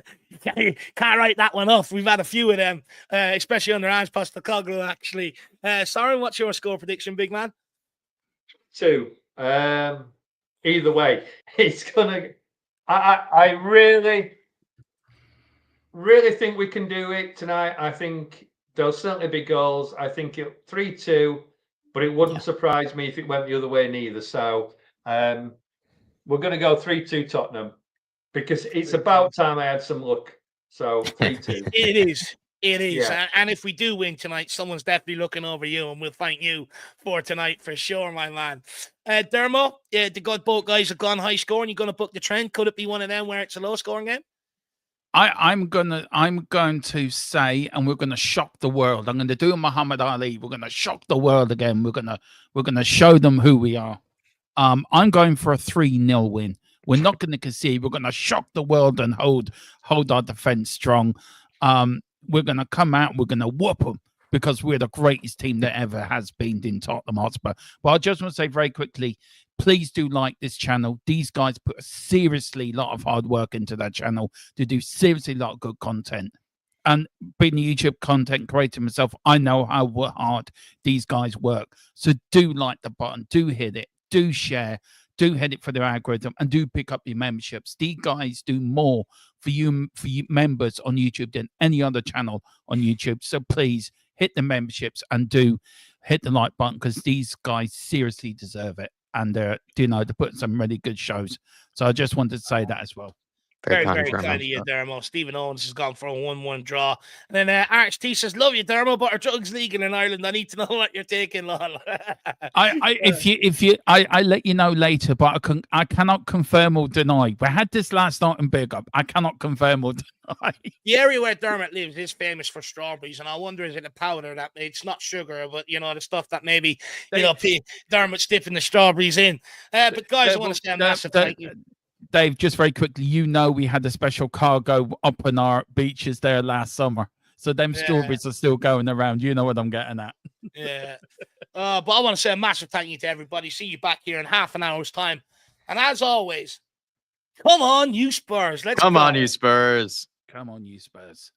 you can't write that one off. We've had a few of them, especially under Ange Postecoglou, actually. Soren, what's your score prediction, big man? 2. Either way, it's gonna. I really think we can do it tonight. I think there'll certainly be goals. I think it 3-2, but it wouldn't surprise me if it went the other way neither. So we're going to go 3-2 Tottenham because it's about time I had some luck. So 3-2. It is. Yeah. And if we do win tonight, someone's definitely looking over you, and we'll thank you for tonight for sure, my man. Dermo, both guys have gone high scoring. You're going to book the trend. Could it be one of them where it's a low scoring game? I'm going to say, and we're going to shock the world. I'm going to do Muhammad Ali. We're going to shock the world again. We're going to show them who we are. I'm going for a 3-0 win. We're not going to concede. We're going to shock the world and hold our defense strong. We're going to come out. We're going to whoop them because we're the greatest team that ever has been in Tottenham Hotspur. But I just want to say very quickly, please do like this channel. These guys put a seriously lot of hard work into that channel to do seriously a lot of good content. And being a YouTube content creator myself, I know how hard these guys work. So do like the button, do hit it, do share, do hit it for their algorithm, and do pick up your memberships. These guys do more for you members on YouTube than any other channel on YouTube. So please hit the memberships and do hit the like button, because these guys seriously deserve it. And they're putting some really good shows. So I just wanted to say that as well. Very kind of you, Dermo. Stephen Owens has gone for a 1-1 draw. And then Arch T says, love you, Dermo, but our drugs legal in Ireland. I need to know what you're taking, lol. I let you know later, but I cannot confirm or deny. We had this last night in Big Up. I cannot confirm or deny. The area where Dermot lives is famous for strawberries, and I wonder, is it a powder that it's not sugar, but the stuff that maybe Dermot's dipping the strawberries in. But guys, I want to say a massive thank you. Dave, just very quickly, we had a special cargo up on our beaches there last summer. So them strawberries are still going around. You know what I'm getting at. Yeah. But I want to say a massive thank you to everybody. See you back here in half an hour's time. And as always, come on, you Spurs. Let's come on, you Spurs. Come on, you Spurs.